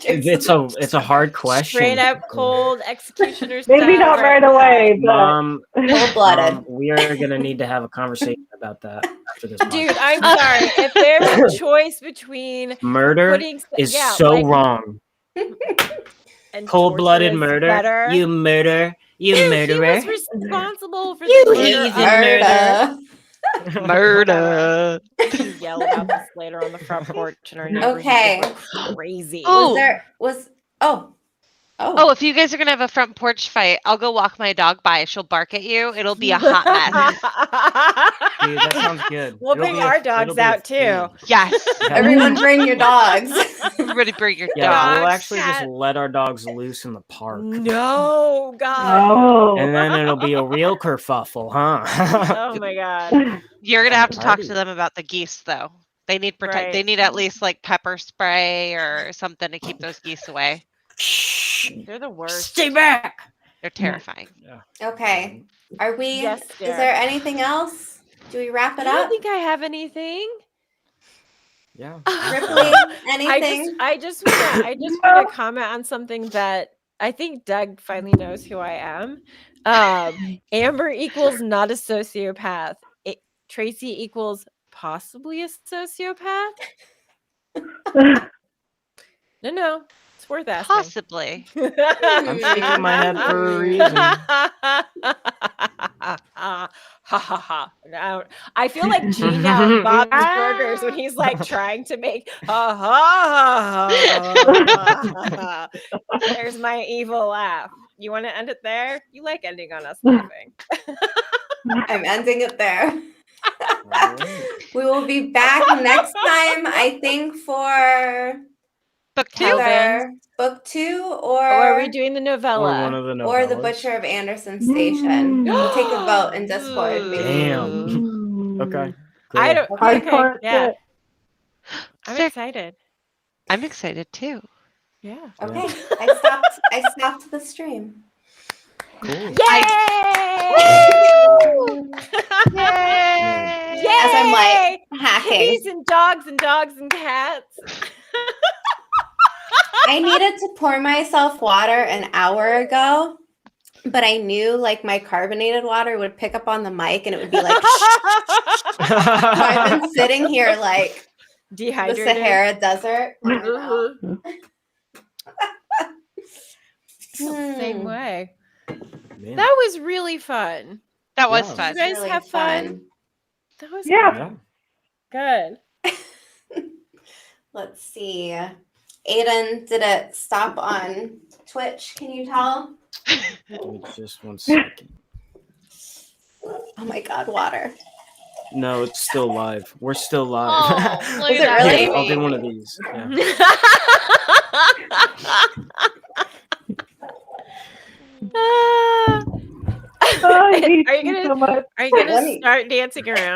It's a hard question. Straight up cold executioner's maybe not right away, but cold-blooded. We are gonna need to have a conversation about that after this. Dude, I'm sorry. If there's a choice between murder is so wrong. And cold-blooded murder. Better. You murderer. He was responsible for the murder. We yell about this later on the front porch in our neighborhood. Okay. Crazy. If you guys are gonna have a front porch fight, I'll go walk my dog by. She'll bark at you. It'll be a hot mess. Dude, that sounds good. We'll bring our dogs out too. Yes. Everyone bring your dogs. Everybody bring your Yeah, dogs. we'll actually just let our dogs loose in the park. No, God. No. And then it'll be a real kerfuffle, huh? Oh my God. You're gonna have to talk to them about the geese, though. They need They need at least like pepper spray or something to keep those geese away. Shh. They're the worst. Stay back. They're terrifying. Yeah. Okay. Are we? Yes, is there anything else? Do we wrap it I up? don't think I have anything. Yeah. Ripley, anything? I just want to comment on something that I think Doug finally knows who I am. Amber equals not a sociopath. Tracy equals possibly a sociopath. No, it's worth asking. Possibly. I'm shaking my head for a reason. I feel like Gene now in Bob's Burgers when he's like trying to make There's my evil laugh. You want to end it there? You like ending on us laughing. I'm ending it there. We will be back next time, I think, for book 2. Book 2, or are we doing the novella? Or one of the novellas. Or The Butcher of Anderson Station. We'll take a vote in Discord. Maybe. Damn. Okay. Cool. I don't. Okay, yeah. I'm Sick. excited. I'm excited too. Yeah. Okay. I stopped the stream. Cool. Yay! Yay! As I'm like hacking. Kitties and dogs and cats. I needed to pour myself water an hour ago, but I knew like my carbonated water would pick up on the mic and it would be like, so I've been sitting here like dehydrated. the Sahara Desert. Same way. Man. That was really fun. That was Yeah. fun. You guys Really have fun? That was Yeah. good. Let's see. Aiden, did it stop on Twitch? Can you tell? Just 1 second. Oh my God, water. No, it's still live. We're still live. Oh, look Is at it that really? Here, I'll baby. do one of these. Yeah. Oh, I hate Are you you gonna so much. are you gonna Let me- start dancing around?